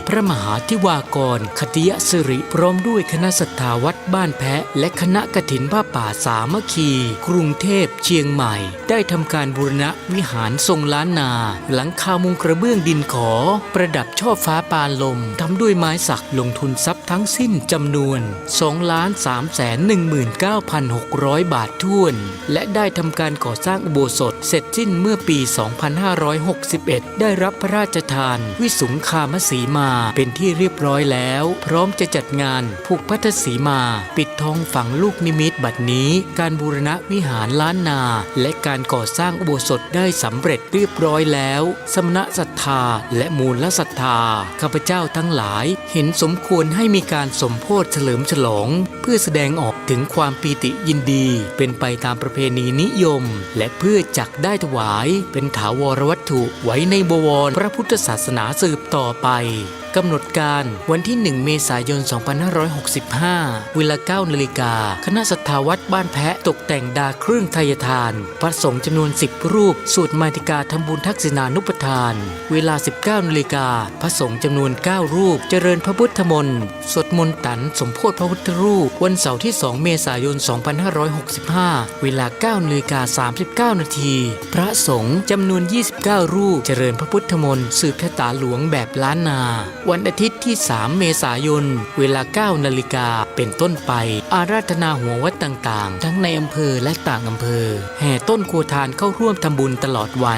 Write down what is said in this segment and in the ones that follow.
พระมหาธิวากรคติยสิริพร้อมด้วยคณะศรัทธาวัดบ้านแพะและคณะกฐินผ้าป่าสามัคคีกรุงเทพเชียงใหม่ได้ทำการบูรณะวิหารทรงล้านนาหลังคามุงกระเบื้องดินขอประดับช่อฟ้าปานลมทำด้วยไม้สักลงทุนทรัพย์ทั้งสิ้นจำนวน 2,319,600 บาทถ้วนและได้ทำการก่อสร้างอุโบสถเสร็จสิ้นเมื่อปี 2561 ได้รับพระราชทานวิสุงคามสีมาเป็นที่เรียบร้อยแล้วพร้อมจะจัดงานผูกพัทธสีมาปิดทองฝังลูกนิมิตบัดนี้การบูรณะวิหารล้านนาและการก่อสร้างอุโบสถได้สำเร็จเรียบร้อยแล้วสมณศรัทธาและมูลศรัทธาข้าพเจ้าทั้งหลายเห็นสมควรให้มีการสมโภชเฉลิมฉลองเพื่อแสดงออกถึงความปีติยินดีเป็นไปตามประเพณีนิยมและเพื่อจักได้ถวายเป็นถาวรวัตถุไว้ในบวรพระพุทธศาสนาสืบต่อไปกำหนดการวันที่ 1 เมษายน 2565 เวลา 9 นาฬิกาคณะศรัทธาวัดบ้านแพะตกแต่งดาเครื่องไทยทานพระสงฆ์จำนวน 10 รูปสวดมาติกาทำบุญทักษิณานุปทานเวลา 19 นาฬิกาพระสงฆ์จำนวน 9 รูปเจริญพระพุทธมนต์สวดมนต์ตันสมโภชพระพุทธรูปวันเสาร์ที่ 2 เมษายน 2565 เวลา 9 นาฬิกา 39 นาทีพระสงฆ์จำนวน 29 รูปเจริญพระพุทธมนต์สืบชะตาหลวงแบบล้านนาวันอาทิตย์ที่ 3 เมษายน เวลา 9 นาฬิกาเป็นต้นไปอาราธนาหัววัดต่างๆทั้งในอำเภอและต่างอำเภอแห่ต้นครัวทานเข้าร่วมทำบุญตลอดวั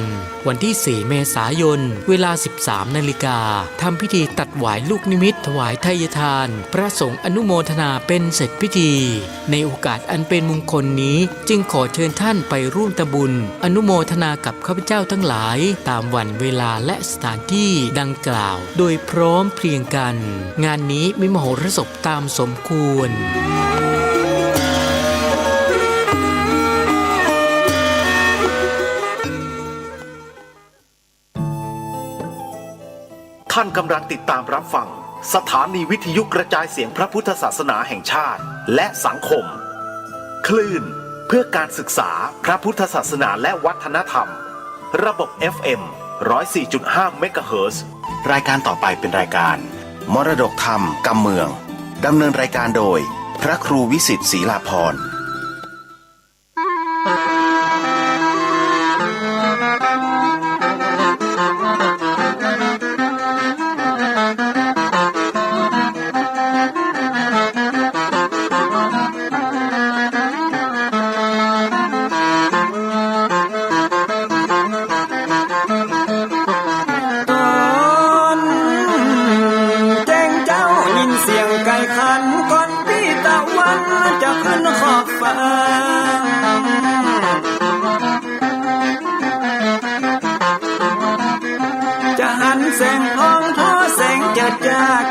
นที่ 4 เมษายน เวลา 13 นาฬิกาทำพิธีตัดหวายลูกนิมิตถวายไทยทานพระสงฆ์อนุโมทนาเป็นเสร็จพิธีในโอกาสอันเป็นมงคลนี้จึงขอเชิญท่านไปร่วมทำบุญอนุโมทนากับข้าพเจ้าทั้งหลายตามวันเวลาและสถานที่ดังกล่าวโดยพร้อมเพรียงกันงานนี้มีมโหรสพตามสมควรท่านกำลังติดตามรับฟังสถานีวิทยุกระจายเสียงพระพุทธศาสนาแห่งชาติและสังคมคลื่นเพื่อการศึกษาพระพุทธศาสนาและวัฒนธรรมระบบ FM 104.5 เมกะเฮิรตซ์รายการต่อไปเป็นรายการมรดกธรรมกำเมืองดำเนินรายการโดยพระครูวิสิทธิ์ศรีลาภรณ์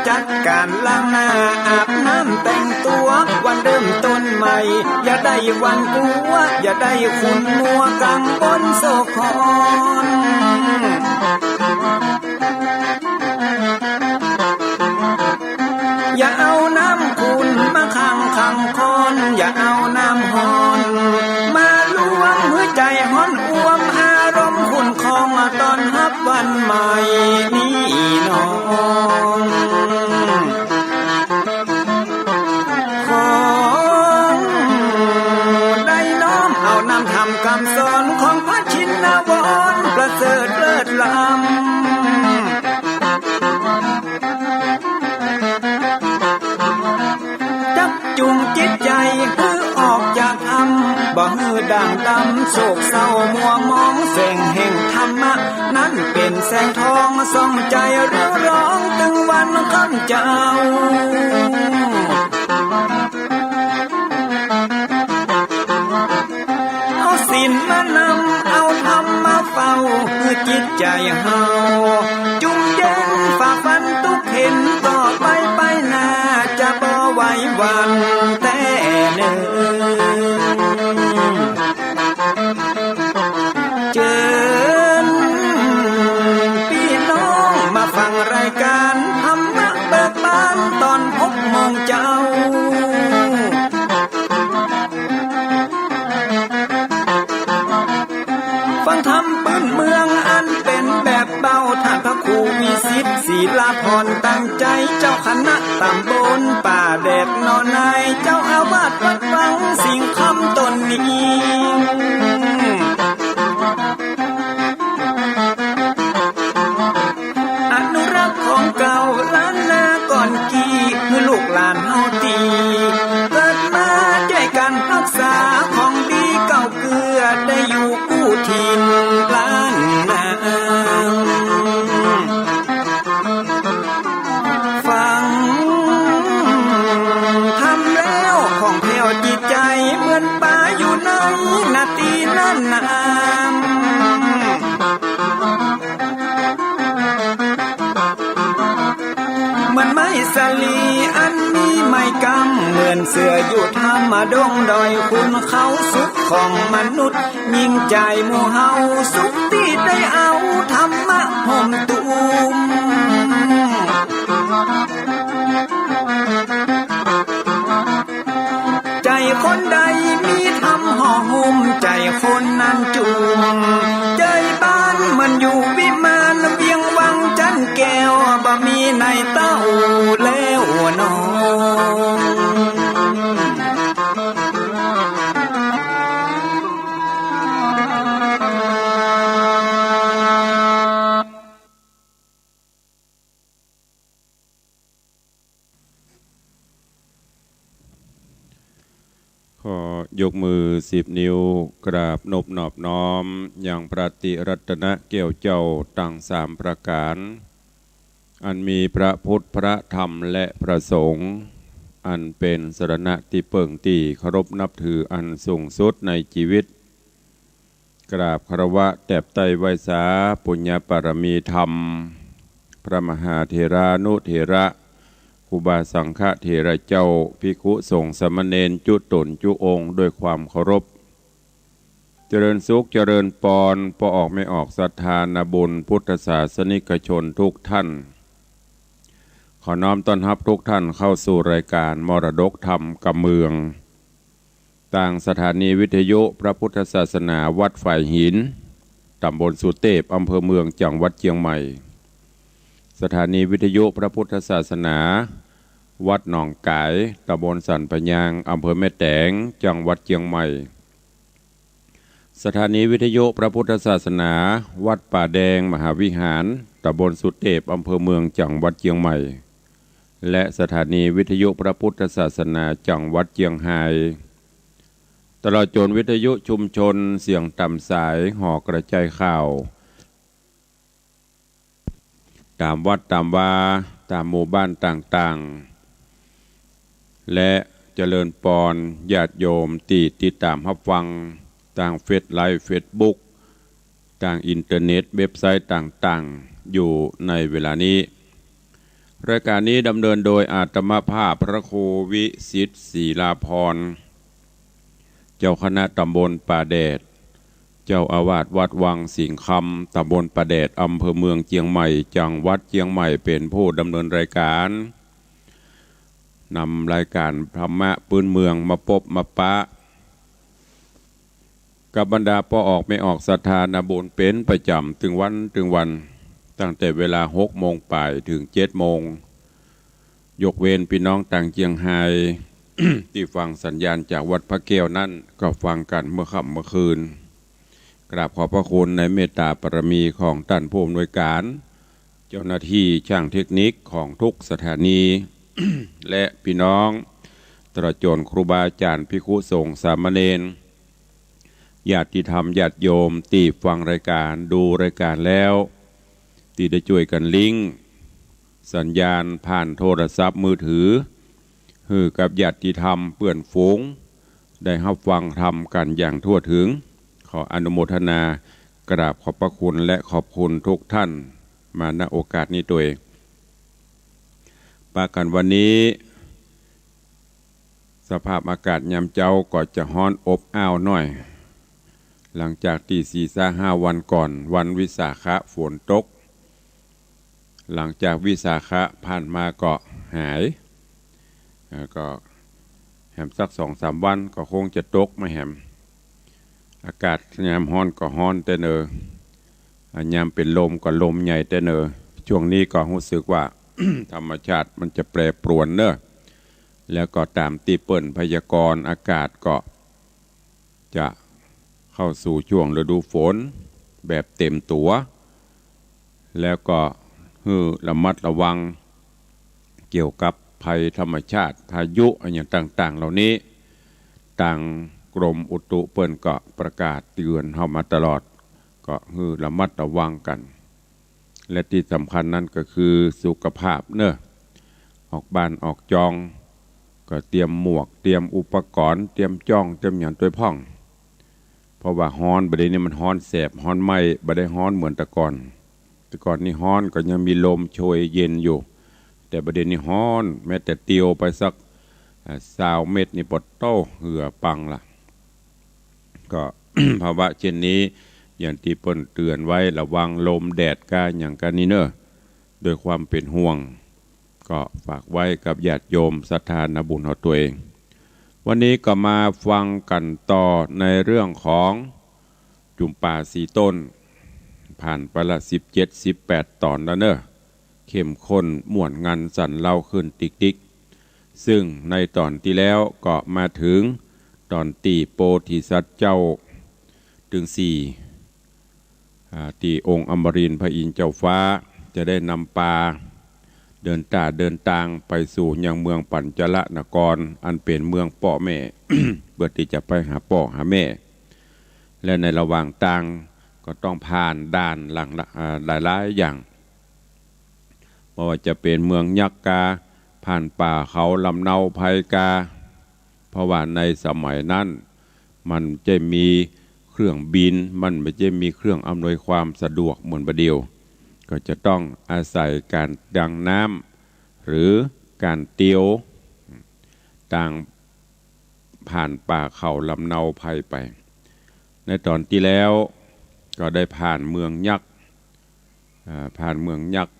จัดการล้างหน้าอาบน้ำแต่งตัววันเริ่มต้นใหม่อย่าได้วันกลัวอย่าได้คุณมัวกังบนโศกอนอย่าเอาน้ำคุณมาขังคอนอย่าเอาน้ำฮอนมาลวงหัวใจฮ้อนอ้วมอารมณ์คุณคองตอนฮับวันใหม่นี่น้องคำสอนของพระชินวรประเสริฐเลิศล้ำจักจุงจิตใจให้ออกจากอำบ่ฮือด่างดำโศกเศร้ามัวมองแสงแห่งธรรมะนั้นเป็นแสงทองส่องใจเรื่อร้องตึงวันคำเจ้าสินมานำเอาธรรมมาเฝ้าเพื่อจิตใจเฮาจุ่มเย็นฝ่าฟันทุกเห็นต่อไปหน้าจะบ่ไหววันแต่เนิ่นเชิญพี่น้องมาฟังรายการธรรมะเบิกบานตอน6 โมงเช้าฟังธรรมปื้นเมืองอันเป็นแบบเบาท่านพระครูวิสิทธิ์ศรีลาภรณ์ ตั้งใจเจ้าคณะตำบลป่าแดดนอนในเจ้าอาวาสวัดวังสิงคำตนนี้อนุรักษ์ของเก่าล้านนาก่อนกี่คือลูกหลานเฮาตีเกิดมาด้วยกันรักษาของดีเก่าเกลือได้อยู่กู้ถิ่นล้านนาฟังทำแล้วของแผ่วจิตใจเหมือนป่าอยู่ในนาทีนั้นนามมันไม่สลีอันนี้ไม่กำเหมือนเสืออยู่ธรรมดงดอยคุณเขาสุขของมนุษย์ยิ่งใจหมู่เฮาสุขที่ได้เอาธรรมะห่มตุมใจคนใดมีธรรมห่อหุ้มใจคนนั้นจุมใจบ้านมันอยู่วิมานเวียงวังจันแก้วบ่มีในเต้าแล้วน้องขอยกมือ10 นิ้วกราบนบนอบน้อมอย่างพระติรัตนเกี่ยวเจ้าตั้ง3 ประการอันมีพระพุทธพระธรรมและพระสงฆ์อันเป็นสรณะที่เปิ่งตีเคารพนับถืออันสูงสุดในชีวิตกราบคารวะแตบไตไวสาปุญญปารมีธรรมพระมหาเถรานุเถระครูบาสังฆเถระเจ้าภิกขุสงฆ์สามเณรจุตนจุองค์ด้วยความเคารพเจริญสุขเจริญปรพอออกไม่ออกศรัทธานาบุญพุทธศาสนิกชนทุกท่านขอน้อมต้อนรับทุกท่านเข้าสู่รายการมรดกธรรมกับเมืองต่างสถานีวิทยุพระพุทธศาสนาวัดฝ่ายหินตำบลสุเทพอำเภอเมืองจังหวัดเชียงใหม่สถานีวิทยุพระพุทธศาสนาวัดหนองกายตำบลสันปะยางอำเภอแม่แตงจังหวัดเชียงใหม่สถานีวิทยุพระพุทธศาสนาวัดป่าแดงมหาวิหารตำบลสุเทพอำเภอเมืองจังหวัดเชียงใหม่และสถานีวิทยุพระพุทธศาสนาจังหวัดเชียงรายตลอดจนวิทยุชุมชนเสียงต่ำสายห่อกระจายข่าวตามวัดตามวาตามหมู่บ้านต่างๆและเจริญปรญาติโยมติดตามรับฟังต่างเฟซไลฟ์เฟซบุ๊กต่างอินเทอร์เน็ตเว็บไซต์ต่างๆอยู่ในเวลานี้รายการนี้ดำเนินโดยอาตมาภาพพระครูวิสิทธิ์ศรีลาภรณ์เจ้าคณะตำบลป่าแดดเจ้าอาวาสวัดวังสิงคำตำบลป่าแดดอำเภอเมืองเชียงใหม่จังหวัดเชียงใหม่เป็นผู้ดำเนินรายการนำรายการธรรมะพื้นเมืองมาพบมาปะกับบรรดาพอออกไม่ออกศรัทธานาบุญเป็นประจำถึงวันตั้งแต่เวลา6 โมงป่ายถึง7 โมงยกเว้นพี่น้องต่างเชียงไฮ้ ที่ฟังสัญญาณจากวัดพระแก้วนั่นก็ฟังกันเมื่อค่ำเมื่อคืนกราบขอบพระคุณในเมตตาปรมีของท่านผู้อำนวยการเจ้าหน้าที่ช่างเทคนิคของทุกสถานี และพี่น้องตลอดจนครูบาอาจารย์ภิกขุสงฆ์สามเณรญาติธรรมญาติโยมที่ฟังรายการดูรายการแล้วที่ได้ช่วยกันลิงก์สัญญาณผ่านโทรศัพท์มือถือฮือกับญาติธรรมเพื่อนฝูงได้รับฟังธรรมกันอย่างทั่วถึงขออนุโมทนากราบขอบพระคุณและขอบคุณทุกท่านมาณโอกาสนี้ตัวเองปากันวันนี้สภาพอากาศยามเจ้าก็จะร้อนอบอ้าวหน่อยหลังจากที่4-5 วันก่อนวันวิสาขะฝนตกหลังจากวิสาขะผ่านมาก็หายก็แหมสัก2-3 วันก็คงจะตกไม่แหมอากาศยามร้อนก็ร้อนแต่เนอยามเป็นลมก็ลมใหญ่แต่เนอช่วงนี้ก็รู้สึกว่า ธรรมชาติมันจะแปรปรวนเนอะแล้วก็ตามที่เปิ้นพยากรณ์อากาศก็จะเข้าสู่ช่วงฤดูฝนแบบเต็มตัวแล้วก็ระมัดระวังเกี่ยวกับภัยธรรมชาติพายุอะไรอย่างต่างๆเหล่านี้ต่างกรมอุตุเปิ้นก็ประกาศเตือนเข้ามาตลอดก็ระมัดระวังกันและที่สำคัญนั้นก็คือสุขภาพเนอะออกบ้านออกจองก็เตรียมหมวกเตรียมอุปกรณ์เตรียมจ้องเตรียมหยันตัวพ่องเพราะว่าฮ้อนบัดนี้มันฮ้อนแสบฮ้อนไหม้บ่ได้ฮ้อนเหมือนแต่ก่อนนี่ฮ้อนก็ยังมีลมโชยเย็นอยู่แต่ประเด็นนี้ฮ้อนแม้แต่เตียวไปสัก20 เม็ดนี่ปดโต้เหือปังล่ะก็ ภาวะเช่นนี้อย่างที่เปิ้นเตือนไว้ระวังลมแดดกาอย่างกันนี้เนอะโดยความเป็นห่วงก็ฝากไว้กับญาติโยมศรัทธาบุญของตัวเองวันนี้ก็มาฟังกันต่อในเรื่องของจุมป่าสีต้นผ่านไปละ17-18 ตอนแล้วเนอะเข้มข้นม่วนงันสั่นเล่าขึ้นติ๊กๆซึ่งในตอนที่แล้วก็มาถึงตอนตีโพธิสัตว์เจ้าถึง4ตีองค์อมรินทร์พระอินทร์เจ้าฟ้าจะได้นำปาเดินทางไปสู่ยังเมืองปัญจลนครอันเป็นเมืองพ่อแม่ เพื่อที่จะไปหาพ่อหาแม่และในระหว่างทางก็ต้องผ่านด่านหลายอย่างเพราะว่าจะเป็นเมืองยักกาผ่านป่าเขาลำเนาไพกาเพราะว่าในสมัยนั้นมันจะมีเครื่องบินมันไม่จะมีเครื่องอำนวยความสะดวกเหมือนประเดียวก็จะต้องอาศัยการดังน้ำหรือการเตียวต่างผ่านป่าเขาลำเนาไพไปในตอนที่แล้วก็ได้ผ่านเมืองยักษ์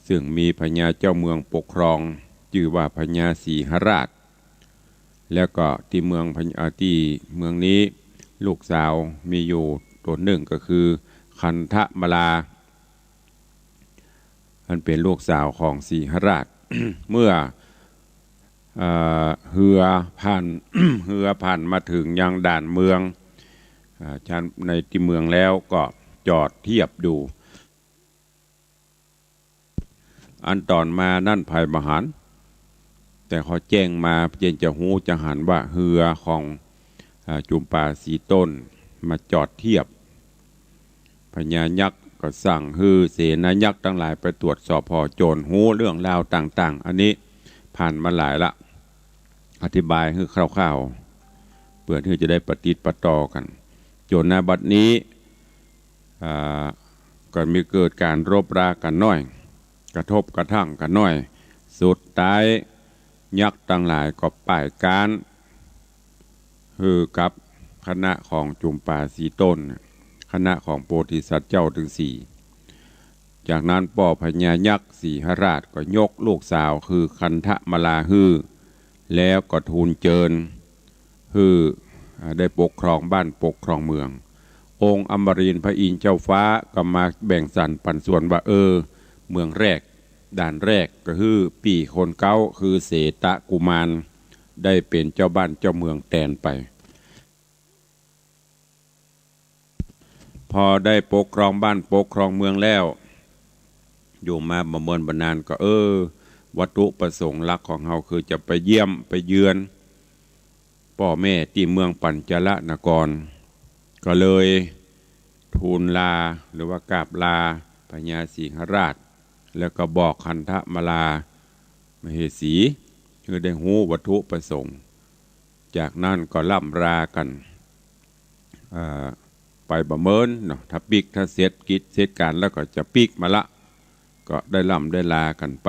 ซึ่งมีพญาเจ้าเมืองปกครองชื่อว่าพญาสีหราชแล้วก็ที่เมืองนี้ลูกสาวมีอยู่ตัวหนึ่งก็คือคันธมลาอันเป็นลูกสาวของสีหราช เมื่อเรือผ่านมาถึงยังด่านเมืองในที่เมืองแล้วก็จอดเทียบดูอันตอนมานั่นภัยมหันต์แต่เขาแจ้งมาเจนจะหูจะหันว่าเรือของจุมป่าสีต้นมาจอดเทียบพญายักษ์ก็สั่งเสนายักษ์ทั้งหลายไปตรวจสอบพอโจรหูเรื่องราวต่างๆอันนี้ผ่านมาหลายละอธิบายคร่าวๆเพื่อที่จะได้ปฏิปต่อกันโจรในบัดนี้ก็มีเกิดการรบรากันน้อยกระทบกระทั่งกันน้อยสุดท้ายยักษ์ทั้งหลายก็ป่ายการกับคณะของจุมป่าสีต้นคณะของโพธิสัตว์เจ้าถึง4จากนั้นป่อพญายักษ์สีหราชก็ยกลูกสาวคือคันธมลาแล้วก็ทูลเจิญได้ปกครองบ้านปกครองเมืององค์อมรินทร์พระอินทร์เจ้าฟ้าก็มาแบ่งสรรปันส่วนว่าเมืองแรกด่านแรกก็คือปีคนเก้าคือเสตกุมารได้เป็นเจ้าบ้านเจ้าเมืองแทนไปพอได้ปกครองบ้านปกครองเมืองแล้วอยู่มาบำเพ็ญบรรนานก็วัตถุประสงค์หลักของเราคือจะไปเยี่ยมไปเยือนพ่อแม่ที่เมืองปัญจลนครก็เลยทูลลาหรือว่ากราบลาพญาสิงหราชแล้วก็บอกคันธมลามเหสีคือได้หูวัตถุประสงค์จากนั้นก็ล่ำรากันไปประเมินเนาะถ้าปิกถ้าเสร็จกิจเสร็จการแล้วก็จะปิกมาละก็ได้ล่ำได้ลากันไป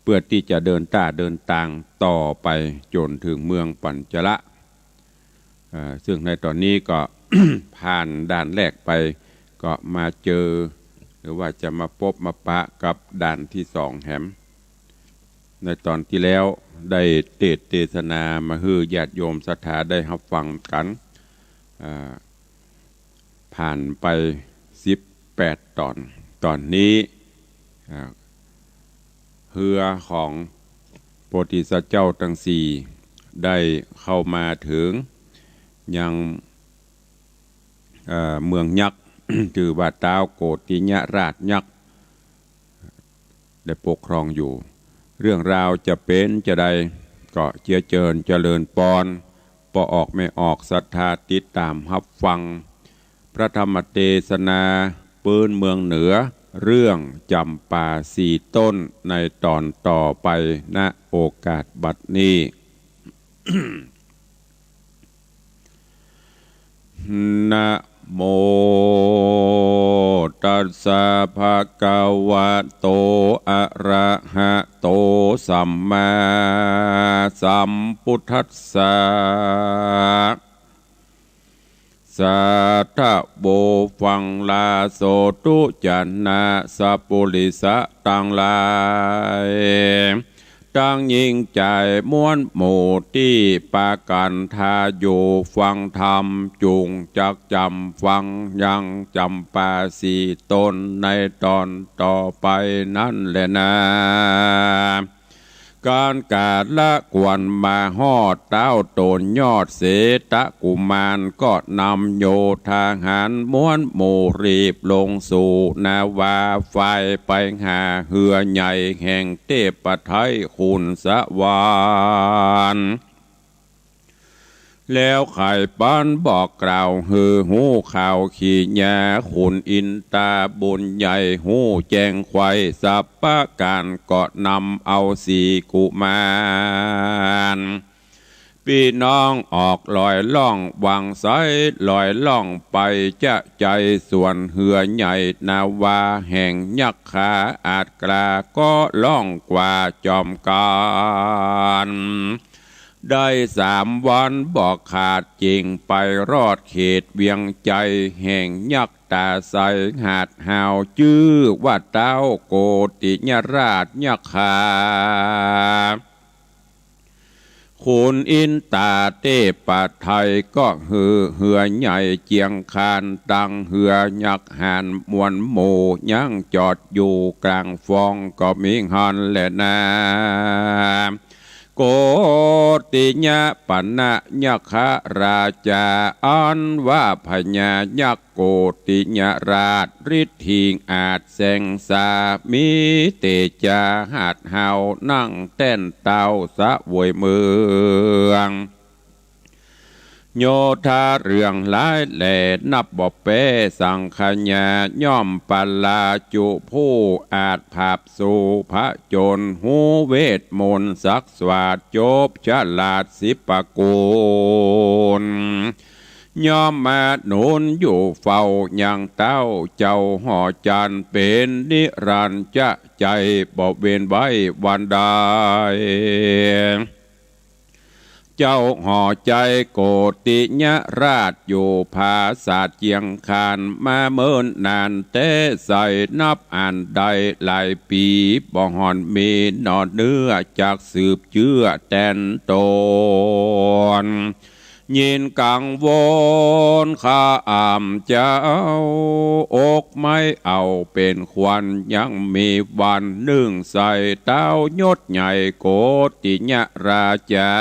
เพื่อที่จะเดินทางต่อไปจนถึงเมืองปัญจละซึ่งในตอนนี้ก็ ผ่านด่านแรกไปก็มาเจอหรือว่าจะมาพบมาปะกับด่านที่2แหมในตอนที่แล้วได้เทศนามาให้ญาติโยมศรัทธาได้รับฟังกันผ่านไป18 ตอนนี้ เรือของโพธิสัตว์เจ้าทั้งสี่ได้เข้ามาถึงยังเมืองยักษ์ คือว่าท้าวโกติยราชยักษ์ได้ปกครองอยู่เรื่องราวจะเป็นจะใดก็เจริญปอนปอออกไม่ออกศรัทธาติดตามรับฟังพระธรรมเทศนาปืนเมืองเหนือเรื่องจำป่าสี่ต้นในตอนต่อไปณโอกาสบัดนี้ นะโมตัสสะภะคะวะโตอะระหะโตสัมมาสัมพุทธัสสะสัทธะโบฟังลาโสตุจันนาสัพปุริสะตังหลายตั้งยิ่งใจม้วนหมู่ที่ปากันทาอยู่ฟังธรรมจุงจักจำฟังยังจำปาสีตนในตอนต่อไปนั่นแหละนะการกาดละกวนมาฮอดเต้าโตนยอดเสตะกุมารก็นำโยทหารม้วนหมู่รีบลงสู่นาวาไฟไปหาเหือใหญ่แห่งเทพไทยคุณสวรรค์แล้วไข่ปั้นบอกกล่าวฮือหูข่าวขี่แย่ขุนอินตาบุญใหญ่หูแจงควายสับปะการก็นำเอาสีกุมารพี่น้องออกลอยล่องวังไซลอยล่องไปจะใจส่วนเหือใหญ่นาวาแห่งยักษ์ขาอาจกลาก็ล่องกว่าจอมการได้3 วันบอกขาดจริงไปรอดเขตเวียงใจแห่งยักษ์ตาใสหาดหาวชื่อว่าเต้าโกติยราชยักษ์ขาคุณอินตาเทพไทยก็เหือใหญ่เจียงคานตังเหือยักษ์หานมวลหมู่ยังจอดอยู่กลางฟองก็มีหันแหละนะโกติญะปันนะยักขราชาอันว่าพญายักษ์โกติญราชฤทธิงอาจแสงสามีเตจาหาดเฮานั่งเต้นเต้าสะวยเมืองโยธาเรื่องหลายแหล่นับบ่เป้สังขญาย่อมปัลลาจุผู้อาจภาพสู่พระโจรหูเวทมนต์ศักดิ์สวาดจบฉลาดสิปกูลย่อมมาหนุนอยู่เฝ้าอย่างเต้าเจ้าห่อจันเป็นนิรันดร์จะใจบ่เว้นไว้วันใดเจ้าห่อใจโกติญราชอยู่ภาษาเจียงคานมาเมินนานเต้ใส่นับอ่านได้หลายปีบ่หอนมีนอดเนื้อจากสืบเชื่อแตนตนยินกังวลข้าอ่ำเจ้าอกไม่เอาเป็นควันยังมีวันหนึ่งใส่เต้ายศใหญ่โกติญราชา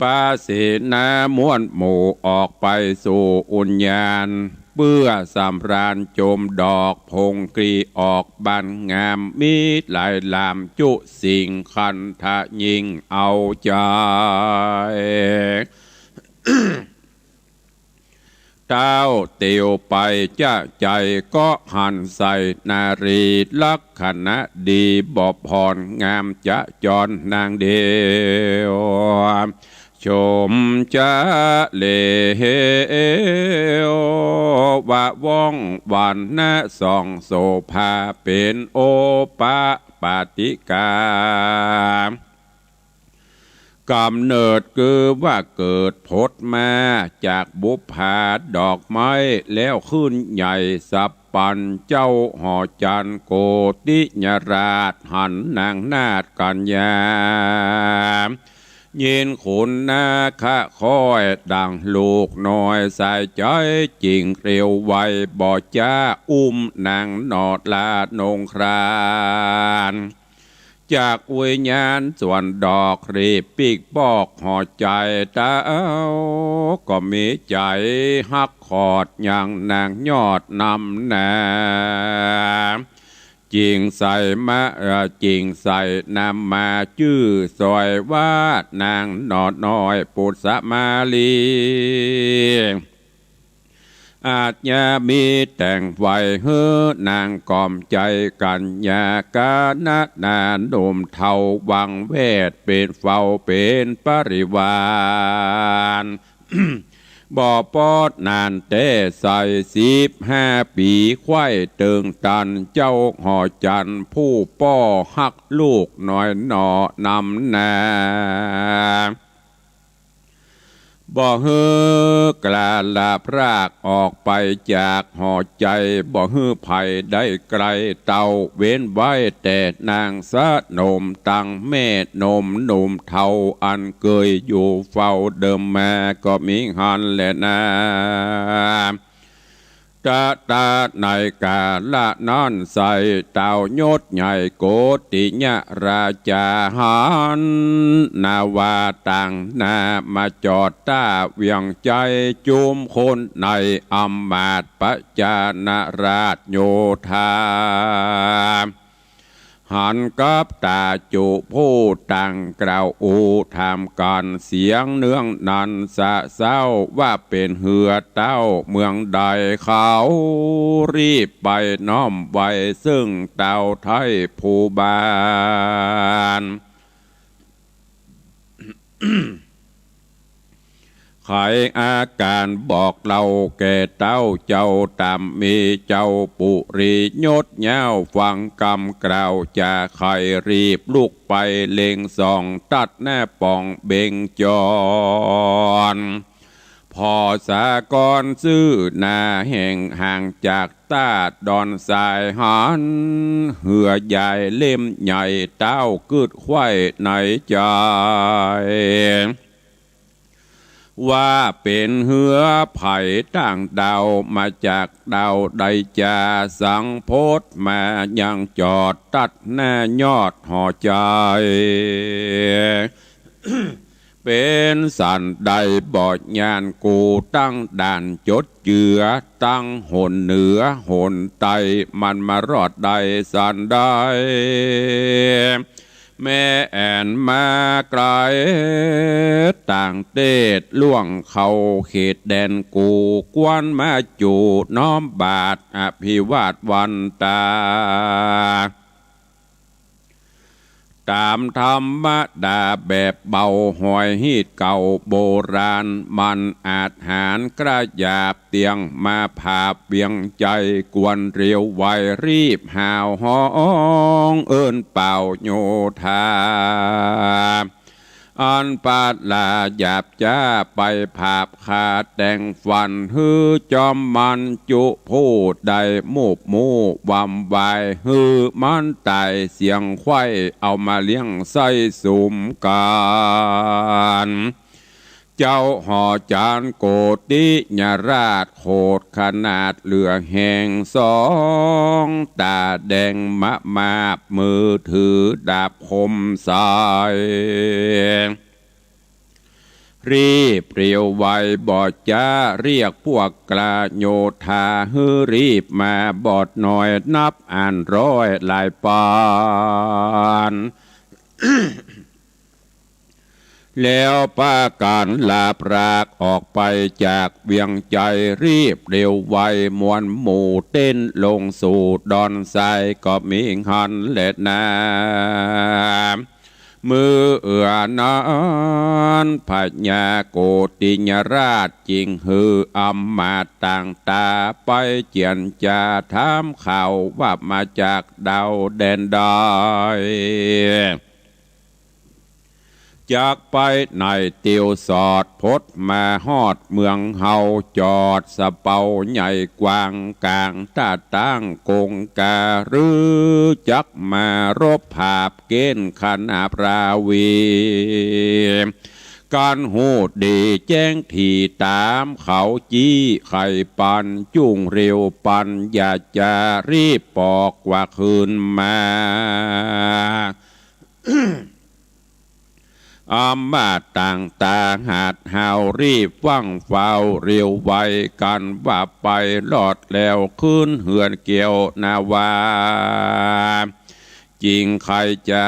ปาเสนาม้วนหมู่ออกไปสู่อุญญาณเพื่อสำราญโจมดอกพงกรีออกบานงามมีหลายลามจุสิ่งคันทะยิงเอาใจ เต้าเตียวไปจะใจก็หันใส่นารีลักษณะดีบอบพรงามจะจรนางเดียวชมจะเลวว่าว่องวันนะส่องโสภาเป็นโอปะปาติกากำเนิดคือว่าเกิดพดมาจากบุพผาดอกไม้แล้วขึ้นใหญ่สับปันเจ้าห่อจันโกติญราชหันนางนาฏกัญญายินขุนนาคะคอยดังลูกน้อยใส่ใจจริงเร็วไวบ่จ้าอุ้มนางนอดลาดนงคราม นจากวิญญาณส่วนดอกรีบปีกบอกห่อใจเต้าก็มีใจฮักขอดอย่างนางยอดนำแนจริงใส่มาจริงใส่นำมาชื่อซอยวาดนางนอดน้อยปุษมาลีอาจยามีแต่งไว้เฮือนางกอมใจกันยากานานาหนุ่มเทาวังเวทเป็นเฝ้าเป็นปริวารบ่อปอดนานเต้ใส่15 ปีควายเติงตันเจ้าห่อจันผู้ป้อหักลูกน้อยหนอนำนาบ่ฮือกลาลาพรากออกไปจากหอใจบ่ฮือไผ่ได้ไกลเต่าเว้นไว้แต่นางสะนมตังแม่นมหนุ่มเทาอันเคยอยู่เฝ้าเดิมมาก็มีหันแหละนะตาในกาละนอนใส่เต่ายศใหญ่โกติญะราชาหันนาวาต่างนามาจอดตาเวียงใจจุมคนในอำมาตย์ปจานาราชโยธาหันกับตาจุผู้ต่างกล่าวอูทำการเสียงเนื้องนันสะเศร้าว่าเป็นเหือเต้าเมืองใดเขารีบไปน้อมไว้ซึ่งเต้าไทยผู้บานไขอาการบอกเราแก่เต้าเจ้าตามมีเจ้าปุรียศเย้าฟังกำกล่าวจะไขรีบลุกไปเล็งส่องตัดแน่ป่องเบ่งจรพอสากรซื้อนาแห่งห่างจากตาดดอนสายหันเหือใหญ่เล่มใหญ่เต้ากึดไข่ในใจว่าเป็นเหือไผ่ต่างดาวมาจากดาวใดจาสังโพธมายังจอดตัดหน้ายอดห่อใจ เป็นสันใดบอดยานกูตั้งด่านจดเจือตั้งหนเหนือหนไตมันมารอดใดสันใดแม่แอนมาไกลต่างเตศล่วงเขาเขตแดนกูกวนมาจูน้อมบาทอภิวาทวันตาตามธรรมดาแบบเบาหอยฮีดเก่าโบราณมันอาจหารกระยาบเตียงมาผาบเบียงใจกวนเรียวไวรีบหาวห้องเอิ้นเป่าโยธาอันปาดลาหยาบจ้าไปผาบขาแต่งฟันฮือจอมมันจุพูดได้มูบมูวำวายฮือมันตายเสียงไข่เอามาเลี้ยงไส้สุมการเจ้าห่อจานโกติญาราชโคดขนาดเหลือแห่งสองตาแดงมะมาบมือถือดาบคมสายรีบเรียวไวบอดจ้าเรียกพวกกลาโยธาฮือรีบมาบอดหน่อยนับอ่านร้อยหลายปานแล้วป้าการลาปรากออกไปจากเวียงใจรีบเร็วไวมวนหมู่เต้นลงสู่ดอนทรายก็มีหันเล็ดน้ำมือเอื้อนานพญาโกติญราชจริงฮืออำมาตย์ต่างตาไปเจียนจาถามข่าวว่ามาจากดาวแดนใดจากไปในเตียวสอดพดมาฮอดเมืองเฮาจอดสะเปาใหญ่กว้างกลางตาตั้งกงการือจักมารบภาพเกณฑ์คณะปราวีการหูดีแจ้งที่ตามเขาจี้ไข่ปันจุ่งเร็วปันอย่าจะรีบปอกว่าคืนมา อามาตต่างตาหาดหาวรีบว่างเฝ้าเรียวไวกันว่าไปลอดแล้วขึ้นเหือนเกี่ยวนาวาจริงใครจะ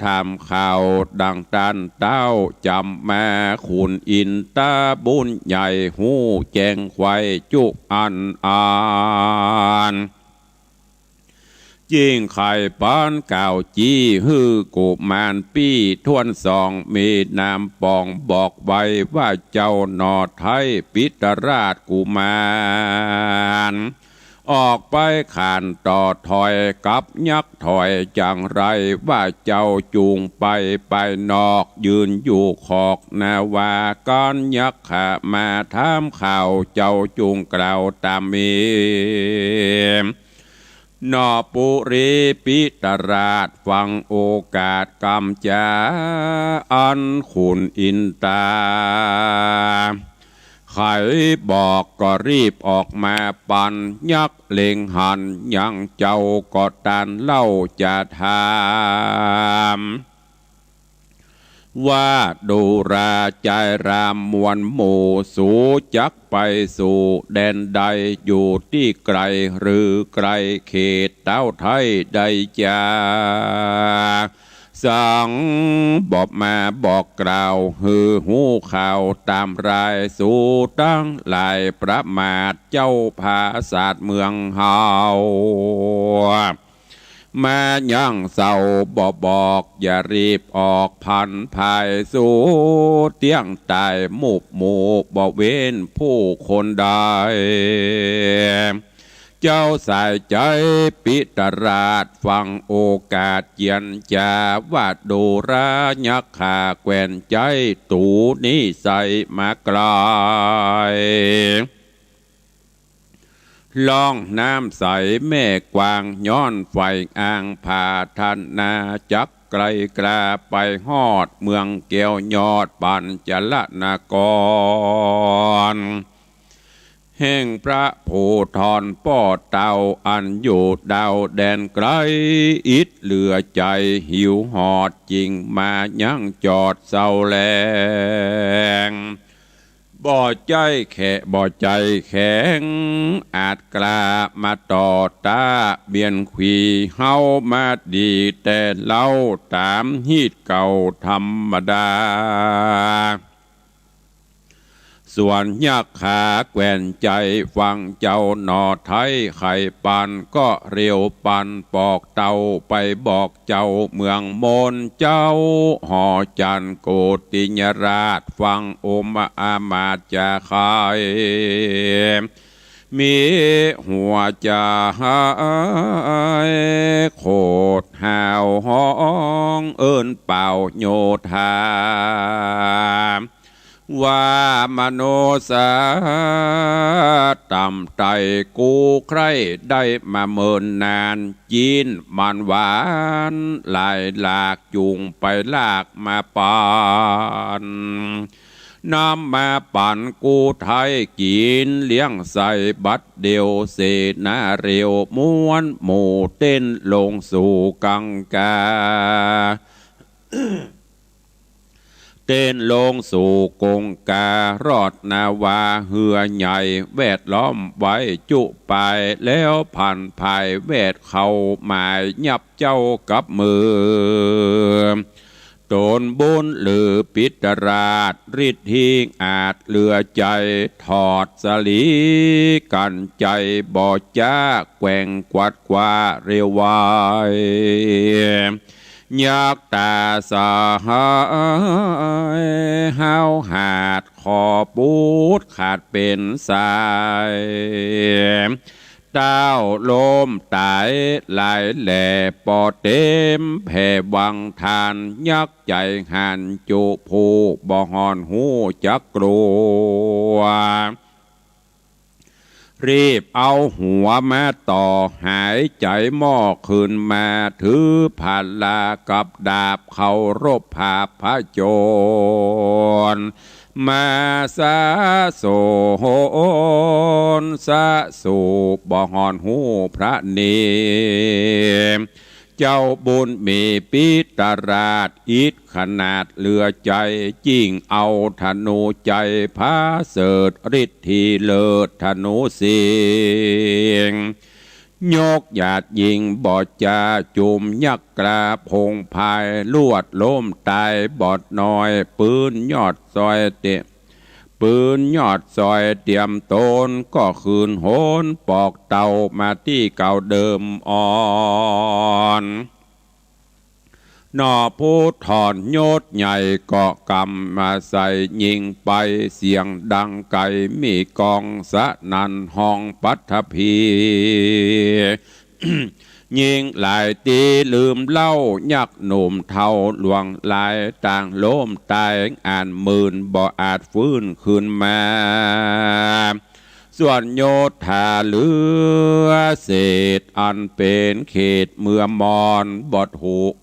ทำข่าวดังตันเต้าจำแม่ขุนอินตาบุญใหญ่หูแจงควายจุอันอ่านยิ่งไข่ปานเก่าจี้ฮือกูมานปี้ทวนสองมีนามปองบอกไว้ว่าเจ้าหนอไทยปิตราชกุมารออกไปขานต่อถอยกับยักษ์ถอยจังไรว่าเจ้าจูงไปนอกยืนอยู่ขอกนาวาก้อนยักษ์ขามาถามข่าวเจ้าจูงกล่าวตามมีนอปุรีปิตราชฟังโอกาสกำจาอันขุนอินตาใครบอกก็รีบออกมาปันยักเล็งหันยังเจ้าก็ตันเล่าจะถามว่าดูราใจรามมวลหมู่สู่จักไปสู่แดนใดอยู่ที่ไกลหรือไกลเขตเต้าไทยใดจาสั่งบอกมาบอกกล่าวฮือหูข่าวตามรายสู่ตั้งหลายประมาทเจ้าภาศาสตร์เมืองเฮามายังเศร้าบอกอย่ารีบออกพันภายสู่เตียงตายหมู่บ่เว้นผู้คนใดเจ้าใส่ใจปิตราชฟังโอกาสเยียนจาว่าดูรายักขาแกวนใจตูนี้ใส่มาไกลล่องน้ำใสแม่กวางย้อนไฟอ่างพาทันนาจักไกลกลาไปฮอดเมืองเกี่ยวยอดปัญจลนกรแห่งพระผู้ทอนป้อเต่าอันอยู่ดาวแดนไกลอิดเหลือใจหิวหอดจริงมายังจอดเศร้าแลงบ่ใจแข็งอาจกล้ามาต่อตาเบียนขวีเฮามาดีแต่เล่าตามฮีดเก่าธรรมดาส่วนยักษ์ขาแกวนใจฟังเจ้าหนอไทยไข่ปันก็เรียวปันปอกเต่าไปบอกเจ้าเมืองมนเจ้าหอจันโกติญราชฟังโอมอามาตจะคายมีหัวจะหายโคดหาวห้องเอิ้นเป่าโยธาว่ามโนสาต่ำไตกูใครได้มาเมินนานจีนมันหวานหลายหลากจุงไปลากมาปานน้ำมาปั่นกูไทยกินเลี้ยงใส่บัดเดียวเสนาเรียวม้วนหมู่เต้นลงสู่กังกาเต้นลงสู่กงการอดนาวาเหือใหญ่แวดล้อมไว้จุไปแล้วผ่านภายแวดเข้าหมายยับเจ้ากับมือโตนบุญหรือปิตราชฤทธิ์ทิ้งอาจเหลือใจถอดสลีกันใจบ่จ้าแกว่งกวัดกว่าเรียววายยักตาสหายหาวหาดขอปูดขาดเป็นสายเต้าลมตายหลายแหล่ปอเต็มแผ่วังทานยักใจหันจุผู้บ่หอนหูจักกลัวรีบเอาหัวมาต่อหายใจหม้อคืนมาถือผาลากับดาบเขารบผาพระโจรมาสาโสนสาสูบ่หอนหูพระเน เจ้าบุญมีปิตราชอิดขนาดเหลือใจยิ่งเอาธนูใจพาเสดฤทธีเลิศธนูเสียงยกหยาดยิงบอดจาจุมยักกราพงพายลวดล้มตายบอดน้อยปืนยอดซอยเตะปืนยอดซอยเตรียมโตนก็คืนโหนปอกเต่ามาที่เก่าเดิมอ่อนนอผู้ถอนโยดใหญ่เกาะกำมาใส่ยิงไปเสียงดังไกลมีกองสะนันห้องปัทภี ยิงหลายตีลืมเล่ายักหนุ่มเท่าหลวงหลายต่างโล้มตายอ่านหมื่นบ่อาจฟื้นคืนมาส่วนโยธาเหลือเศษอันเป็นเขตเมืองมอนบอดหูก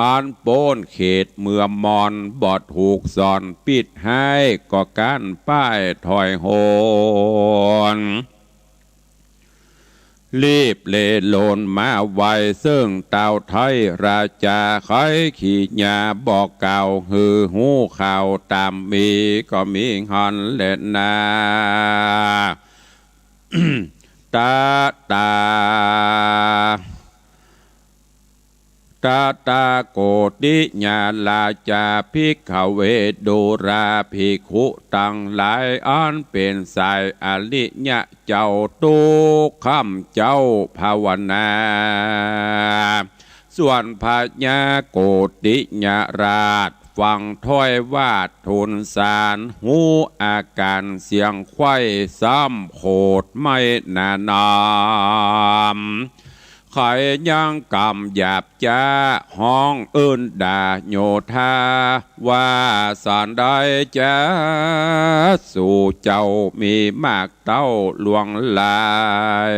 อันโป้นเขตเมืองมอนบอดถูกสอนปิดให้ก็การป้ายถอยโหนรีบเลโลนมาไวซึ่งเต่าไทยราชาไขขี่ยาบอกเก่าหือหูข่าวตามมีก็มีฮอนเล่นนา ตาตาโกติญาลาจาภิกขเวดูราภิกขุตังหลายอันเป็นสายอริยะเจ้าตุคำเจ้าภาวนาส่วนพญาโกติญาราชฟังถ้อยวาดทุนสารหูอาการเสียงไข้ซ้ำโขดไม่นานามใครยังกำหยาบจ้าห้องอื่นด่าโยธาว่าสารใดจ้าสู่เจ้ามีมากเต้าหลวงลาย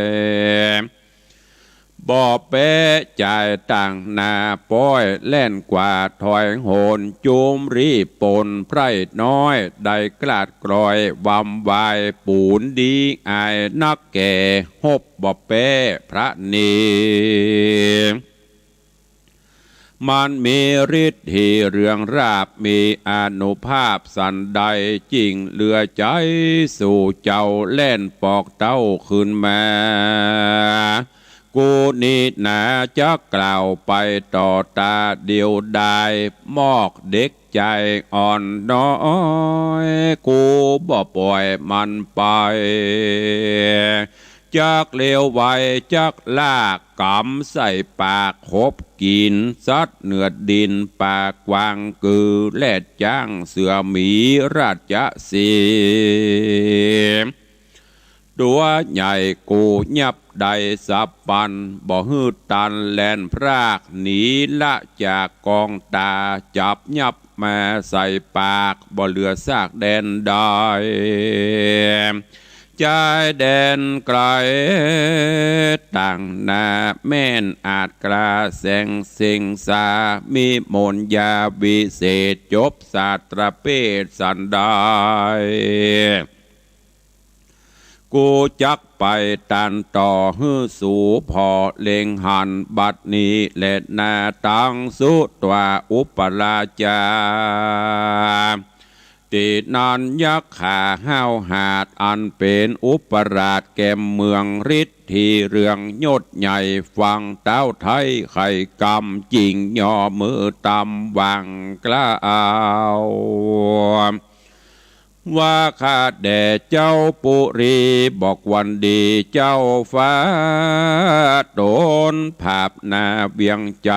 บ่เป๊ะใจต่างนาป้อยแล่นกว่าถอยโหนจูมรีปนไพร่น้อยได้กลาดกรอยวำวายปูนดีอายนักแก่หบบ่เป๊ะพระนีมันมีฤทธิ์ที่เรื่องราบมีอานุภาพสันใดจริงเหลือใจสู่เจ้าแล่นปอกเต้าขึ้นมากูนี่นาจะกล่าวไปต่อตาเดียวได้มอกเด็กใจอ่อนน้อยกูบ่ปล่อยมันไปจักเลวไวจักลากกำใส่ปากคบกินซัดเนื้อดินปากวางกือแลดจ้างเสือหมีราชสีตัวใหญ่กูยับใดสับปันบ่ฮืดตันแลนพรากหนีละจากกองตาจับยับมาใส่ปากบ่เหลือซากแดนได้ใจแดนไกลต่างนาแม่นอาจกล้าแสงเสียงสามีมนยาวิเศษจบศาสตรเพศสันได้กูจักไปตันต่อฮื้อสู่พอเล็งหันบัดนี้เล็ดนาตังสุตวาอุปราชาตินันยักขาห้าวหาดอันเป็นอุปราชแก่เมืองฤทธิ์ที่เรื่องยศใหญ่ฟังเต้าไทยไข่กำจริงย่อมือตำวังกล้าวว่าข้าแด่เจ้าปุรีบอกวันดีเจ้าฟ้าโดนภาพนาเบียงใจ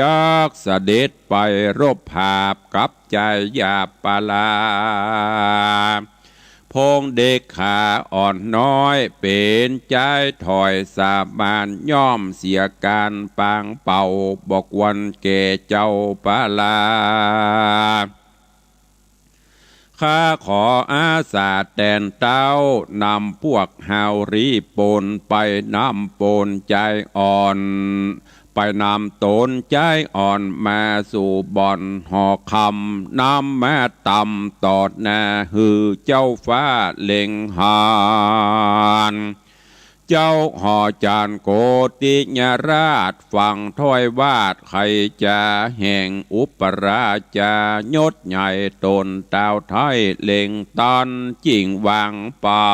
จากเสด็จไปรบภาพกับใจหยาบปลาพงเด็กขาอ่อนน้อยเป็นใจถอยสาบานย่อมเสียการปางเป่าบอกวันแก่เจ้าปลาข้าขออาสาแดนเต้านำพวกฮาวรีปนไปนำปนใจอ่อนไปนำตนใจอ่อนมาสู่บ่อนหอคำนำมาตำตอดนาหือเจ้าฟ้าเล็งหาน เจ้าหอจานโกติญาราชฟังถ้อยวาดใครจะแห่งอุปราชายศใหญ่ตนเต้าไทยเล่งตันจิงวางปา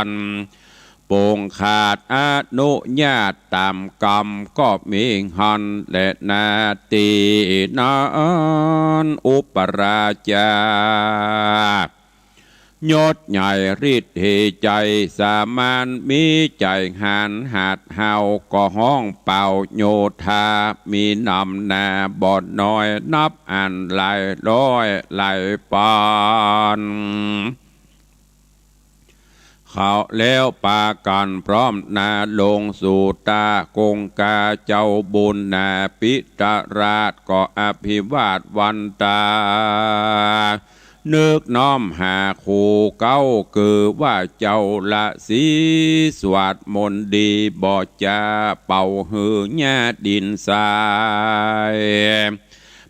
นโป่งขาดอนุญาตตามกรรมก็มีหันและนาตีนานอุปราชายศใหญ่ฤทธิ์เหใจสามานมีใจหันหาดเฮาก็ห้องเป่าโยธามีนำนาบอดน้อยนับอันหลายร้อยหลายปานเขาแล้วปากันพร้อมนาลงสู่ตากงกาเจ้าบุญนาปิตราชก็อภิวาทวันตานึกน้อมหาคู่เก้าคือว่าเจ้าละสีสวัสดมนต์ดีบ่จะเป่าหือญาดินทราย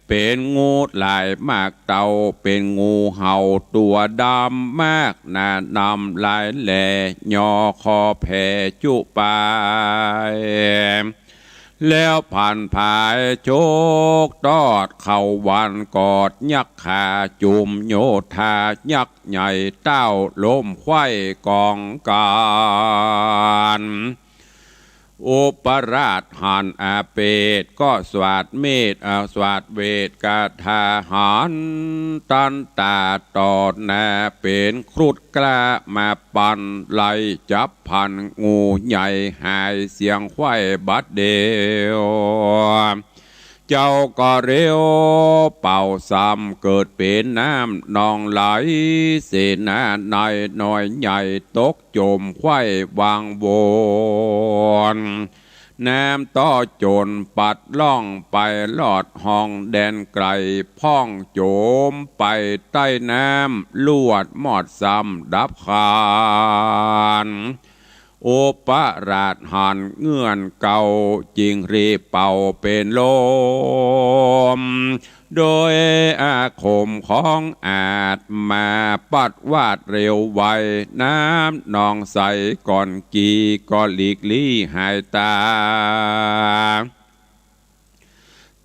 เป็นงูหลายมากเต่าเป็นงูเห่าตัวดำมากหน้านำลายแหล่ยอคอแผ่จุปายแล้วผ่านภายโชคตอดเข่าวันกอดยักขาจุมโยธายักใหญ่เต้าล้มไข่กองการอุปราชหันอาเปตก็สวัสดเมตสวัสดเวทกาทาหันตันตาตอดนาเป็นครุฑกล้ามาปันไล่จับพันงูใหญ่หายเสียงไข่บัดเดียวเจ้าก็เร็วเป่าซ้ำเกิดเป็นน้ำนองไหลเสนาในน้อยใหญ่ตกจมไข่วางวนน้ำต่อจนปัดล่องไปลอดห้องแดนไกลพ่องโจมไปใต้น้ำลวดหมอดซ้ำดับคานโอปราชหันเงื่อนเก่าจิงรีเป่าเป็นลมโดยอาคมของอาจมาปัดวาดเร็วไวน้ำนองใสก่อนกีก็หลีกลี่หายตา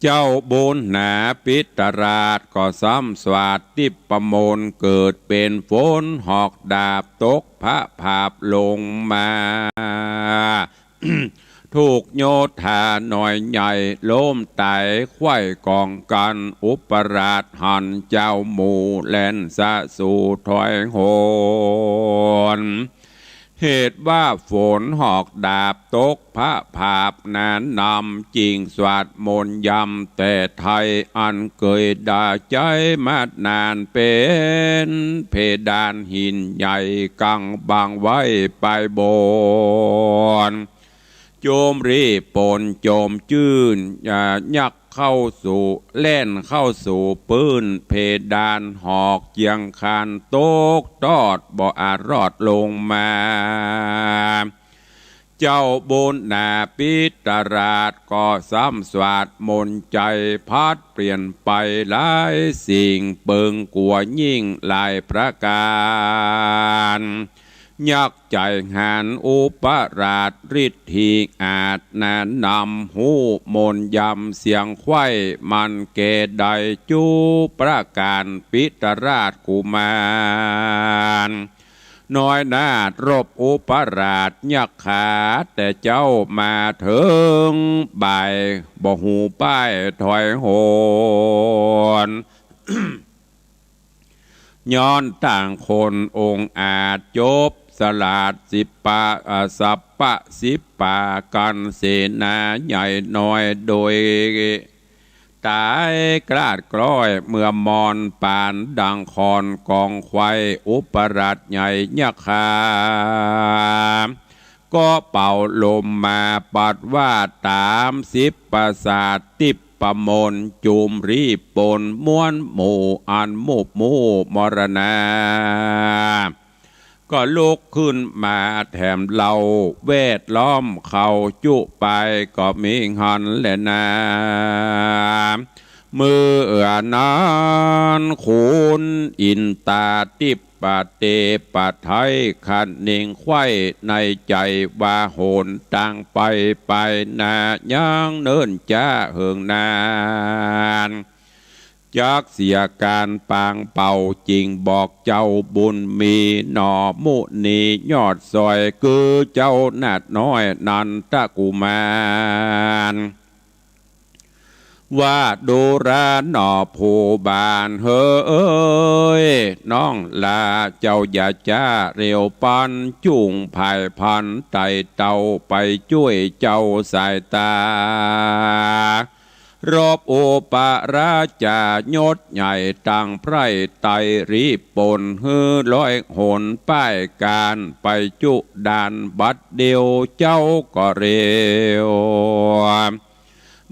เจ้าบุญนาปิตราชก็ซ้ำสวัสดิปมนเกิดเป็นฝนหอกดาบตกพระภาพลงมา ถูกโยธาหน่อยใหญ่ล้มตายไข่กองกันอุปราชหันเจ้าหมู่แลนสะสู่ถอยโหนเหตุว่าฝนหอกดาบตกพระภาพนานนำจริงสวัสดมนต์ยำแต่ไทยอันเคยด่าใจมานานเป็นเพดานหินใหญ่กังบางไว้ไปบนโจมรีปนโจมจื้นยักเข้าสู่เล่นเข้าสู่ปืนเพดานหอกเจียงคานโตกตอดบ่อาจรอดลงมาเจ้าบุญนาปิตราชก็ซ้ำสวัสดมนต์ใจพัดเปลี่ยนไปหลายสิ่งเปิงกลัวยิ่งหลายประการยักใจหานอุปราชฤทธิอาจนานำหูมนยำเสียงไข่มันเกใดจูประการปิตราชกุมารน้อยนาดรบอุปราชยักขาแต่เจ้ามาถึงบ่ายบ่หูป้ายถอยโหน ย้อนต่างคนองค์อาจจบสลาดสิบปาสัปปะสิบปากันเสนาใหญ่น้อยโดยตายกล้าดกล้อยเมื่อมอนปานดังคอนกองควายอุปราชใหญ่ยักขาก็เป่าลมมาปัดว่าตามสิบประสาทติบประมนจุมรีปนม้วนหมู่อันมุบมู่มรณาก็ลุกขึ้นมาแถมเราเวทล้อมเขาจุไปก็มีหันและนา มือนั้นคุณอินตาติปะเตปะไทยขันเน่งไข่ในใจว่าโหนต่างไปนายังเนินจ้าเหิงนานจักเสียการปางเป่าจริงบอกเจ้าบุญมีหน่อมุนียอดซอยคือเจ้านาดน้อยนันตะกุมารว่าดูราหน่อผู้บานเฮ้ยน้องลาเจ้าอย่าจ้าเร็วปันจุงภายพันไต่เต่าไปช่วยเจ้าสายตารอบโอปะราชายศใหญ่ต่างไพร่ไตรีปนฮือร้อยหนป้ายการไปจุดานบัดเดียวเจ้าก็เร็ว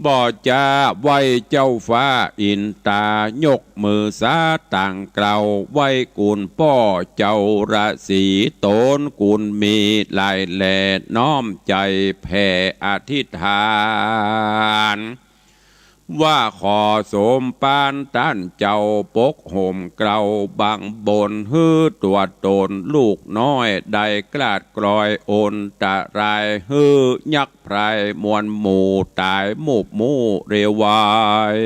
บ่จะไว้เจ้าฟ้าอินตายกมือสาต่างเกล่าวไว้กุลป้อเจ้าราศีโตนกุลมีลายแหล่น้อมใจแผ่อธิษฐานว่าขอสมปานต้านเจ้าปกห่มเกลาบังบนฮือตัวตนลูกน้อยได้กลาดกลอยโอนตะรายฮือยักษ์ไพรมวลหมู่ตายมุบมู่เรวาย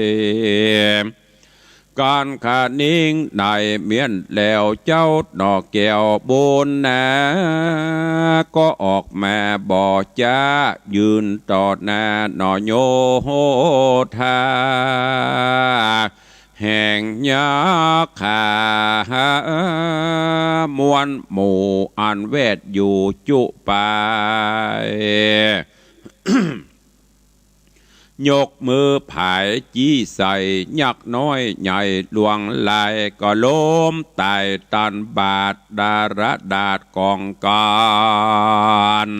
การขานิ่งในเมียนแล้วเจ้าดอกแก้วบนนาก็ออกมาบอกจ้ายืนต่อหน้าหนอโยธาแห่งยักษ์ขามวลหมู่อันเวทอยู่จุไป ยกมือผายจี้ใส่ยักษ์น้อยใหญ่หลวงลายก็ล้มตายตันบาดดาระดาดกองการ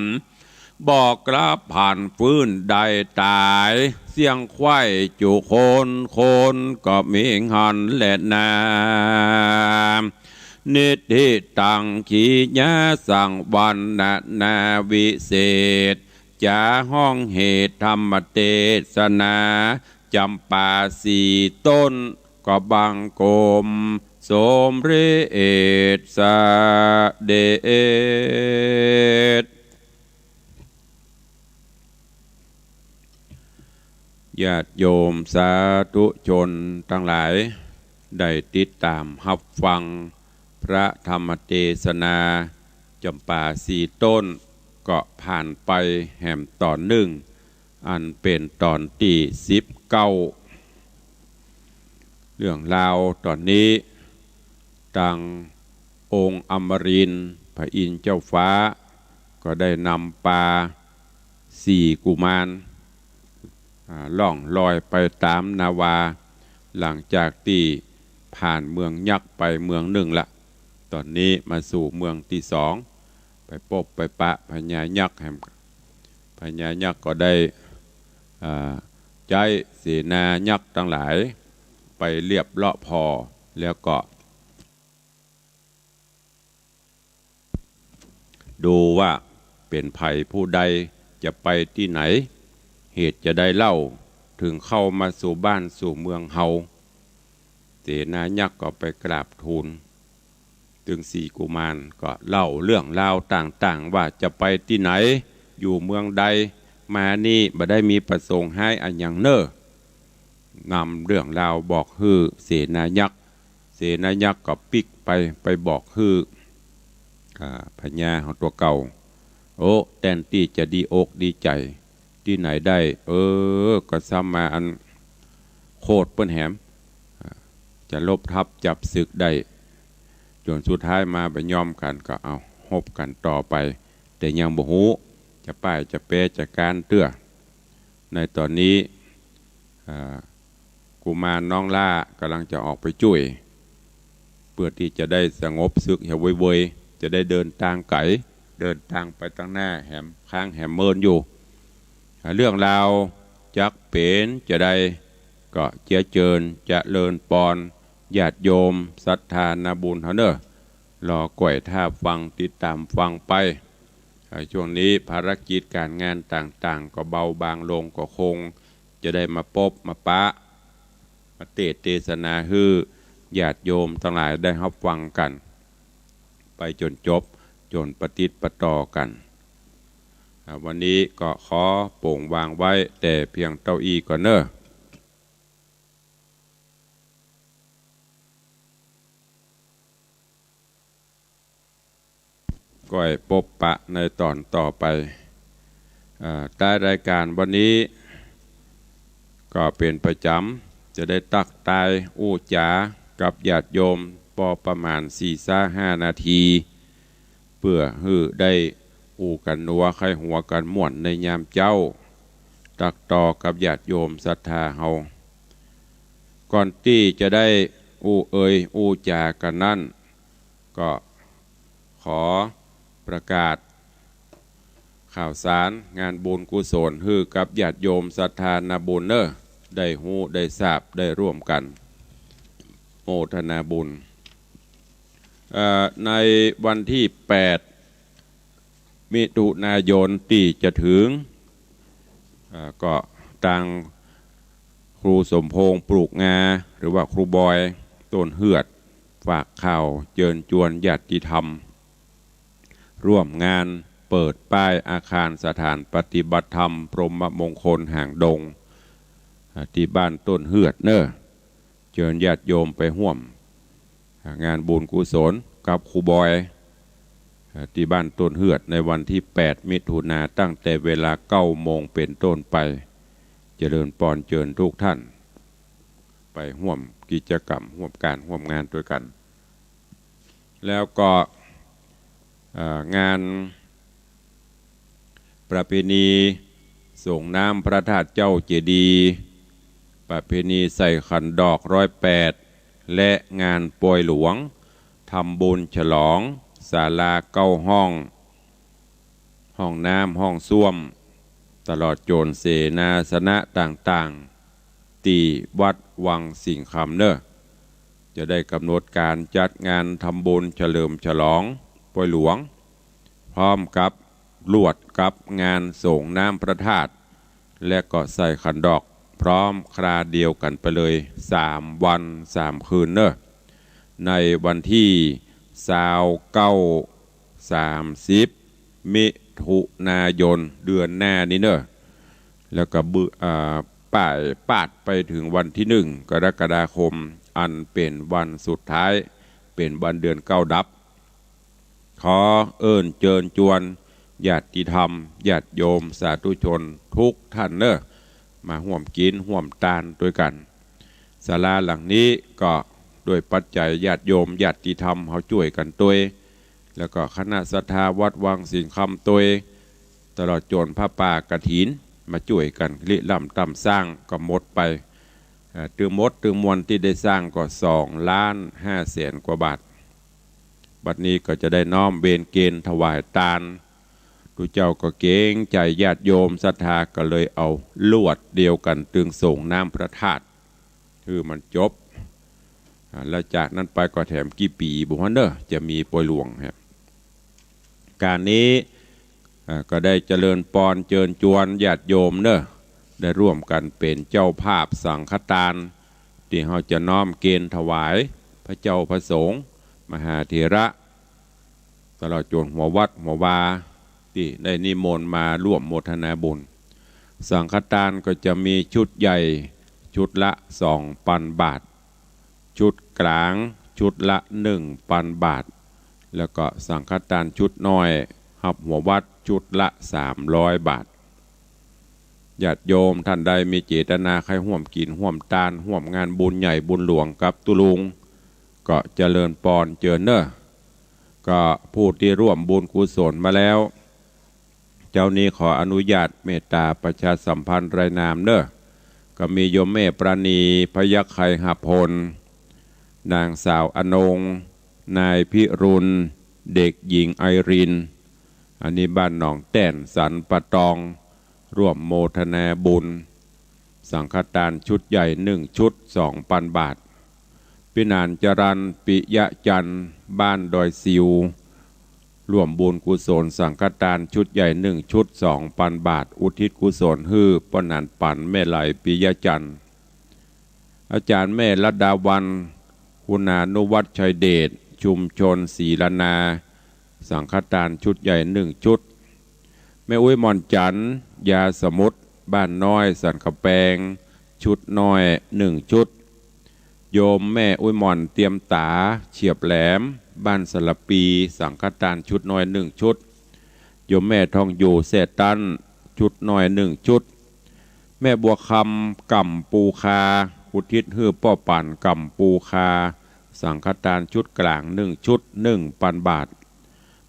บอกกระผ่านฟื้นได้ตายเสียงควายจุคนก็มีหันและนานิธิตังขีญาสังวันนาวิเศษจาห้องเหตุธรรมเทศนาจำปาสีต้นก็บังกลมสมฤทธิ์สเดชญาติโยมสาธุชนทั้งหลายได้ติดตามรับฟังพระธรรมเทศนาจำปาสีต้นก็ผ่านไปแห่มตอนหนึ่งอันเป็นตอนที่19เรื่องราวตอนนี้ตังองค์อมรินทร์พระอินทร์เจ้าฟ้าก็ได้นำปลา4กุมารล่องลอยไปตามนาวาหลังจากที่ผ่านเมืองยักษ์ไปเมืองหนึ่งละตอนนี้มาสู่เมืองที่2ไปพบไปปะพญายักษ์แห่งพญายักษ์ก็ได้ใจเสนายักษ์ทั้งหลายไปเรียบเลาะพอแล้วก็ดูว่าเป็นภัยผู้ใดจะไปที่ไหนเหตุจะได้เล่าถึงเข้ามาสู่บ้านสู่เมืองเฮาเสนายักษ์ก็ไปกราบทูลถึง4กุมารก็เล่าเรื่องราวต่างๆว่าจะไปที่ไหนอยู่เมืองใดมานี่บ่ได้มีประสงค์ให้อันอย่างเน้อนำเรื่องราวบอกฮือเสนายักษ์ก็ปิกไปบอกฮือพญาของตัวเก่าโอ้แทนที่จะดีอกดีใจที่ไหนได้ก็ซ้ำมาอันโคตรเปิ้นแหมจะลบทับจับศึกได้จนสุดท้ายมาไปยอมกันก็เอาฮบกันต่อไปแต่ยังบ่ฮู้จะป้ายจะเปจะการเตื้อในตอนนี้กุมารน้องล่ากำลังจะออกไปช่วยเพื่อที่จะได้สงบศึกอย่าเว่ยๆจะได้เดินทางไกลเดินทางไปตั้งหน้าแหมข้างแหมเมินอยู่เรื่องราวจักเป็นจะได้ก็เจียเจิญจะเลินปอนญาติโยมศรัทธานาบุญเฮาเนอรอก่อยท่าฟังติดตามฟังไปช่วงนี้ภารกิจการงานต่างๆก็เบาบางลงก็คงจะได้มาพบมาปะ เทศนาฮือญาติโยมทั้งหลายได้รับฟังกันไปจนจบจนปฏิปต่อกันวันนี้ก็ขอโปร่งวางไว้แต่เพียงเต้าอี้ก่อนเนอะก้อยพบปะในตอนต่อไปใต้รายการวันนี้ก็เป็นประจำจะได้ตักตายอู้จากับญาติโยมพอประมาณ 4-5 นาทีเพื่อให้ได้อู้กันนัวไข้หัวกันม่วนในยามเจ้าตักต่อกับญาติโยมศรัทธาเฮาก่อนที่จะได้อู้อู้จากันนั่นก็ขอประกาศข่าวสารงานบุญกุศลฮือกับญาติโยมศรัทธานาบุญเนอะได้ฮู้ได้ทราบได้ร่วมกันโมทนาบุญในวันที่ 8 มิถุนายนที่จะถึงก็ทางครูสมพงษ์ปลูกงาหรือว่าครูบอยต้นเหือดฝากข่าวเชิญชวนญาติธรรมร่วมงานเปิดป้ายอาคารสถานปฏิบัติธรรมพรหมมงคลห่างดงที่บ้านต้นเหือดเนอะเชิญญาติโยมไปร่วมงานบุญกุศลกับครูบอยที่บ้านต้นเหือดในวันที่ 8 มิถุนายนตั้งแต่เวลา 9 โมงเป็นต้นไปเจริญพรเชิญทุกท่านไปร่วมกิจกรรมร่วมการร่วมงานด้วยกันแล้วก็งานประเพณีส่งน้ำพระธาตุเจ้าเจดีย์ประเพณีใส่ขันดอก108และงานป่วยหลวงทำบุญฉลองศาลา9 ห้องน้ำห้องส้วมตลอดโจรเสนาสนะต่างๆที่วัดวังสิงห์คำเนอะจะได้กำหนดการจัดงานทำบุญเฉลิมฉลองป่วยหลวงพร้อมกับลวดกับงานส่งน้ำพระธาตุและก็ใส่ขันดอกพร้อมคราเดียวกันไปเลย3 วัน 3 คืนเนอะในวันที่29-30 มิถุนายนเดือนหน้านี้เนอะแล้วก็ปาดไปถึงวันที่ 1 กรกฎาคมอันเป็นวันสุดท้ายเป็นวันเดือน9ดับขอเอิ้นเชิญชวนญาติธรรมญาติโยมสาธุชนทุกท่านเนอะมาร่วมกินร่วมทานด้วยกันศาลาหลังนี้ก็ด้วยปัจจัยญาติโยมญาติธรรมเขาช่วยกันตัวแล้วก็คณะศรัทธาวัดวังสิงห์คำตัวตลอดจนพระป่ากฐินมาช่วยกันริล่ำตำสร้างก็หมดไปถึงมวลที่ได้สร้างก็2,500,000 กว่าบาทบัดนี้ก็จะได้น้อมเบญเกณฑ์ถวายทานทุกเจ้าก็เกรงใจญาติโยมศรัทธาก็เลยเอาลวดเดียวกันตึงส่งน้ำพระธาตุคือมันจบแล้วจากนั้นไปก็แถมกี่ปีบุญเนอะจะมีป่วยหลวงครับการนี้ก็ได้เจริญพรเชิญชวนญาติโยมเนอะได้ร่วมกันเป็นเจ้าภาพสังฆทานที่เขาจะน้อมเกณฑ์ถวายพระเจ้าพระสงฆ์มหาเถระตลอดจนหัววัดหัววาที่ได้นิมนต์มาร่วมโมทนาบุญสังฆทานก็จะมีชุดใหญ่ชุดละ 2,000 บาทชุดกลางชุดละ 1,000 บาทแล้วก็สังฆทานชุดน้อยหับหัววัดชุดละ300 บาทญาติโยมท่านใดมีเจตนาใครร่วมกินร่วมทานร่วมงานบุญใหญ่บุญหลวงกับตุลุงก็เจริญพรเจริญเนอะก็ผู้ที่ร่วมบุญกุศลมาแล้วเจ้านี้ขออนุญาตเมตตาประชาสัมพันธ์รายนามเนอะก็มีโยมแม่ปราณีพยัคฆ์ไคหพลนางสาวอนงนายพิรุณเด็กหญิงไอรินอันนี้บ้านหนองแต้นสันปะตองร่วมโมทนาบุญสังฆทานชุดใหญ่1 ชุด 2,000 บาทพี่นานจรัญปิยะจันทร์บ้านดอยซิวร่วมบุญกุศลสังฆทานชุดใหญ่1 ชุด 2,000 บาทอุทิศกุศลฮื้อปนันปั่นแม่ไหลปิยะจันทร์ อาจารย์แม่รัตดาวันคุณานุวัฒน์ชัยเดชชุมชนศรีละนาสังฆทานชุดใหญ่1 ชุดแม่อุ้ยมอนจันทร์ยาสมุทรบ้านน้อยสันกะแปงชุดน้อย1 ชุดโยมแม่อุ้ยมอนเตรียมตาเฉียบแหลมบ้านสลับปีสังฆทานชุดน้อย1 ชุดโยมแม่ทองอยู่เศษตันชุดน้อย1 ชุดแม่บัวคำก่ำปูคาอุทิศฮือป้อปั่นก่ำปูคาสังฆทานชุดกลาง1 ชุด1,000 บาท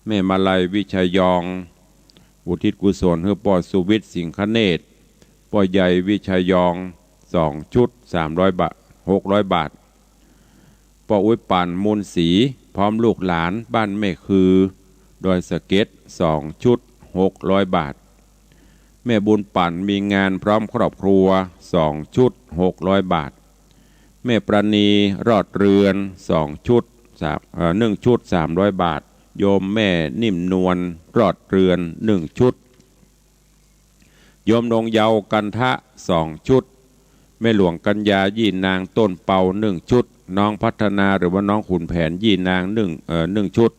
แม่มาลัยวิชัยยองอุทิศกุศลฮือป้อสุวิทย์สิงคเนตรป้อใหญ่วิชัยยอง2 ชุด300 บาท600 บาทป้ออุ้ยปั่นมูลศรีพร้อมลูกหลานบ้านแม่คือดอยสะเก็ด2 ชุด600 บาทแม่บุญปั่นมีงานพร้อมครอบครัว2 ชุด600 บาทแม่ประณีรอดเรือน2 ชุด1 ชุด300 บาทโยมแม่นิ่มนวลรอดเรือน1 ชุดโยมดงเยากันทะ2 ชุดแม่หลวงกัญญายี่นางต้นเปา1 ชุดน้องพัฒนาหรือว่าน้องขุนแผนยี่นาง1 ชุด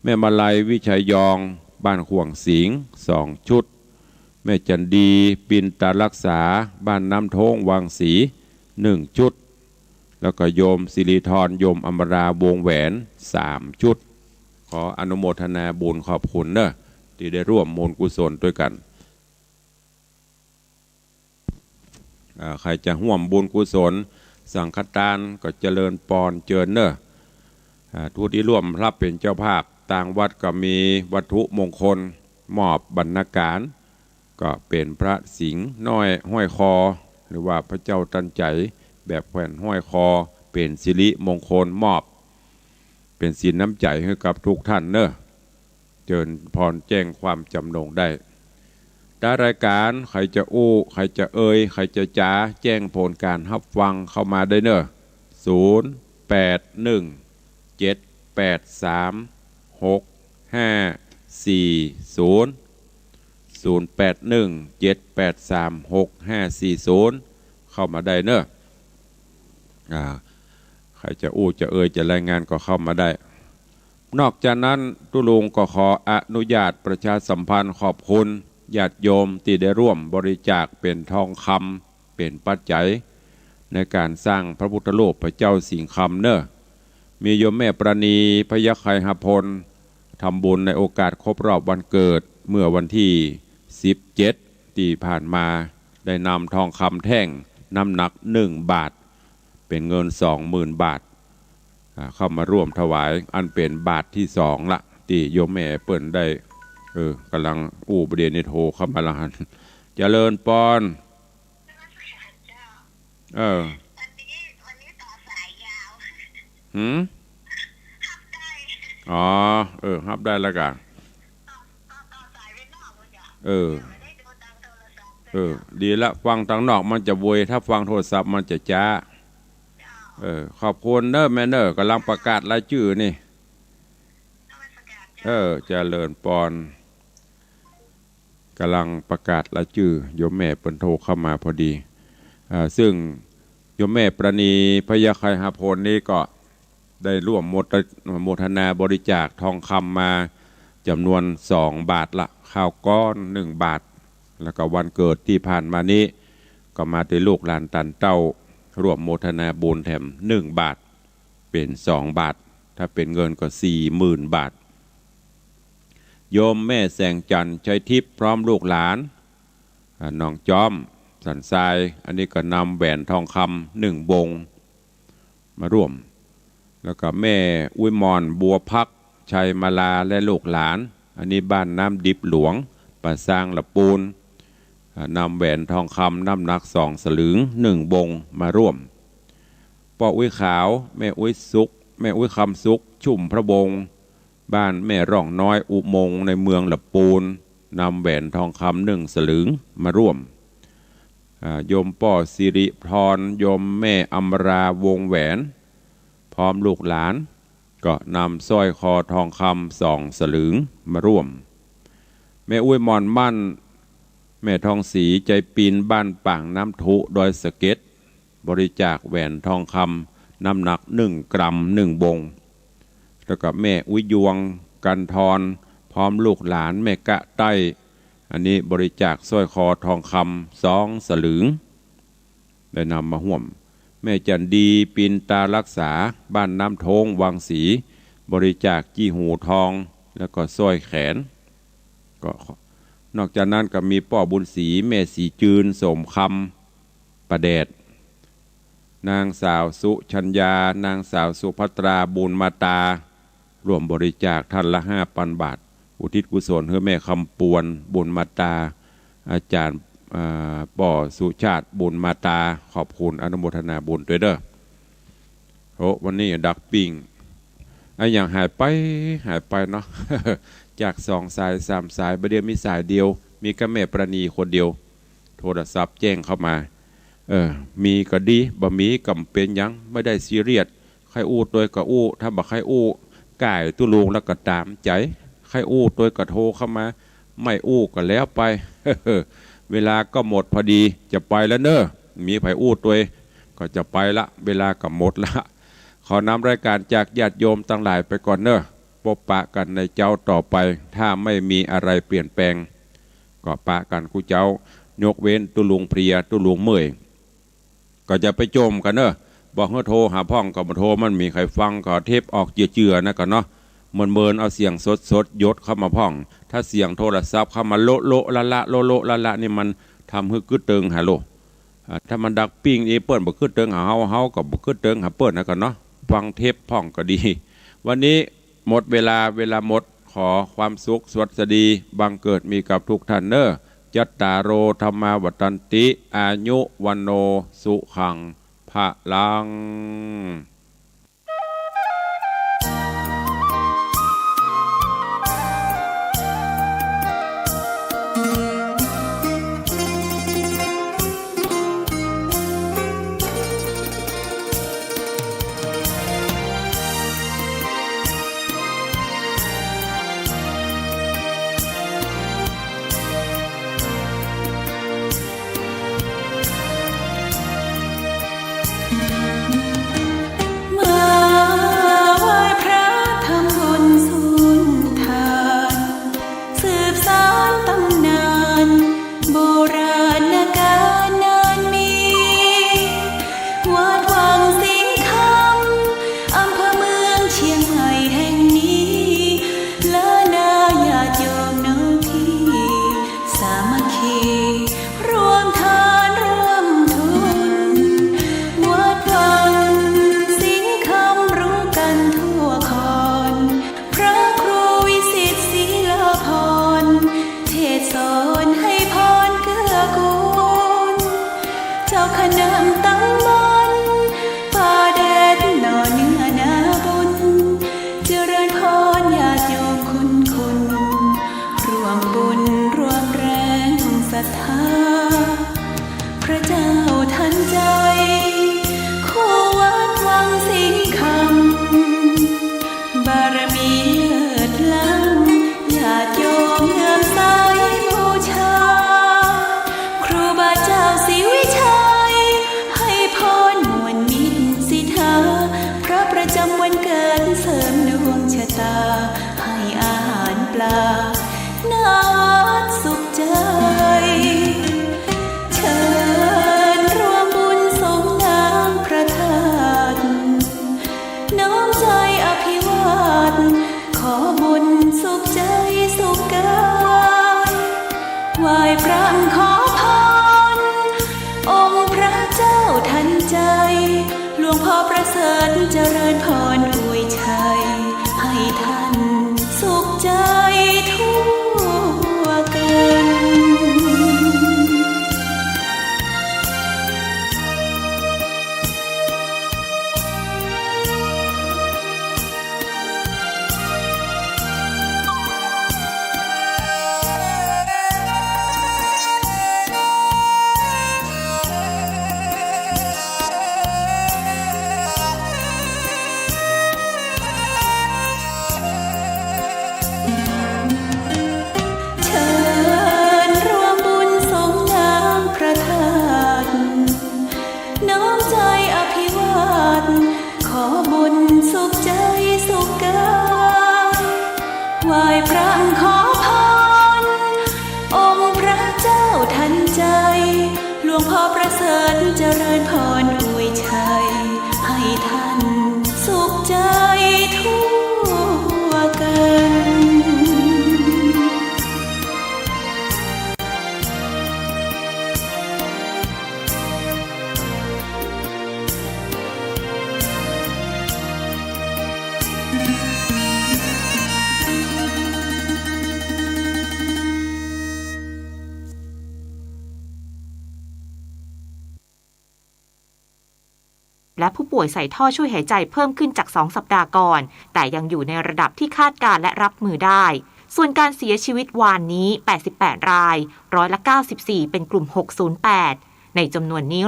แม่มาลัยวิชัยยองบ้านข่วงสิง2 ชุดแม่จันดีปินตารักษาบ้านน้ำทงวังศรี1 ชุดแล้วก็โยมสิริธรโยมอมราวงแหวน3 ชุดขออนุโมทนาบุญขอบคุณเนอะที่ได้ร่วมบุญกุศลด้วยกันใครจะร่วมบุญกุศลสังฆทานก็เจริญปอนเจิญเนอะทุกที่ร่วมรับเป็นเจ้าภาพต่างวัดก็มีวัตถุมงคลมอบบรรณาการก็เป็นพระสิงห์น้อยห้อยคอหรือว่าพระเจ้าตันใจแบบแผ่นห้อยคอเป็นสิริมงคลมอบเป็นสินน้ำใจให้กับทุกท่านเนอะเจิญพรแจ้งความจำนงได้รายการใครจะอู้ใครจะเอ่ยใครจะจ้าแจ้งผลการรับฟังเข้ามาได้เนอะ0817836540เข้ามาได้เนอะใครจะอู้จะเอ่ยจะรายงานก็เข้ามาได้นอกจากนั้นตุลุงก็ขออนุญาตประชาสัมพันธ์ขอบคุณญาติโยมที่ได้ร่วมบริจาคเป็นทองคำเป็นปัจจัยในการสร้างพระพุทธรูปพระเจ้าสิงห์คำเนอะมีโยมแม่ประณีพยัคฆ์ไคหพลทำบุญในโอกาสครบรอบวันเกิดเมื่อวันที่17ที่ผ่านมาได้นำทองคำแท่งน้ำหนัก1 บาทเป็นเงิน 20,000 บาทเข้ามาร่วมถวายอันเป็นบาทที่2ละที่โยมแม่เปิ้นได้กำลังประเด็นในโทรเข้ามาละหันเจริญปอนวันนี้ต่อสายยาวอ๋อฮับได้แล้วกันต่อสายไปนอกดีละฟังทางนอกมันจะโวยถ้าฟังโทรศัพท์มันจะจ้าขอบคุณเนอะแม่เนอะกำลังประกาศรายชื่อนี่เจริญปอนกำลังประกาศรายชื่อโยมแม่เปิ้นโทรเข้ามาพอดีซึ่งโยมแม่ประณีพยัคฆ์ไคหพลนี้ก็ได้ร่วมโมทนาบริจาคทองคำมาจำนวน2 บาทละข้าวก้อน1 บาทแล้วก็วันเกิดที่ผ่านมานี้ก็มาด้วยลูกหลานตันเต้าร่วมโมทนาบุญแถม1 บาทเป็น2 บาทถ้าเป็นเงินก็ 40,000 บาทโยมแม่แสงจันทร์ชัยทิพย์พร้อมลูกหลานน้องจอมสันทรายอันนี้ก็นำแหวนทองคำ1 วงมาร่วมแล้วก็แม่อุ้ยมอนบัวพักชัยมาลาและลูกหลานอันนี้บ้านน้ำดิบหลวงป่าซางละปูนนำแหวนทองคำน้ำหนัก2 สลึง1 วงมาร่วมพ่ออุ้ยขาวแม่อุ้ยสุกแม่อุ้ยคำสุกชุ่มพระบงบ้านแม่ร่องน้อยอุโมงค์ในเมืองละปูนนำแหวนทองคำ1 สลึงมาร่วมโยมป่อสิริพรโยมแม่อมราวงแหวนพร้อมลูกหลานก็นำสร้อยคอทองคำ2 สลึงมาร่วมแม่อุ้ยมอนมั่นแม่ทองศรีใจปีนบ้านป่างน้ำทุดอยสะเก็ด บริจาคแหวนทองคำน้ำหนัก1 กรัม1 วงแล้วก็แม่อุ้ยยวงกันทรพร้อมลูกหลานแม่กะใต้อันนี้บริจาคสร้อยคอทองคำ2 สลึงได้นำมาห่วมแม่จันดีปินตารักษาบ้านน้ำโทงวังศรีบริจาคจี้หูทองแล้วก็สร้อยแขนก็นอกจากนั้นก็มีป้อบุญศรีแม่สีจืนสมคำประเดชนางสาวสุชัญญานางสาวสุภัตราบุญมาตารวมบริจาคท่านละ 5,000 บาทอุทิศกุศลให้แม่คำปวนบุญมาตาอาจารย์ป่อสุชาติบุญมาตาขอบคุณอนุโมทนาบุญด้วยเด้อโอ้วันนี้ดักปิงไอ้อย่างหายไปเนาะ จาก2 สาย 3 สายประเดี๋ยวมีสายเดียวมีกระแม่ประณีคนเดียวโทรศัพท์แจ้งเข้ามามีก็ดีบ่มีกำเป็นยังไม่ได้ซีเรียสใครอู้ตัวก็อู้ถ้าบ่ใครอู้ก่ายตุลุงแล้วก็ตามใจใครอู้ตัวก็โทรเข้ามาไม่อู้ก็แล้วไป เวลาก็หมดพอดีจะไปแล้วเนอะมีไผอู้ตัวก็จะไปละเวลาก็หมดละขอนำรายการจากญาติโยมทั้งหลายไปก่อนเนอะพบปะกันในเจ้าต่อไปถ้าไม่มีอะไรเปลี่ยนแปลงก็ปะกันกูเจ้ายกเว้นตุลุงเพลียตุลุงเมื่อยก็จะไปโจมกันเนอะบอกให้โทรหาพ่องก็มาโทรมันมีใครฟังก็เทปออกเจือๆนะกันเนาะเมินเอาเสียงสดยศเข้ามาพ่องถ้าเสียงโทรศัพท์เข้ามาโละละนี่มันทำให้กึดเติงหาโลถ้ามันดักปิ้งเปิ้นบ่กึดเติงหาเฮาก็บ่กึดเติงหาเปิ้นนะกันเนาะฟังเทปพ่องก็ดีวันนี้หมดเวลาหมดขอความสุขสวัสดีบังเกิดมีกับทุกท่านเนอะจัตตาโรธรรมาวัฏันติอายุวันโนสุขังภะลังเจริญพรอวยชัยให้ท่านสุขใจทั่วกัน เ น้อมใจอภิวาทขอบุญสุขใจสุขกายไหว้พระขอพรองค์พระเจ้าทันใจหลวงพ่อประเสริฐเจริญพรอวยชัยให้ท่านสุขใจทั่วกัน และผู้ป่วยใส่ท่อช่วยหายใจเพิ่มขึ้นจาก2สัปดาห์ก่อนแต่ยังอยู่ในระดับที่คาดการและรับมือได้ส่วนการเสียชีวิตวานนี้88ราย94%เป็นกลุ่ม608ในจำนวนนี้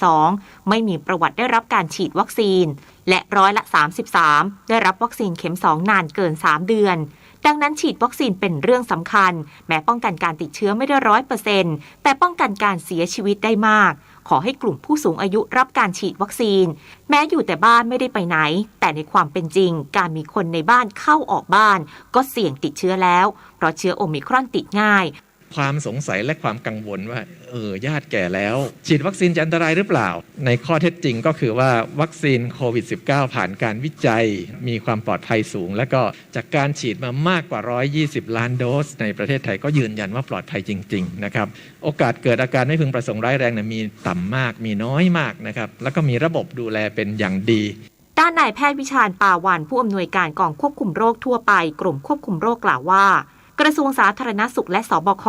52%ไม่มีประวัติได้รับการฉีดวัคซีนและ33%ได้รับวัคซีนเข็ม2นานเกิน3เดือนดังนั้นฉีดวัคซีนเป็นเรื่องสำคัญแม้ป้องกันการติดเชื้อไม่ได้ 100% แต่ป้องกันการเสียชีวิตได้มากขอให้กลุ่มผู้สูงอายุรับการฉีดวัคซีนแม้อยู่แต่บ้านไม่ได้ไปไหนแต่ในความเป็นจริงการมีคนในบ้านเข้าออกบ้านก็เสี่ยงติดเชื้อแล้วเพราะเชื้อโอมิครอนติดง่ายความสงสัยและความกังวลว่าญาติแก่แล้วฉีดวัคซีนจะอันตรายหรือเปล่าในข้อเท็จจริงก็คือว่าวัคซีนโควิด -19 ผ่านการวิจัยมีความปลอดภัยสูงและก็จากการฉีดมามากกว่า120ล้านโดสในประเทศไทยก็ยืนยันว่าปลอดภัยจริงๆนะครับโอกาสเกิดอาการไม่พึงประสงค์ร้ายแรงมีต่ำมากมีน้อยมากนะครับแล้วก็มีระบบดูแลเป็นอย่างดีด้านนายแพทย์วิชาญปาวันผู้อำนวยการกองควบคุมโรคทั่วไปกรมควบคุมโรคกล่าวว่ากระทรวงสาธารณสุขและสบค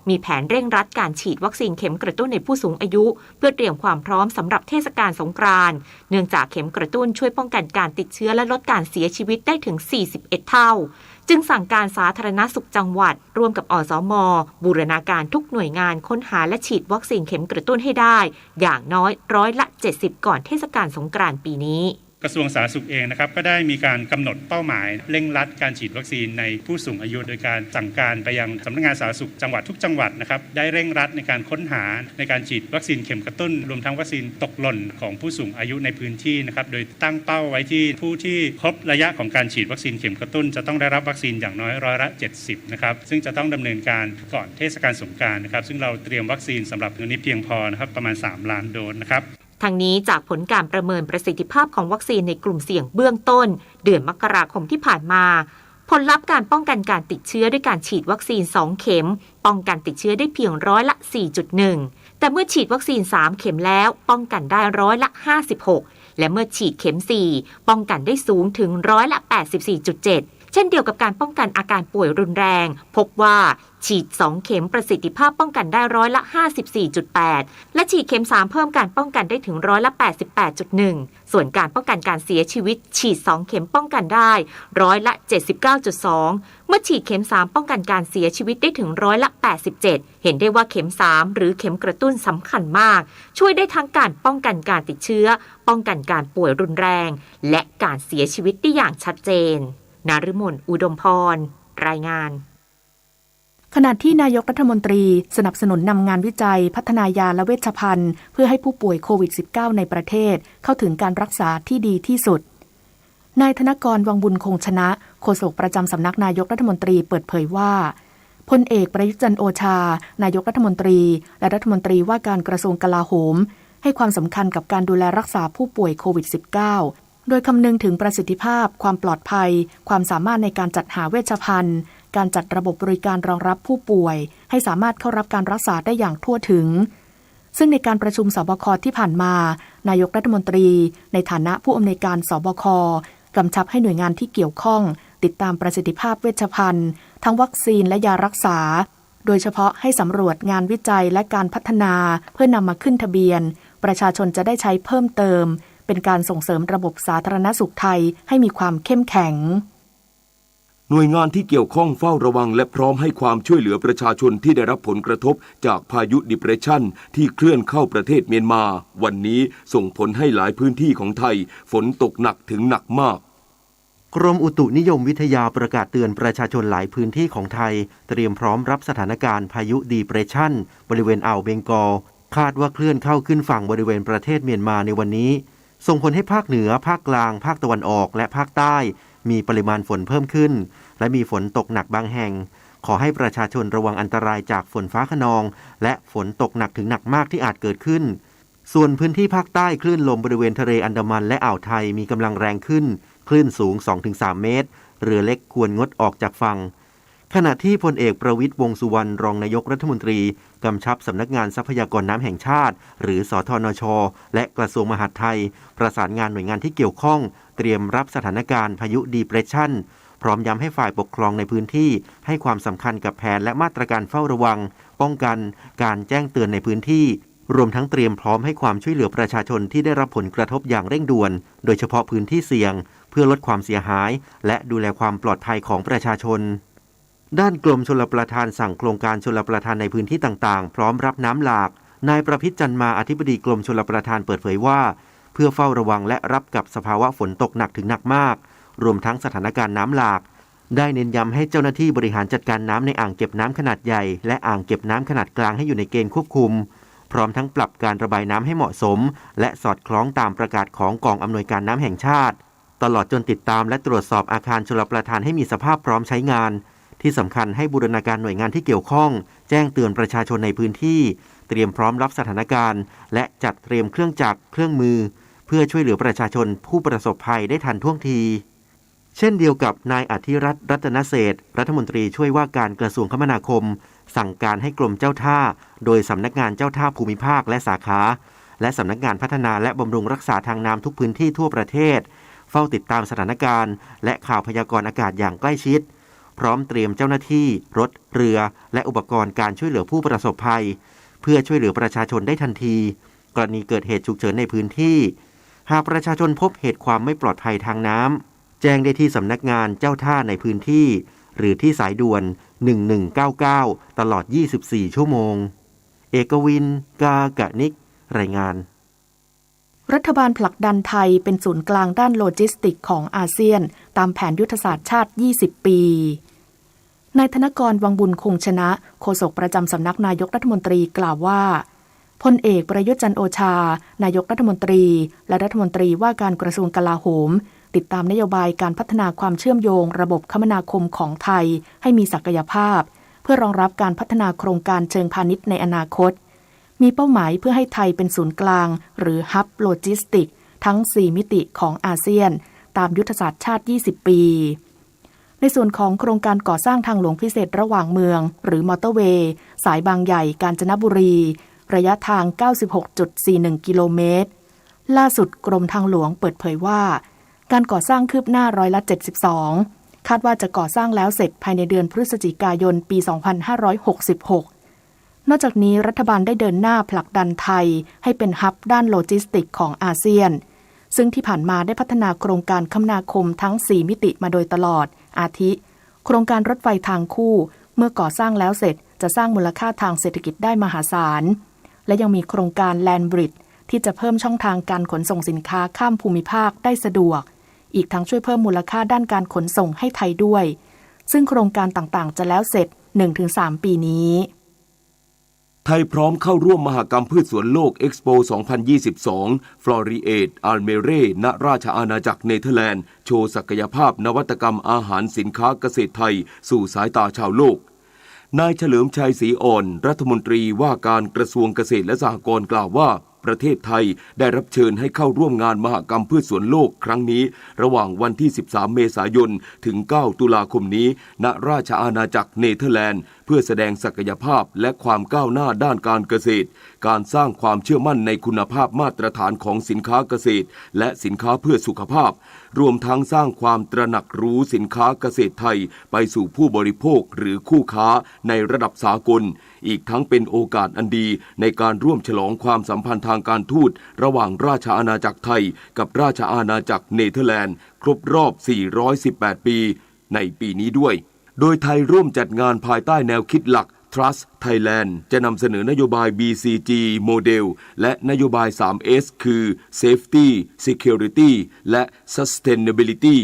มีแผนเร่งรัดการฉีดวัคซีนเข็มกระตุ้นในผู้สูงอายุเพื่อเตรียมความพร้อมสำหรับเทศกาลสงกรานต์เนื่องจากเข็มกระตุ้นช่วยป้องกันการติดเชื้อและลดการเสียชีวิตได้ถึง41เท่าจึงสั่งการสาธารณสุขจังหวัดร่วมกับอสม.บูรณาการทุกหน่วยงานค้นหาและฉีดวัคซีนเข็มกระตุ้นให้ได้อย่างน้อย70%ก่อนเทศกาลสงกรานต์ปีนี้กระทรวงสาธารณสุขเองนะครับก็ได้มีการกำหนดเป้าหมายเร่งรัดการฉีดวัคซีนในผู้สูงอายุโดยการสั่งการไปยังสำนักงานสาธารณสุขจังหวัดทุกจังหวัดนะครับได้เร่งรัดในการค้นหาในการฉีดวัคซีนเข็มกระตุ้นรวมทั้งวัคซีนตกหล่นของผู้สูงอายุในพื้นที่นะครับโดยตั้งเป้าไว้ที่ผู้ที่ครบระยะของการฉีดวัคซีนเข็มกระตุ้นจะต้องได้รับวัคซีนอย่างน้อย70%นะครับซึ่งจะต้องดำเนินการก่อนเทศกาลสงกรานต์นะครับซึ่งเราเตรียมวัคซีนสำหรับตัวนี้เพียงพอนะครับประมาณ3ล้านโดสนะครับทางนี้จากผลการประเมินประสิทธิภาพของวัคซีนในกลุ่มเสี่ยงเบื้องต้นเดือนมกราคมที่ผ่านมาผลลัพธ์การป้องกันการติดเชื้อด้วยการฉีดวัคซีน2เข็มป้องกันติดเชื้อได้เพียง4.1%แต่เมื่อฉีดวัคซีน3เข็มแล้วป้องกันได้56%และเมื่อฉีดเข็ม4ป้องกันได้สูงถึง84.7%เช่นเดียวกับการป้องกันอาการป่วยรุนแรงพบว่าฉีด2เข็มประสิทธิภาพป้องกันได้54.8%และฉีดเข็ม3เพิ่มการป้องกันได้ถึง88.1%ส่วนการป้องกันการเสียชีวิตฉีด2เข็มป้องกันได้79.2%เมื่อฉีดเข็ม3ป้องกันการเสียชีวิตได้ถึง87%เห็นได้ว่าเข็ม3หรือเข็มกระตุ้นสำคัญมากช่วยได้ทั้งการป้องกันการติดเชื้อป้องกันการป่วยรุนแรงและการเสียชีวิตได้อย่างชัดเจนนฤมลอุดมพรรายงานขณะที่นายกรัฐมนตรีสนับสนุนนำงานวิจัยพัฒนายาและเวชภัณฑ์เพื่อให้ผู้ป่วยโควิด -19 ในประเทศเข้าถึงการรักษาที่ดีที่สุดนายธนกร วังบุญคงชนะโฆษกประจำสำนักนายกรัฐมนตรีเปิดเผยว่าพลเอกประยุทธ์จันทร์โอชานายกรัฐมนตรีและรัฐมนตรีว่าการกระทรวงกลาโหมให้ความสำคัญกับการดูแลรักษาผู้ป่วยโควิด -19โดยคำนึงถึงประสิทธิภาพความปลอดภัยความสามารถในการจัดหาเวชภัณฑ์การจัดระบบบริการรองรับผู้ป่วยให้สามารถเข้ารับการรักษาได้อย่างทั่วถึงซึ่งในการประชุมสบคที่ผ่านมานายกรัฐมนตรีในฐานะผู้อำนวยการสบคกำชับให้หน่วยงานที่เกี่ยวข้องติดตามประสิทธิภาพเวชภัณฑ์ทั้งวัคซีนและยารักษาโดยเฉพาะให้สำรวจงานวิจัยและการพัฒนาเพื่อนำมาขึ้นทะเบียนประชาชนจะได้ใช้เพิ่มเติมเป็นการส่งเสริมระบบสาธารณสุขไทยให้มีความเข้มแข็งหน่วยงานที่เกี่ยวข้องเฝ้าระวังและพร้อมให้ความช่วยเหลือประชาชนที่ได้รับผลกระทบจากพายุ Depression ที่เคลื่อนเข้าประเทศเมียนมาวันนี้ส่งผลให้หลายพื้นที่ของไทยฝนตกหนักถึงหนักมากกรมอุตุนิยมวิทยาประกาศเตือนประชาชนหลายพื้นที่ของไทยเตรียมพร้อมรับสถานการณ์พายุ Depression บริเวณอ่าวเบงกอล คาดว่าเคลื่อนเข้าขึ้นฝั่งบริเวณประเทศเมียนมาในวันนี้ส่งผลให้ภาคเหนือภาคกลางภาคตะวันออกและภาคใต้มีปริมาณฝนเพิ่มขึ้นและมีฝนตกหนักบางแห่งขอให้ประชาชนระวังอันตรายจากฝนฟ้าคะนองและฝนตกหนักถึงหนักมากที่อาจเกิดขึ้นส่วนพื้นที่ภาคใต้คลื่นลมบริเวณทะเลอันดามันและอ่าวไทยมีกำลังแรงขึ้นคลื่นสูง 2-3 เมตรเรือเล็กควรงดออกจากฝั่งขณะที่พลเอกประวิตรวงษ์สุวรรณรองนายกรัฐมนตรีกำชับสำนักงานทรัพยากรน้ำแห่งชาติหรือสธนช.และกระทรวงมหาดไทยประสานงานหน่วยงานที่เกี่ยวข้องเตรียมรับสถานการณ์พายุดีเพรสชั่นพร้อมย้ำให้ฝ่ายปกครองในพื้นที่ให้ความสำคัญกับแผนและมาตรการเฝ้าระวังป้องกันการแจ้งเตือนในพื้นที่รวมทั้งเตรียมพร้อมให้ความช่วยเหลือประชาชนที่ได้รับผลกระทบอย่างเร่งด่วนโดยเฉพาะพื้นที่เสี่ยงเพื่อลดความเสียหายและดูแลความปลอดภัยของประชาชนด้านกรมชลประทานสั่งโครงการชลประทานในพื้นที่ต่างๆพร้อมรับน้ำหลากนายประพิษจันมาอธิบดีกรมชลประทานเปิดเผยว่าเพื่อเฝ้าระวังและรับกับสภาวะฝนตกหนักถึงหนักมากรวมทั้งสถานการณ์น้ำหลากได้เน้นย้ำให้เจ้าหน้าที่บริหารจัดการน้ำในอ่างเก็บน้ำขนาดใหญ่และอ่างเก็บน้ำขนาดกลางให้อยู่ในเกณฑ์ควบคุมพร้อมทั้งปรับการระบายน้ำให้เหมาะสมและสอดคล้องตามประกาศของกองอำนวยการน้ำแห่งชาติตลอดจนติดตามและตรวจสอบอาคารชลประทานให้มีสภาพพร้อมใช้งานที่สำคัญให้บูรณาการหน่วยงานที่เกี่ยวข้องแจ้งเตือนประชาชนในพื้นที่เตรียมพร้อมรับสถานการณ์และจัดเตรียมเครื่องจักรเครื่องมือเพื่อช่วยเหลือประชาชนผู้ประสบภัยได้ทันท่วงทีเช่นเดียวกับนายอธิรัตน์รัตนเศรษฐ์รัฐมนตรีช่วยว่าการกระทรวงคมนาคมสั่งการให้กรมเจ้าท่าโดยสำนักงานเจ้าท่าภูมิภาคและสาขาและสำนักงานพัฒนาและบำรุงรักษาทางน้ำทุกพื้นที่ทั่วประเทศเฝ้าติดตามสถานการณ์และข่าวพยากรณ์อากาศอย่างใกล้ชิดพร้อมเตรียมเจ้าหน้าที่รถเรือและอุปกรณ์การช่วยเหลือผู้ประสบภัยเพื่อช่วยเหลือประชาชนได้ทันทีกรณีเกิดเหตุฉุกเฉินในพื้นที่หากประชาชนพบเหตุความไม่ปลอดภัยทางน้ำแจ้งได้ที่สำนักงานเจ้าท่าในพื้นที่หรือที่สายด่วน1199ตลอด24ชั่วโมงเอกวินกากะนิกรายงานรัฐบาลผลักดันไทยเป็นศูนย์กลางด้านโลจิสติกของอาเซียนตามแผนยุทธศาสตร์ชาติ20ปีนายธนกรวังบุญคงชนะโฆษกประจำสำนักนายกรัฐมนตรีกล่าวว่าพลเอกประยุทธ์จันทร์โอชานายกรัฐมนตรีและรัฐมนตรีว่าการกระทรวงกลาโหมติดตามนโยบายการพัฒนาความเชื่อมโยงระบบคมนาคมของไทยให้มีศักยภาพเพื่อรองรับการพัฒนาโครงการเชิงพาณิชย์ในอนาคตมีเป้าหมายเพื่อให้ไทยเป็นศูนย์กลางหรือฮับโลจิสติกทั้ง4มิติของอาเซียนตามยุทธศาสตร์ชาติ20ปีในส่วนของโครงการก่อสร้างทางหลวงพิเศษระหว่างเมืองหรือมอเตอร์เวย์สายบางใหญ่กาญจนบุรีระยะทาง 96.41 กิโลเมตรล่าสุดกรมทางหลวงเปิดเผยว่าการก่อสร้างคืบหน้า72%คาดว่าจะก่อสร้างแล้วเสร็จภายในเดือนพฤศจิกายนปี 2566 นอกจากนี้รัฐบาลได้เดินหน้าผลักดันไทยให้เป็นฮับด้านโลจิสติกของอาเซียนซึ่งที่ผ่านมาได้พัฒนาโครงการคมนาคมทั้ง4มิติมาโดยตลอดอาทิโครงการรถไฟทางคู่เมื่อก่อสร้างแล้วเสร็จจะสร้างมูลค่าทางเศรษฐกิจได้มหาศาลและยังมีโครงการแลนด์บริดจ์ที่จะเพิ่มช่องทางการขนส่งสินค้าข้ามภูมิภาคได้สะดวกอีกทั้งช่วยเพิ่มมูลค่าด้านการขนส่งให้ไทยด้วยซึ่งโครงการต่างๆจะแล้วเสร็จ 1-3 ปีนี้ไทยพร้อมเข้าร่วมมหกรรมพืชสวนโลกเอ็กซ์โป 2022 ฟลอริเอต อัลเมเร่ ณ ราชอาณาจักรเนเธอร์แลนด์โชว์ศักยภาพนวัตกรรมอาหารสินค้าเกษตรไทยสู่สายตาชาวโลกนายเฉลิมชัยศรีอ่อนรัฐมนตรีว่าการกระทรวงเกษตรและสหกรณ์กล่าวว่าประเทศไทยได้รับเชิญให้เข้าร่วมงานมหกรรมพืชสวนโลกครั้งนี้ระหว่างวันที่ 13 เมษายน ถึง 9 ตุลาคมนี้ณ ราชอาณาจักรเนเธอร์แลนด์เพื่อแสดงศักยภาพและความก้าวหน้าด้านการเกษตรการสร้างความเชื่อมั่นในคุณภาพมาตรฐานของสินค้าเกษตรและสินค้าเพื่อสุขภาพรวมทั้งสร้างความตระหนักรู้สินค้าเกษตรไทยไปสู่ผู้บริโภคหรือคู่ค้าในระดับสากลอีกทั้งเป็นโอกาสอันดีในการร่วมฉลองความสัมพันธ์ทางการทูตระหว่างราชอาณาจักรไทยกับราชอาณาจักรเนเธอร์แลนด์ครบรอบ 418 ปีในปีนี้ด้วยโดยไทยร่วมจัดงานภายใต้แนวคิดหลัก Trust Thailand จะนำเสนอนโยบาย BCG โมเดลและนโยบาย 3S คือ Safety Security และ Sustainability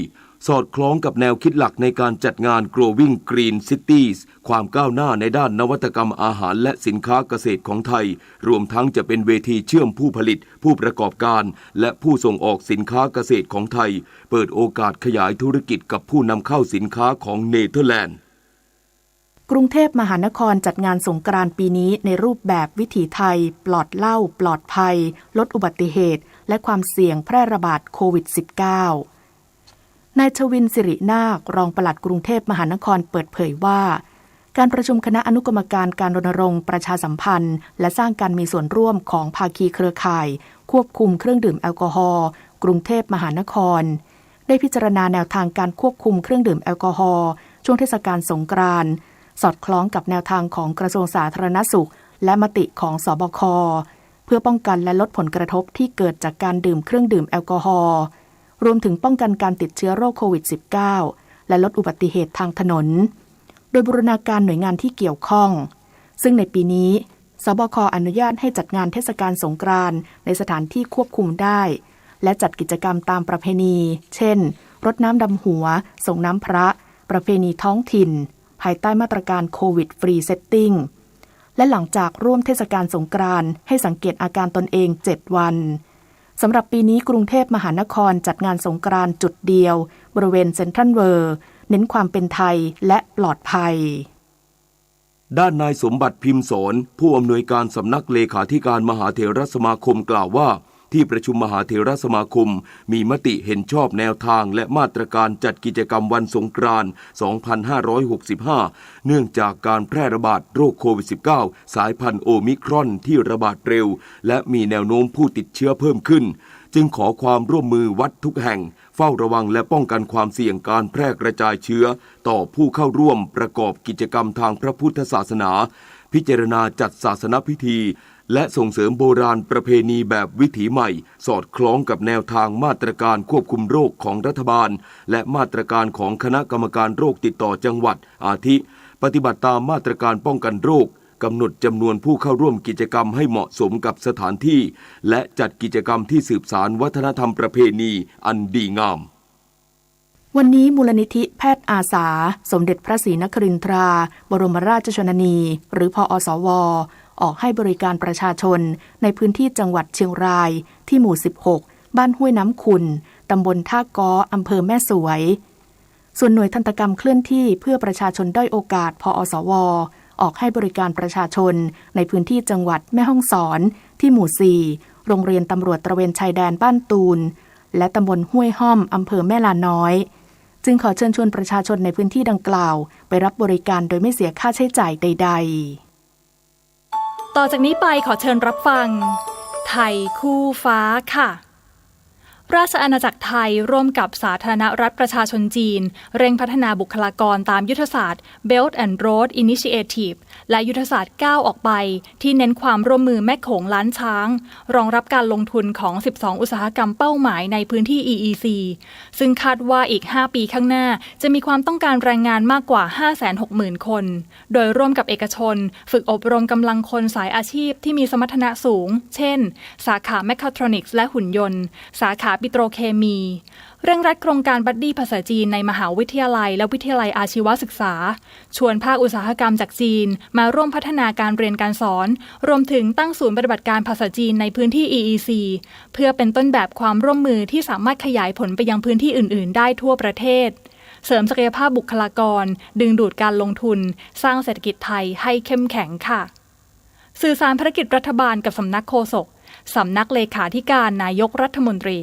สอดคล้องกับแนวคิดหลักในการจัดงาน Growing Green Cities ความก้าวหน้าในด้านนวัตกรรมอาหารและสินค้าเกษตรของไทยรวมทั้งจะเป็นเวทีเชื่อมผู้ผลิตผู้ประกอบการและผู้ส่งออกสินค้าเกษตรของไทยเปิดโอกาสขยายธุรกิจกับผู้นำเข้าสินค้าของเนเธอร์แลนด์กรุงเทพมหานครจัดงานสงกรานต์ปีนี้ในรูปแบบวิถีไทยปลอดเหล้าปลอดภัยลดอุบัติเหตุและความเสี่ยงแพร่ระบาดโควิด -19 นายชวินสิรินาครองปลัดกรุงเทพมหานครเปิดเผยว่าการประชุมคณะอนุกรรมการการรณรงค์ประชาสัมพันธ์และสร้างการมีส่วนร่วมของภาคีเครือข่ายควบคุมเครื่องดื่มแอลกอฮอล์กรุงเทพมหานครได้พิจารณาแนวทางการควบคุมเครื่องดื่มแอลกอฮอล์ช่วงเทศกาลสงกรานต์สอดคล้องกับแนวทางของกระทรวงสาธารณสุขและมติของสบคเพื่อป้องกันและลดผลกระทบที่เกิดจากการดื่มเครื่องดื่มแอลกอฮอล์รวมถึงป้องกันการติดเชื้อโรคโควิด -19 และลดอุบัติเหตุทางถนนโดยบูรณาการหน่วยงานที่เกี่ยวข้องซึ่งในปีนี้สบคอนุญาตให้จัดงานเทศกาลสงกรานต์ในสถานที่ควบคุมได้และจัดกิจกรรมตามประเพณีเช่นรดน้ำดำหัวส่งน้ำพระประเพณีท้องถิ่นภายใต้มาตรการโควิดฟรีเซตติ้งและหลังจากร่วมเทศกาลสงกรานต์ให้สังเกตอาการตนเอง7วันสำหรับปีนี้กรุงเทพมหานครจัดงานสงกรานต์จุดเดียวบริเวณเซ็นทรัลเวิลด์เน้นความเป็นไทยและปลอดภัยด้านนายสมบัติพิมพ์สอนผู้อำนวยการสำนักเลขาธิการมหาเถรสมาคมกล่าวว่าที่ประชุมมหาเถรสมาคมมีมติเห็นชอบแนวทางและมาตรการจัดกิจกรรมวันสงกรานต์ 2565 เนื่องจากการแพร่ระบาดโรคโควิด -19 สายพันธุ์โอมิครอนที่ระบาดเร็วและมีแนวโน้มผู้ติดเชื้อเพิ่มขึ้นจึงขอความร่วมมือวัดทุกแห่งเฝ้าระวังและป้องกันความเสี่ยงการแพร่กระจายเชื้อต่อผู้เข้าร่วมประกอบกิจกรรมทางพระพุทธศาสนาพิจารณาจัดศาสนพิธีและส่งเสริมโบราณประเพณีแบบวิถีใหม่สอดคล้องกับแนวทางมาตรการควบคุมโรคของรัฐบาลและมาตรการของคณะกรรมการโรคติดต่อจังหวัดอาทิปฏิบัติตามมาตรการป้องกันโรคกำหนดจำนวนผู้เข้าร่วมกิจกรรมให้เหมาะสมกับสถานที่และจัดกิจกรรมที่สืบสานวัฒนธรรมประเพณีอันดีงามวันนี้มูลนิธิแพทย์อาสาสมเด็จพระศรีนครินทราบรมราชชนนีหรือพอสวออกให้บริการประชาชนในพื้นที่จังหวัดเชียงรายที่หมู่ 16 บ้านห้วยน้ำขุ่นตำบลท่าก้ออำเภอแม่สวยส่วนหน่วยทันตกรรมเคลื่อนที่เพื่อประชาชนด้อยโอกาสพอสวออกให้บริการประชาชนในพื้นที่จังหวัดแม่ฮ่องสอนที่หมู่ 4 โรงเรียนตำรวจตระเวนชายแดนบ้านตูนและตำบลห้วยห้อมอำเภอแม่ลาน้อยจึงขอเชิญชวนประชาชนในพื้นที่ดังกล่าวไปรับบริการโดยไม่เสียค่าใช้จ่ายใดๆต่อจากนี้ไปขอเชิญรับฟังไทยคู่ฟ้าค่ะราชอาณาจักรไทยร่วมกับสาธารณรัฐประชาชนจีนเร่งพัฒนาบุคลากรตามยุทธศาสตร์ Belt and Road Initiative และยุทธศาสตร์9ออกไปที่เน้นความร่วมมือแม่โขงล้านช้างรองรับการลงทุนของ12อุตสาหกรรมเป้าหมายในพื้นที่ EEC ซึ่งคาดว่าอีก5ปีข้างหน้าจะมีความต้องการแรงงานมากกว่า 560,000 คนโดยร่วมกับเอกชนฝึกอบรมกำลังคนสายอาชีพที่มีสมรรถนะสูงเช่นสาขาแมคคาทรอนิกส์และหุ่นยนต์สาขาปิโตรเคมีเร่งรัดโครงการบัดดี้ภาษาจีนในมหาวิทยาลัยและวิทยาลัยอาชีวศึกษาชวนภาคอุตสาหกรรมจากจีนมาร่วมพัฒนาการเรียนการสอนรวมถึงตั้งศูนย์ปฏิบัติการภาษาจีนในพื้นที่ EEC เพื่อเป็นต้นแบบความร่วมมือที่สามารถขยายผลไปยังพื้นที่อื่นๆได้ทั่วประเทศเสริมศักยภาพบุคลากรดึงดูดการลงทุนสร้างเศรษฐกิจไทยให้เข้มแข็งค่ะสื่อสารภารกิจรัฐบาลกับสำนักโฆษกสำนักเลขาธิการนายกรัฐมนตรี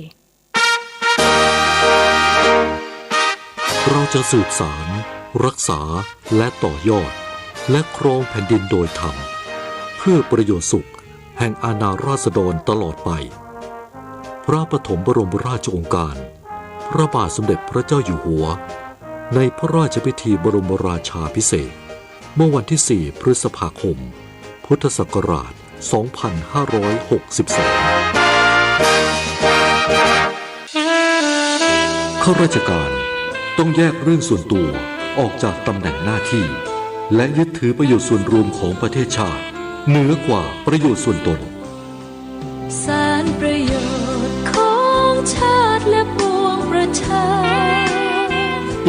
เราจะสืบสารรักษาและต่อยอดและครองแผ่นดินโดยธรรมเพื่อประโยชน์สุขแห่งอาณาราษฎรตลอดไปพระปฐมบรมราชโองการพระบาทสมเด็จพระเจ้าอยู่หัวในพระราชพิธีบรมราชาภิเษกเมื่อวันที่4 พฤษภาคมพุทธศักราช 2563ข้าราชการต้องแยกเรื่องส่วนตัวออกจากตำแหน่งหน้าที่และยึดถือประโยชน์ส่วนรวมของประเทศชาติเหนือกว่าประโยชน์ส่วนตนสารประโยชน์ของชาติและปวงประชา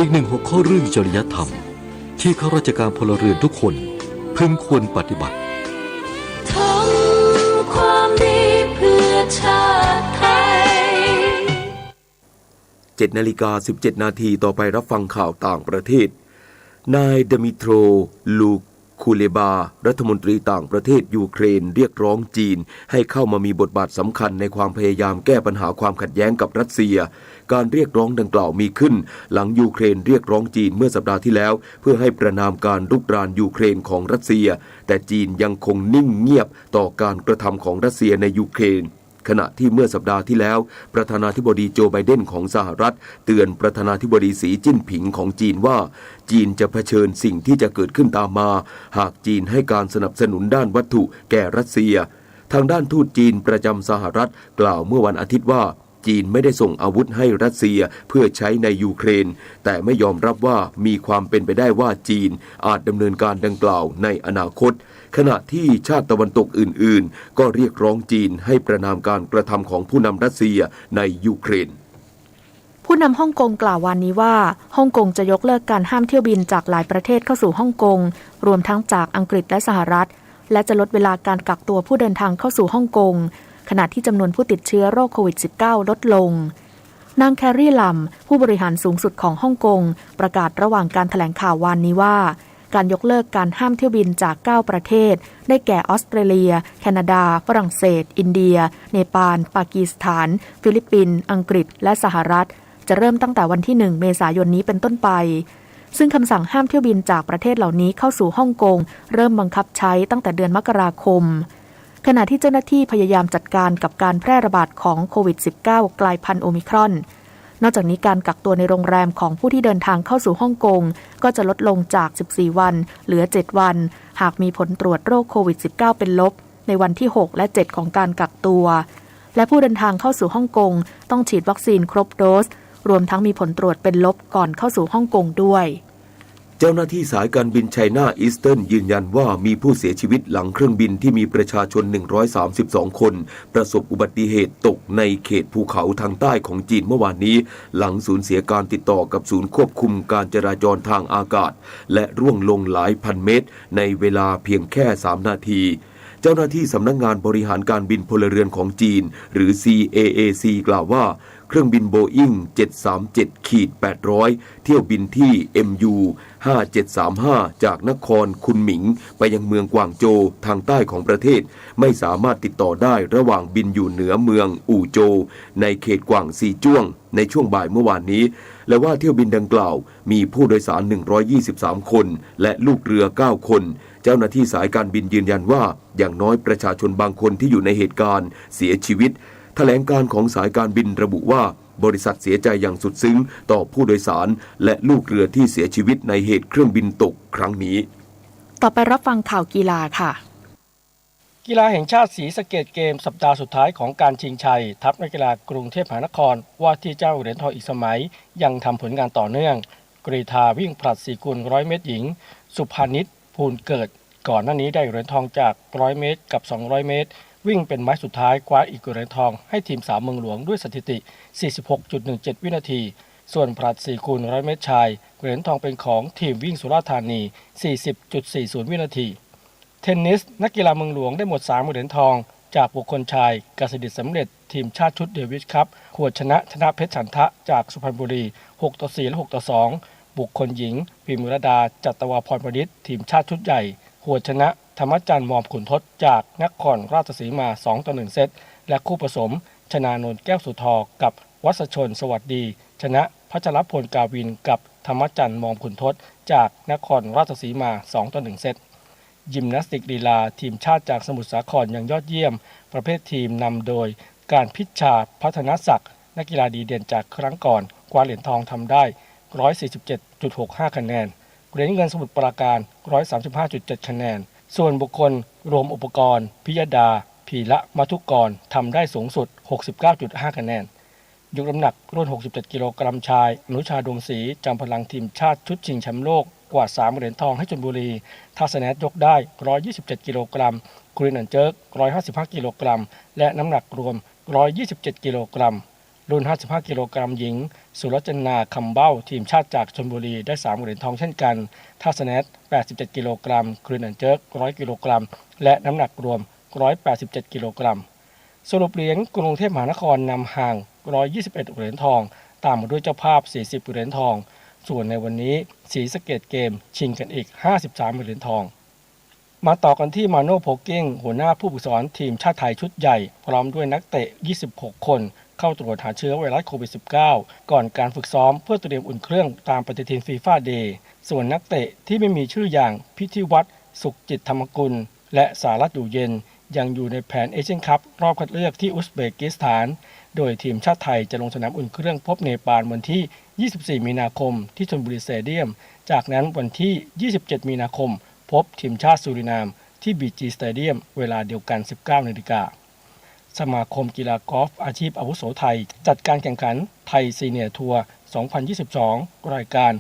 อีกหนึ่งหัวข้อเรื่องจริยธรรมที่ข้าราชการพลเรือนทุกคนพึงควรปฏิบัติทำความดีเพื่อชาติไทย 7:17 นาทีต่อไปรับฟังข่าวต่างประเทศนายดมิโตร ลูคูเลบารัฐมนตรีต่างประเทศยูเครนเรียกร้องจีนให้เข้ามามีบทบาทสำคัญในความพยายามแก้ปัญหาความขัดแย้งกับรัสเซียการเรียกร้องดังกล่าวมีขึ้นหลังยูเครนเรียกร้องจีนเมื่อสัปดาห์ที่แล้วเพื่อให้ประณามการรุกรานยูเครนของรัสเซียแต่จีนยังคงนิ่งเงียบต่อการกระทำของรัสเซียในยูเครนขณะที่เมื่อสัปดาห์ที่แล้วประธานาธิบดีโจไบเดนของสหรัฐเตือนประธานาธิบดีสีจิ้นผิงของจีนว่าจีนจะเผชิญสิ่งที่จะเกิดขึ้นตามมาหากจีนให้การสนับสนุนด้านวัตถุแก่รัสเซียทางด้านทูตจีนประจำสหรัฐกล่าวเมื่อวันอาทิตย์ว่าจีนไม่ได้ส่งอาวุธให้รัสเซียเพื่อใช้ในยูเครนแต่ไม่ยอมรับว่ามีความเป็นไปได้ว่าจีนอาจดำเนินการดังกล่าวในอนาคตขณะที่ชาติตะวันตกอื่นๆก็เรียกร้องจีนให้ประณามการกระทำของผู้นำรัสเซียในยูเครนผู้นำฮ่องกงกล่าววันนี้ว่าฮ่องกงจะยกเลิกการห้ามเที่ยวบินจากหลายประเทศเข้าสู่ฮ่องกงรวมทั้งจากอังกฤษและสหรัฐและจะลดเวลาการกักตัวผู้เดินทางเข้าสู่ฮ่องกงขณะที่จำนวนผู้ติดเชื้อโรคโควิด -19 ลดลงนางแคร์รี่ลัมผู้บริหารสูงสุดของฮ่องกงประกาศระหว่างการแถลงข่าววันนี้ว่าการยกเลิกการห้ามเที่ยวบินจาก9ประเทศได้แก่ออสเตรเลียแคนาดาฝรั่งเศสอินเดียเนปาลปากีสถานฟิลิปปินส์อังกฤษและสหรัฐจะเริ่มตั้งแต่วันที่1เมษายนนี้เป็นต้นไปซึ่งคำสั่งห้ามเที่ยวบินจากประเทศเหล่านี้เข้าสู่ฮ่องกงเริ่มบังคับใช้ตั้งแต่เดือนมกราคมขณะที่เจ้าหน้าที่พยายามจัดการกับการแพร่ระบาดของโควิด -19 กลายพันธุ์โอมิครอนนอกจากนี้การกักตัวในโรงแรมของผู้ที่เดินทางเข้าสู่ฮ่องกงก็จะลดลงจาก14วันเหลือ7วันหากมีผลตรวจโรคโควิด -19 เป็นลบในวันที่6และ7ของการกักตัวและผู้เดินทางเข้าสู่ฮ่องกงต้องฉีดวัคซีนครบโดสรวมทั้งมีผลตรวจเป็นลบก่อนเข้าสู่ฮ่องกงด้วยเจ้าหน้าที่สายการบินไชน่าอีสเทิร์นยืนยันว่ามีผู้เสียชีวิตหลังเครื่องบินที่มีประชาชน132คนประสบอุบัติเหตุตกในเขตภูเขาทางใต้ของจีนเมื่อวานนี้หลังสูญเสียการติดต่อกับศูนย์ควบคุมการจราจรทางอากาศและร่วงลงหลายพันเมตรในเวลาเพียงแค่3นาทีเจ้าหน้าที่สำนักงานบริหารการบินพลเรือนของจีนหรือ CAAC กล่าวว่าเครื่องบินโบอิ้ง 737-800 เที่ยวบินที่ MU 5735 จากนครคุนหมิงไปยังเมืองกวางโจวทางใต้ของประเทศไม่สามารถติดต่อได้ระหว่างบินอยู่เหนือเมืองอู่โจวในเขตกวางซีจ้วงในช่วงบ่ายเมื่อวานนี้และว่าเที่ยวบินดังกล่าวมีผู้โดยสาร123คนและลูกเรือ9คนเจ้าหน้าที่สายการบินยืนยันว่าอย่างน้อยประชาชนบางคนที่อยู่ในเหตุการณ์เสียชีวิตแถลงการของสายการบินระบุว่าบริษัทเสียใจอย่างสุดซึ้งต่อผู้โดยสารและลูกเรือที่เสียชีวิตในเหตุเครื่องบินตกครั้งนี้ต่อไปรับฟังข่าวกีฬาค่ะกีฬาแห่งชาติศรีสะเกษเกมสัปดาห์สุดท้ายของการชิงชัยทัพนักกีฬากรุงเทพมหานครว่าที่เจ้าเหรียญทองอีกสมัยยังทำผลงานต่อเนื่องกรีฑาวิ่งผลัด4 กุล100 เมตรหญิงสุภานิชภูลเกิดก่อนหน้านี้ได้เหรียญทองจาก100 เมตรกับ200 เมตรวิ่งเป็นไม้สุดท้ายคว้าอีกเหรียญทองให้ทีมสาวเมืองหลวงด้วยสถิติ 46.17 วินาทีส่วนผลัด4 คูณ 100 เมตรชายเหรียญทองเป็นของทีมวิ่งสุราษฎร์ธานี 40.40 วินาทีเทนนิสนักกีฬาเมืองหลวงได้หมด3 เหรียญทองจากบุคคลชายกสิดิษฐ์สำเร็จทีมชาติชุดเดวิสคัพขวดชนะเพชรฉันทะจากสุพรรณบุรี 6-4 และ 6-2 บุคคลหญิงพิมรดาจัตวาพรประดิษฐ์ทีมชาติชุดใหญ่ขวดชนะธรรมจันทร์มอมขุนทดจากนครราชสีมา 2-1 เซตและคู่ผสมชนานนท์แก้วสุทอกับวัชชนสวัสดีชนะพัชรพลกาวินกับธรรมจันทร์มอมขุนทดจากนครราชสีมา 2-1 เซตยิมนาสติกลีลาทีมชาติจากสมุทรสาครยังยอดเยี่ยมประเภททีมนำโดยการพิชชาพัฒนศักดิ์นักกีฬาดีเด่นจากครั้งก่อนคว้าเหรียญทองทำได้ 147.65 คะแนนเหรียญเงินสมุทรปราการ 135.7 คะแนนส่วนบุคคลรวมอุปกรณ์พิยดาพีละมัทุกรทำได้สูงสุด 69.5 คะแนนยกน้ำหนักรุ่น67กิโลกรัมชายอนุชาดวงศรีจำพลังทีมชาติชุดชิงแชมป์โลกกว่า3 เหรียญทองให้ชลบุรีทัศแนทยกได้127กิโลกรัมครินอันเจิร์ก155กิโลกรัมและน้ำหนักรวม127กิโลกรัม รุ่น 55 กิโลกรัมหญิงสุรจนาคำเบ้าทีมชาติจากชลบุรีได้3 เหรียญทองเช่นกันท่าสแนท87 กิโลกรัมคลีนแอนด์เจิร์ก100 กิโลกรัมและน้ำหนักรวม187 กิโลกรัมสรุปเหรียญกรุงเทพมหานครนำห่าง121 เหรียญทองตามมาด้วยเจ้าภาพ40 เหรียญทองส่วนในวันนี้ศรีสะเกษเกมชิงกันอีก53 เหรียญทองมาต่อกันที่มาโน่โพกิ้งหัวหน้าผู้ฝึกสอนทีมชาติไทยชุดใหญ่พร้อมด้วยนักเตะ26 คนเข้าตรวจหาเชื้อไวรัสโควิด -19 ก่อนการฝึกซ้อมเพื่อเตรียมอุ่นเครื่องตามปฏิทินฟีฟ่าเดย์ส่วนนักเตะที่ไม่มีชื่ออย่างพิธีวัฒน์สุขจิตธรรมกุลและสารัตน์อยู่เย็นยังอยู่ในแผนเอเชียนคัพรอบคัดเลือกที่อุซเบกิสถานโดยทีมชาติไทยจะลงสนามอุ่นเครื่องพบเนปาลวันที่ 24 มีนาคมที่ชลบุรีสเตเดียมจากนั้นวันที่ 27 มีนาคมพบทีมชาติสุรินามที่บีจีสเตเดียมเวลาเดียวกัน 19 นาฬิกาสมาคมกีฬากอล์ฟอาชีพอาวุโสไทยจัดการแข่งขันไทยซีเนียร์ทัวร์ 2022 รายการ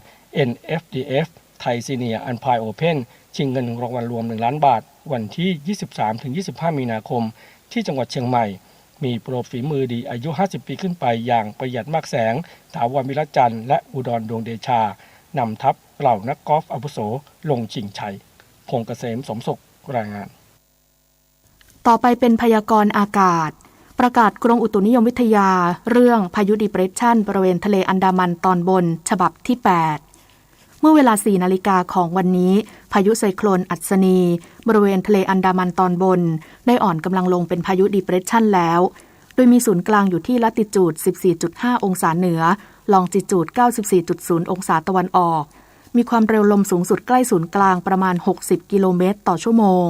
NFDF ไทยซีเนียร์อันพายโอเพ่นชิงเงินรางวัลรวม1 ล้านบาทวันที่ 23-25 มีนาคมที่จังหวัดเชียงใหม่มีโปรฝีมือดีอายุ 50 ปีขึ้นไปอย่างประหยัดมากแสงถาวรวิรจันทร์และอุดรดวงเดชานำทัพเหล่านักกอล์ฟอาวุโสลงชิงชัยพงษ์เกษมสมศุขรายงานต่อไปเป็นพยากรณ์อากาศประกาศกรมอุตุนิยมวิทยาเรื่องพายุดิเปรสชันบริเวณทะเลอันดามันตอนบนฉบับที่ 8 เมื่อเวลา 4 นาฬิกาของวันนี้พายุไซโคลนอัศนีบริเวณทะเลอันดามันตอนบนได้อ่อนกำลังลงเป็นพายุดิเปรสชันแล้วโดยมีศูนย์กลางอยู่ที่ลัติจูด 14.5 องศาเหนือลองจิจูด 94.0 องศาตะวันออกมีความเร็วลมสูงสุดใกล้ศูนย์กลางประมาณ 60 กิโลเมตรต่อชั่วโมง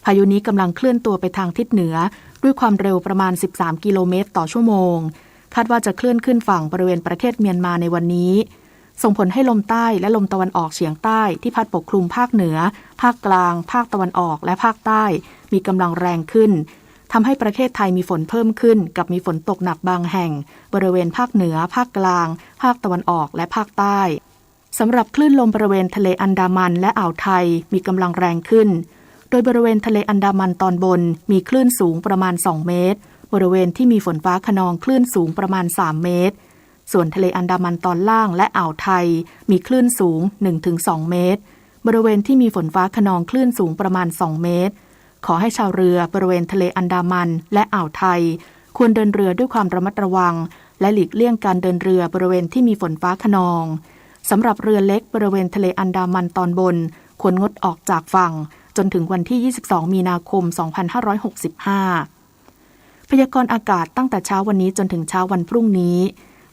พายุนี้กำลังเคลื่อนตัวไปทางทิศเหนือด้วยความเร็วประมาณ 13 กิโลเมตรต่อชั่วโมงคาดว่าจะเคลื่อนขึ้นฝั่งบริเวณประเทศเมียนมาในวันนี้ส่งผลให้ลมใต้และลมตะวันออกเฉียงใต้ที่พัดปกคลุมภาคเหนือภาคกลางภาคตะวันออกและภาคใต้มีกำลังแรงขึ้นทำให้ประเทศไทยมีฝนเพิ่มขึ้นกับมีฝนตกหนักบางแห่งบริเวณภาคเหนือภาคกลางภาคตะวันออกและภาคใต้สำหรับคลื่นลมบริเวณทะเลอันดามันและอ่าวไทยมีกำลังแรงขึ้นโดยบริเวณทะเลอันดามันตอนบนมีคลื่นสูงประมาณ2 เมตรบริเวณที่มีฝนฟ้าคะนองคลื่นสูงประมาณ3 เมตรส่วนทะเลอันดามันตอนล่างและอ่าวไทยมีคลื่นสูง 1-2 เมตรบริเวณที่มีฝนฟ้าคะนองคลื่นสูงประมาณ2 เมตรขอให้ชาวเรือบริเวณทะเลอันดามันและอ่าวไทยควรเดินเรือด้วยความระมัดระวังและหลีกเลี่ยงการเดินเรือบริเวณที่มีฝนฟ้าคะนองสำหรับเรือเล็กบริเวณทะเลอันดามันตอนบนควรงดออกจากฝั่งจนถึงวันที่ 22 มีนาคม 2565 พยากรณ์อากาศตั้งแต่เช้าวันนี้จนถึงเช้าวันพรุ่งนี้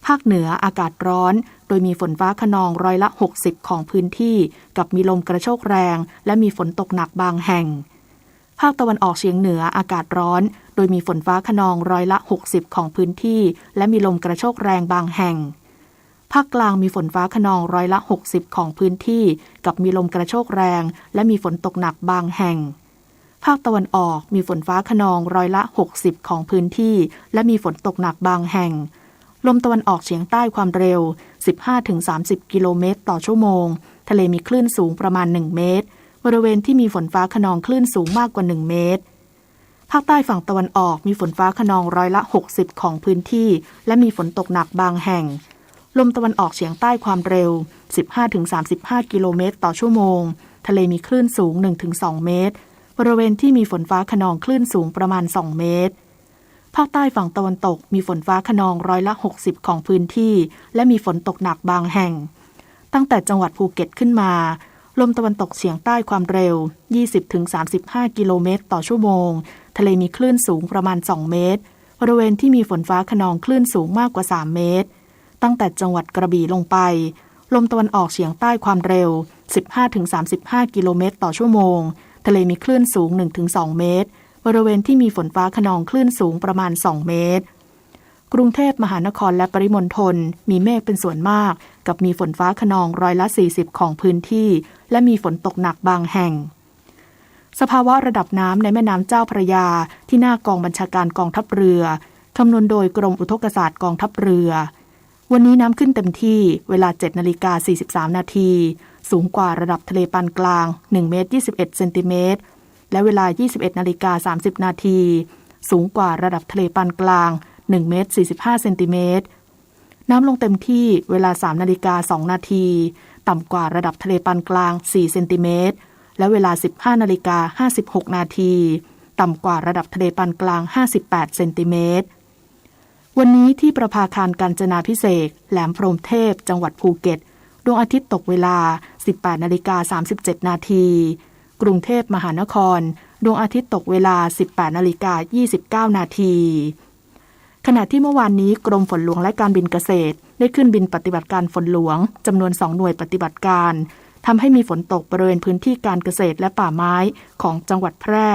ภาคเหนืออากาศร้อนโดยมีฝนฟ้าคะนอง60%ของพื้นที่กับมีลมกระโชกแรงและมีฝนตกหนักบางแห่งภาคตะวันออกเฉียงเหนืออากาศร้อนโดยมีฝนฟ้าคะนอง60%ของพื้นที่และมีลมกระโชกแรงบางแห่งภาคกลางมีฝนฟ้าคะนอง60%ของพื้นที่กับมีลมกระโชกแรงและมีฝนตกหนักบางแห่งภาคตะวันออกมีฝนฟ้าคะนอง60%ของพื้นที่และมีฝนตกหนักบางแห่งลมตะวันออกเฉียงใต้ความเร็ว 15-30 กิโลเมตรต่อชั่วโมงทะเลมีคลื่นสูงประมาณ1 เมตรบริเวณที่มีฝนฟ้าคะนองคลื่นสูงมากกว่า1 เมตรภาคใต้ฝั่งตะวันออกมีฝนฟ้าคะนอง60%ของพื้นที่และมีฝนตกหนักบางแห่งลมตะวันออกเฉียงใต้ความเร็ว 15-35 กิโลเมตรต่อชั่วโมงทะเลมีคลื่นสูง 1-2 เมตรบริเวณที่มีฝนฟ้าคะนองคลื่นสูงประมาณ2 เมตรภาคใต้ฝั่งตะวันตกมีฝนฟ้าคะนอง60%ของพื้นที่และมีฝนตกหนักบางแห่งตั้งแต่จังหวัดภูเก็ตขึ้นมาลมตะวันตกเฉียงใต้ความเร็ว 20-35 กิโลเมตรต่อชั่วโมงทะเลมีคลื่นสูงประมาณ2 เมตรบริเวณที่มีฝนฟ้าคะนองคลื่นสูงมากกว่า3 เมตรตั้งแต่จังหวัดกระบี่ลงไปลมตะวันออกเฉียงใต้ความเร็ว 15-35 กิโลเมตรต่อชั่วโมงทะเลมีคลื่นสูง 1-2 เมตรบริเวณที่มีฝนฟ้าคะนองคลื่นสูงประมาณ2 เมตรกรุงเทพมหานครและปริมณฑลมีเมฆเป็นส่วนมากกับมีฝนฟ้าคะนอง40%ของพื้นที่และมีฝนตกหนักบางแห่งสภาวะระดับน้ำในแม่น้ำเจ้าพระยาที่หน้ากองบัญชาการกองทัพเรือคำนวณโดยกรมอุทกศาสตร์กองทัพเรือวันนี้น้ำขึ้นเต็มที่เวลา 7:43 นาทีสูงกว่าระดับทะเลปานกลาง1 เมตร 21 เซนติเมตรและเวลา 21:30 นาทีสูงกว่าระดับทะเลปานกลาง 1 เมตร 45 เซนติเมตรน้ำลงเต็มที่เวลา 3 นาฬิกา 2 นาทีต่ำกว่าระดับทะเลปานกลาง 4 เซนติเมตรและเวลา 15 นาฬิกา 56 นาทีต่ำกว่าระดับทะเลปานกลาง 58 เซนติเมตรวันนี้ที่ประภาคารกาญจนาภิเษกแหลมพรหมเทพจังหวัดภูเก็ตดวงอาทิตย์ตกเวลา 18 นาฬิกา 37 นาทีกรุงเทพมหานครดวงอาทิตย์ตกเวลา 18 นาฬิกา 29 นาทีขณะที่เมื่อวานนี้กรมฝนหลวงและการบินเกษตรได้ขึ้นบินปฏิบัติการฝนหลวงจำนวน 2 หน่วยปฏิบัติการทำให้มีฝนตกบริเวณพื้นที่การเกษตรและป่าไม้ของจังหวัดแพร่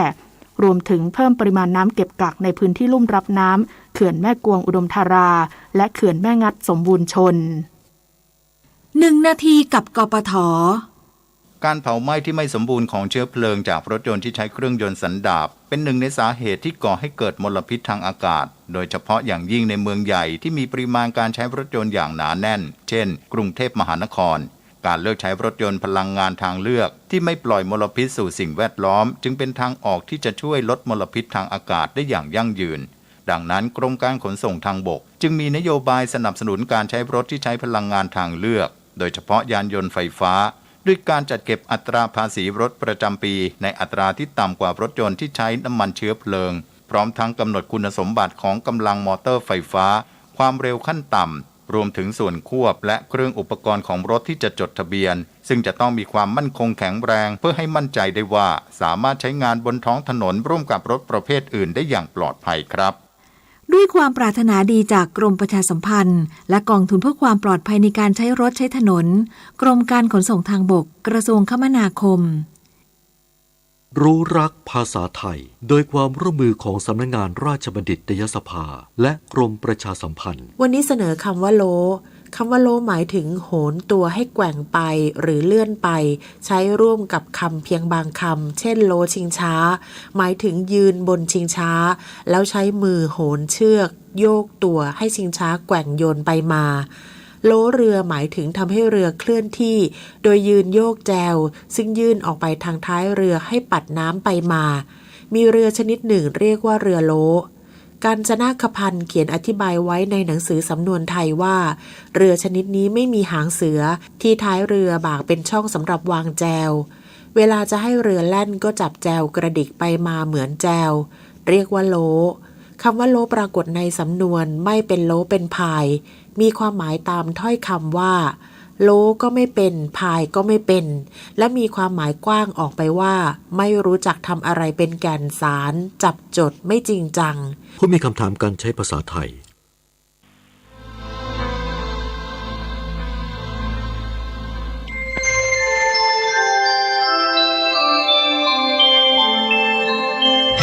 รวมถึงเพิ่มปริมาณน้ำเก็บกักในพื้นที่ลุ่มรับน้ำเขื่อนแม่กวงอุดมธาราและเขื่อนแม่งัดสมบูรณ์ชน 1 นาทีกับกปท.การเผาไหม้ที่ไม่สมบูรณ์ของเชื้อเพลิงจากรถยนต์ที่ใช้เครื่องยนต์สันดาปเป็นหนึ่งในสาเหตุที่ก่อให้เกิดมลพิษทางอากาศโดยเฉพาะอย่างยิ่งในเมืองใหญ่ที่มีปริมาณการใช้รถยนต์อย่างหนาแน่นเช่นกรุงเทพมหานครการเลือกใช้รถยนต์พลังงานทางเลือกที่ไม่ปล่อยมลพิษสู่สิ่งแวดล้อมจึงเป็นทางออกที่จะช่วยลดมลพิษทางอากาศได้อย่างยั่งยืนดังนั้นกรมการขนส่งทางบกจึงมีนโยบายสนับสนุนการใช้รถที่ใช้พลังงานทางเลือกโดยเฉพาะยานยนต์ไฟฟ้าด้วยการจัดเก็บอัตราภาษีรถประจำปีในอัตราที่ต่ำกว่ารถยนต์ที่ใช้น้ำมันเชื้อเพลิงพร้อมทั้งกำหนดคุณสมบัติของกำลังมอเตอร์ไฟฟ้าความเร็วขั้นต่ำรวมถึงส่วนควบและเครื่องอุปกรณ์ของรถที่จะจดทะเบียนซึ่งจะต้องมีความมั่นคงแข็งแรงเพื่อให้มั่นใจได้ว่าสามารถใช้งานบนท้องถนนร่วมกับรถประเภทอื่นได้อย่างปลอดภัยครับด้วยความปรารถนาดีจากกรมประชาสัมพันธ์และกองทุนเพื่อความปลอดภัยในการใช้รถใช้ถนนกรมการขนส่งทางบกกระทรวงคมนาคมรู้รักภาษาไทยโดยความร่วมมือของสำนักงานราชบัณฑิตยสภาและกรมประชาสัมพันธ์วันนี้เสนอคำว่าโลคำว่าโลหมายถึงโหนตัวให้แกว่งไปหรือเลื่อนไปใช้ร่วมกับคำเพียงบางคำเช่นโลชิงช้าหมายถึงยืนบนชิงช้าแล้วใช้มือโหนเชือกโยกตัวให้ชิงช้าแกว่งโยนไปมาโลเรือหมายถึงทำให้เรือเคลื่อนที่โดยยืนโยกแจวซึ่งยื่นออกไปทางท้ายเรือให้ปัดน้ำไปมามีเรือชนิดหนึ่งเรียกว่าเรือโลกาญจนาคพันธ์เขียนอธิบายไว้ในหนังสือสำนวนไทยว่าเรือชนิดนี้ไม่มีหางเสือที่ท้ายเรือบากเป็นช่องสำหรับวางแจวเวลาจะให้เรือแล่นก็จับแจวกระดิกไปมาเหมือนแจวเรียกว่าโลคำว่าโลปรากฏในสำนวนไม่เป็นโลเป็นพายมีความหมายตามถ้อยคำว่าโลก็ไม่เป็นพายก็ไม่เป็นและมีความหมายกว้างออกไปว่าไม่รู้จักทำอะไรเป็นแก่นสารจับจดไม่จริงจังผู้มีคำถามการใช้ภาษาไทย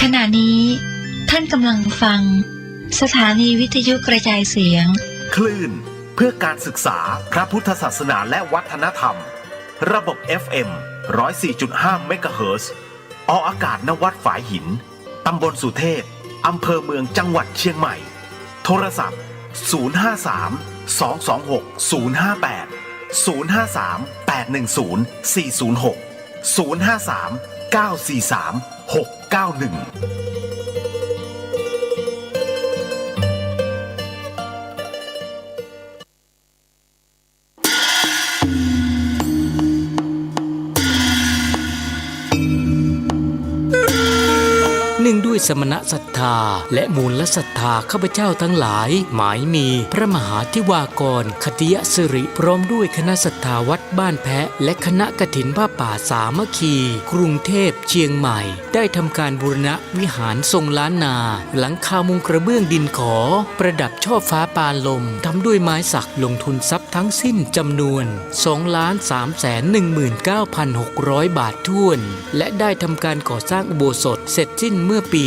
ขณะนี้ท่านกำลังฟังสถานีวิทยุกระจายเสียงคลื่นเพื่อการศึกษาพระพุทธศาสนาและวัฒนธรรมระบบ FM 104.5 เมกะเฮิรตซ์ออกอากาศณวัดฝายหินตำบลสุเทพอำเภอเมืองจังหวัดเชียงใหม่โทรศัพท์053-226-058-053-810-406 053-943-691เนื่องด้วยสมณศรัทธาและมูลศรัทธาข้าพเจ้าทั้งหลายหมายมีพระมหาธิวากรคติยสิริพร้อมด้วยคณะศรัทธาวัดบ้านแพะและคณะกฐินผ้าป่าสามัคคีกรุงเทพเชียงใหม่ได้ทำการบูรณะวิหารทรงล้านนาหลังคามุงกระเบื้องดินขอประดับช่อฟ้าปานลมทำด้วยไม้สักลงทุนทรัพย์ทั้งสิ้นจำนวน 2,319,600 บาทถ้วนและได้ทำการก่อสร้างอุโบสถเสร็จสิ้นเมื่อปี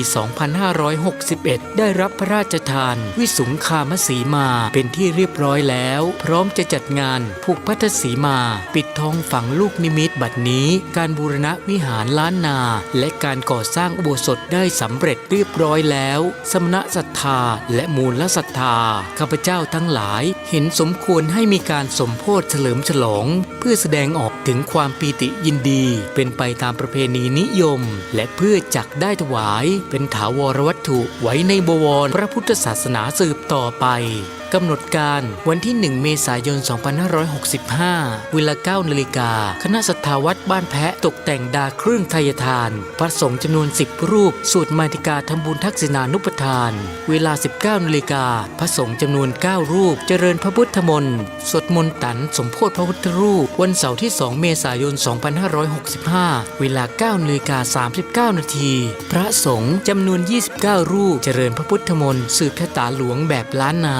2561 ได้รับพระราชทานวิสุงคามสีมาเป็นที่เรียบร้อยแล้วพร้อมจะจัดงานผูกพัทสีมาปิดทองฝังลูกนิมิตบัดนี้การบูรณะวิหารล้านนาและการก่อสร้างอุโบสถได้สำเร็จเรียบร้อยแล้วสมณศรัทธาและมูลศรัทธาข้าพเจ้าทั้งหลายเห็นสมควรให้มีการสมโภชเฉลิมฉลองเพื่อแสดงออกถึงความปีติยินดีเป็นไปตามประเพณีนิยมและเพื่อจักได้ถวาย เป็นถาวรวัตถุไว้ในบวรพระพุทธศาสนาสืบต่อไปกำหนดการวันที่ 1 เมษายน 2565 เวลา 9 นาฬิกาคณะศรัทธาวัดบ้านแพะตกแต่งดาเครื่องไทยทานพระสงฆ์จำนวน 10 รูปสวดมาติกาทำบุญทักษิณานุปทานเวลา 19 นาฬิกาพระสงฆ์จำนวน 9 รูปเจริญพระพุทธมนต์สวดมนต์ตันสมโภชพระพุทธรูปวันเสาร์ที่ 2 เมษายน 2565 เวลา 9 นาฬิกา 39 นาทีพระสงฆ์จำนวน 29 รูปเจริญพระพุทธมนต์สืบชะตาหลวงแบบล้านนา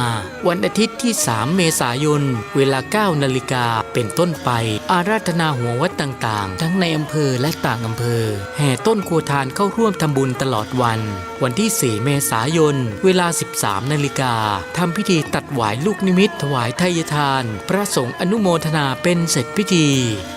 วันอาทิตย์ที่ 3 เมษายน เวลา 9 นาฬิกาเป็นต้นไปอาราธนาหัววัดต่างๆทั้งในอำเภอและต่างอำเภอแห่ต้นโคทานเข้าร่วมทำบุญตลอดวันที่ 4 เมษายน เวลา 13 นาฬิกาทำพิธีตัดหวายลูกนิมิตถวายไทยทานพระสงฆ์อนุโมทนาเป็นเสร็จพิธี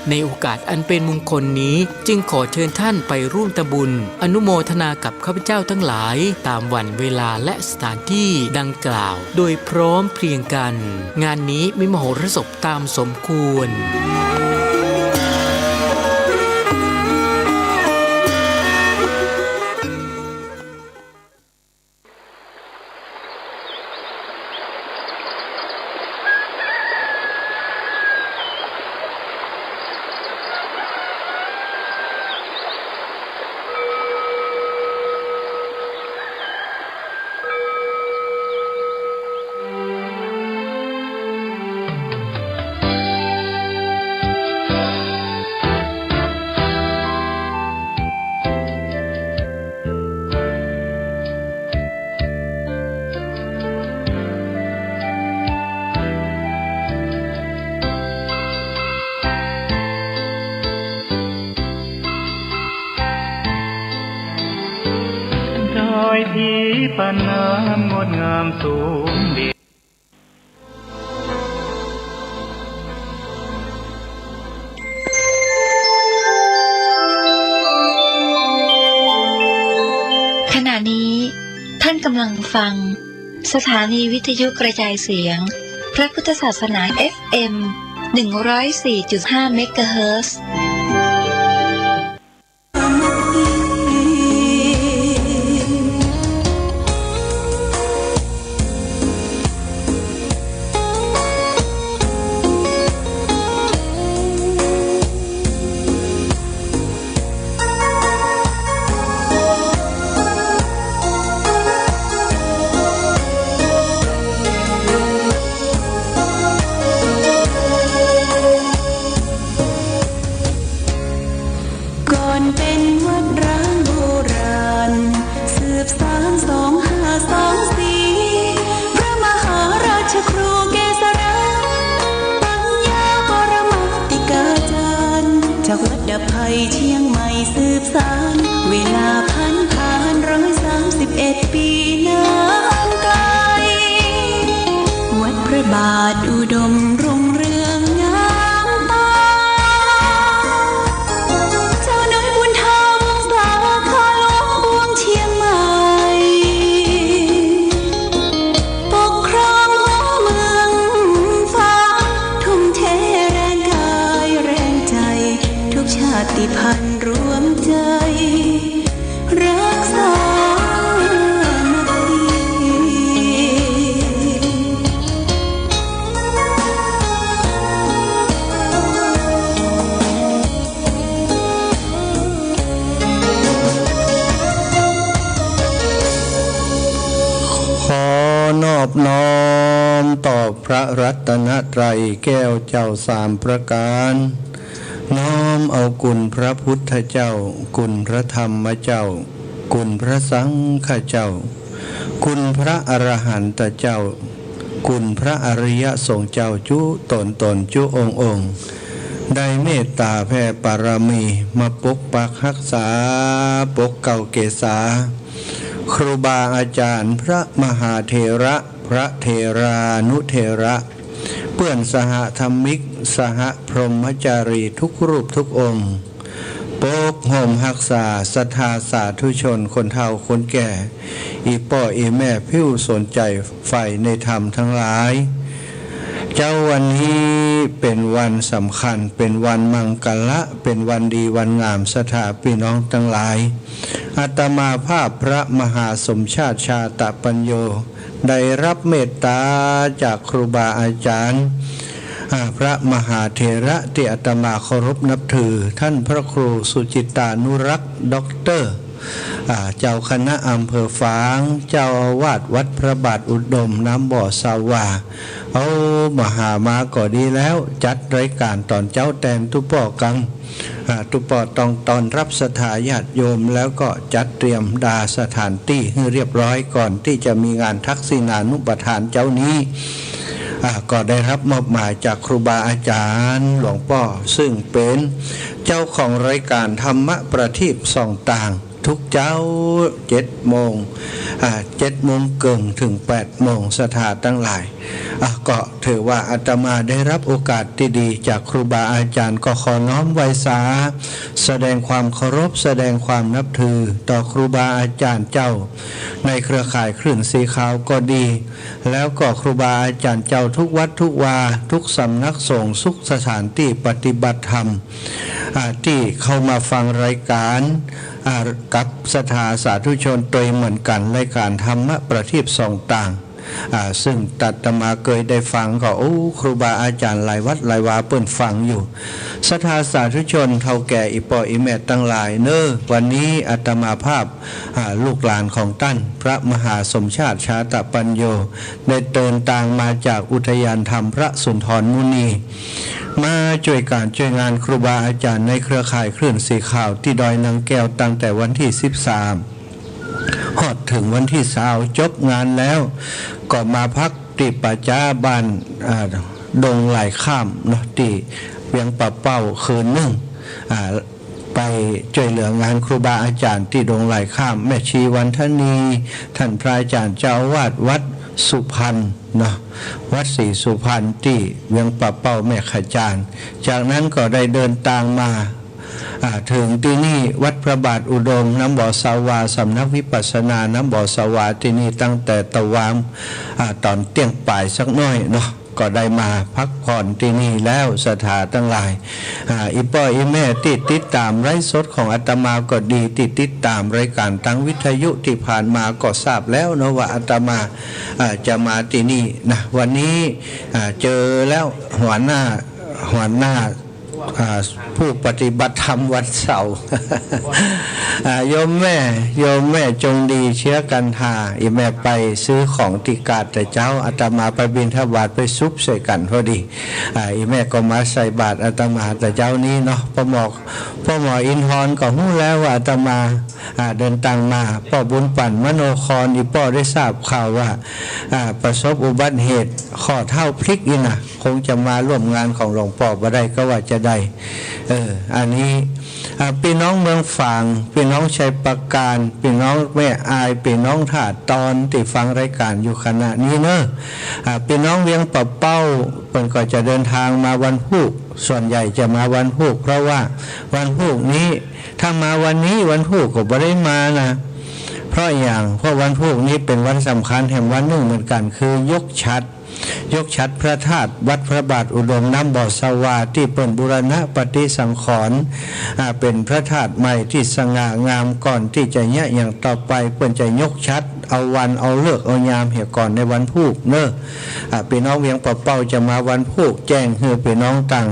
ในโอกาสอันเป็นมงคลนี้จึงขอเชิญท่านไปร่วมทำบุญอนุโมทนากับข้าพเจ้าทั้งหลายตามวันเวลาและสถานที่ดังกล่าวโดยพร้อมเพรียงกันงานนี้มีมโหรสพตามสมควรที่ปานน้ำงดงามสูงเด่นขณะนี้ท่านกำลังฟังสถานีวิทยุกระจายเสียงพระพุทธศาสนา FM 104.5 เมกะเฮิรตซ์ เชียงใหม่สืบสานเวลาผ่าน131 ปีนานไกลวัดพระบาทอุดมรุ่งเรืองงามตาเจ้าน้อยบุญธรรมสาขาหลวงปวงเชียงใหม่ปกครองหัวเมืองฟ้าทุ่มเทแรงกายแรงใจทุกชาติพันธุ์รวมใจรักษาขอนอบน้อมต่อพระรัตนตรัยแก้วเจ้าสามประการน้อมเอาคุณพระพุทธเจ้าคุณพระธรรมเจ้าคุณพระสังฆเจ้าคุณพระอรหันตเจ้าคุณพระอริยสงฆ์เจ้าจุตนจุองค์ได้เมตตาแผ่ปารมีมาปกปักรักษาปกเก่าเกษาครูบาอาจารย์พระมหาเถระพระเถรานุเถระเพื่อนสหธรรมิกสหพรหมจารีทุกรูปทุกองค์ปกห่มรักษาศรัทธาสาธุชนคนเฒ่าคนแก่อีป่ออีแม่ผิวสนใจใฝ่ในธรรมทั้งหลายเจ้าวันนี้เป็นวันสำคัญเป็นวันมังกละเป็นวันดีวันงามสถาพี่น้องทั้งหลาย อาตมาภาพพระมหาสมชาติชาตปัญโยได้รับเมตตาจากครูบาอาจารย์พระมหาเถระที่อาตมาเคารพนับถือท่านพระครูสุจิตานุรักษ์ด็อกเตอร์เจ้าคณะอำเภอฝางเจ้าอาวาสวัดพระบาทอุดมน้ำบ่อสาวาเอามหามาก็ดีแล้วจัดรายการตอนเจ้าแตนตุปอกังตุปอตอนรับสถาญาติโยมแล้วก็จัดเตรียมดาสถานที่ให้เรียบร้อยก่อนที่จะมีงานทักษิณานุปทานเจ้านี้ก็ได้รับมอบหมายจากครูบาอาจารย์หลวงพ่อซึ่งเป็นเจ้าของรายการธรรมะประทีปส่องต่างทุกเจ้า7 โมง7 โมงเกินถึง8 โมงสถานตั้งหลายก็ถือว่าอาตมาได้รับโอกาสที่ดีจากครูบาอาจารย์ก็ขอน้อมไว้สาแสดงความเคารพแสดงความนับถือต่อครูบาอาจารย์เจ้าในเครือข่ายคลื่นสีขาวก็ดีแล้วก็ครูบาอาจารย์เจ้าทุกวัดทุกวาทุกสำนักสงฆ์ทุกสถานที่ปฏิบัติธรรมที่เข้ามาฟังรายการกับสถาสาธุชนโดยเหมือนกันรายการธรรมะประทีปส่องต่างซึ่งอาตมาเคยได้ฟังก็ครูบาอาจารย์หลายวัดหลายวาเปิ่นฟังอยู่สถาสาธุชนเฒ่าแก่อีปออีแม่ตั้งหลายวันนี้อาตมาภาพลูกหลานของท่านพระมหาสมชาติชาตปัญโยได้เดินทางมาจากอุทยานธรรมพระสุนทรมุนีมาช่วยการช่วยงานครูบาอาจารย์ในเครือข่ายคลื่นสีขาวที่ดอยนางแก้วตั้งแต่วันที่13ฮอดถึงวันที่20จบงานแล้วก็มาพักที่ป่าจ้าบ้านดงไหลข้ามเนาะที่เวียงป่าเป้าคืนนึงไปช่วยเหลืองานครูบาอาจารย์ที่ดงไหลข้ามแม่ชีวันทนีท่านพระอาจารย์เจ้าอาวาสวัดสุพรรณเนาะวัดศรีสุพรรณที่เวียงป่าเป้าแม่ขจารจากนั้นก็ได้เดินทางมาถึงที่นี่วัดพระบาทอุดมน้ำบ่อสาวาสำนักวิปัสสนาน้ำบ่อสาวาที่นี่ตั้งแต่ตะวามตอนเที่ยงป่ายสักน้อยเนาะก็ได้มาพักผ่อนที่นี่แล้วสถานตั้งหลายอีพ่ออีแม่ติดตามไร้สดของอาตมาก็ดีติดตามรายการทั้งวิทยุที่ผ่านมาก็ทราบแล้วนะว่าอาตมาจะมาที่นี่นะวันนี้เจอแล้วหัวหน้าผู้ปฏิบัติธรรมวันเสาร์โยมแม่จงดีเชื้อกันหาอีแม่ไปซื้อของติกาแต่เจ้าอาตมาไปบิณฑบาตไปซุปใส่กันพอดีอีแม่ก็มาใส่บาตรอาตมาแต่เจ้านี้เนาะพ่อหมออินทร์ก็รู้แล้วว่าอาตมาเดินทางมาพ่อบุญปั่นมโนครอีพ่อได้ทราบข่าวว่าประสบอุบัติเหตุข้อเท้าพลิกอีนะคงจะมาร่วมงานของหลวงพ่อบ่ได้ก็ว่าจะได้อันนี้พี่น้องเมืองฝางพี่น้องชัยประการพี่น้องแม่อายพี่น้องถาดตอนที่ฟังรายการอยู่ขณะนี้เนอะพี่น้องเวียงป่าเป้าเพิ่นก็จะเดินทางมาวันพุธส่วนใหญ่จะมาวันพุธเพราะว่าวันพุธนี้ถ้ามาวันนี้วันพุธก็บ่ได้มานะเพราะวันพุธนี้เป็นวันสำคัญแห่งวันหนึ่งเหมือนกันคือยกชัดพระธาตุวัดพระบาทอุดมน้ำบ่อสาวาที่เปิ่นบูรณะปฏิสังขรณ์เป็นพระธาตุใหม่ที่สง่างามก่อนที่จะเนี่ยอย่างต่อไปเปิ่นจะยกชัดเอาวันเอาเลิกเอายามเหตุก่อนในวันพุธเนอะพี่น้องเวียงป่าเป้าจะมาวันพุธแจ้งคือพี่น้องต่าง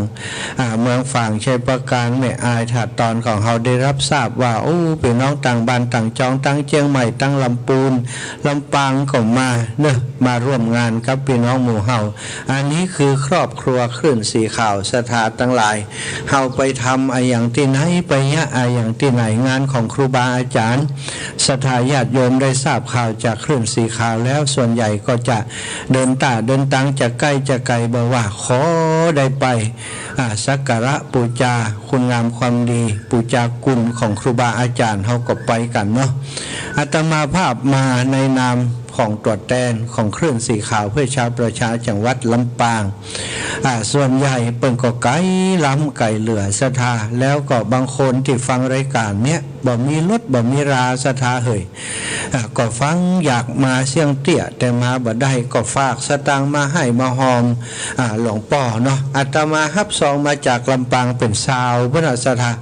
เมืองฝั่งชัยประการแม่อายถาดตอนของเขาได้รับทราบว่าพี่น้องต่างบ้านต่างจองต่างเชียงใหม่ต่างลำปูนลำปางก็มาเนอะมาร่วมงานกับพี่น้องหมู่เฮาอันนี้คือครอบครัวคลื่นสีขาวสถานตั้งหลายเฮาไปทำอย่างที่ไหนไปอย่างที่ไหนงานของครูบาอาจารย์สถาญาติโยมได้ทราบข่าวจากคลื่นสีขาวแล้วส่วนใหญ่ก็จะเดินทางจากใกล้จะไกลบอกว่าขอได้ไปสักการะบูชาคุณงามความดีบูชาคุณของครูบาอาจารย์เฮาก็ไปกันเนาะอาตมาภาพมาในนาม ของตัวแทนของคลื่นสีขาวเพื่อชาวประชาจังหวัดลำปางส่วนใหญ่เปิ้นก็ไกลล้ำไกลเหลือศรัทธาแล้วก็บางคนที่ฟังรายการเนี้ยบ่มีรถบ่มีราศรัทธาเฮ้ยก็ฟังอยากมาเสียงเตี้ยแต่มาบ่ได้ก็ฝากสตางค์มาให้มาหอมหลวงพ่อเนาะอาตมารับซองมาจากลำปางเป็นซาวพระศรัทธา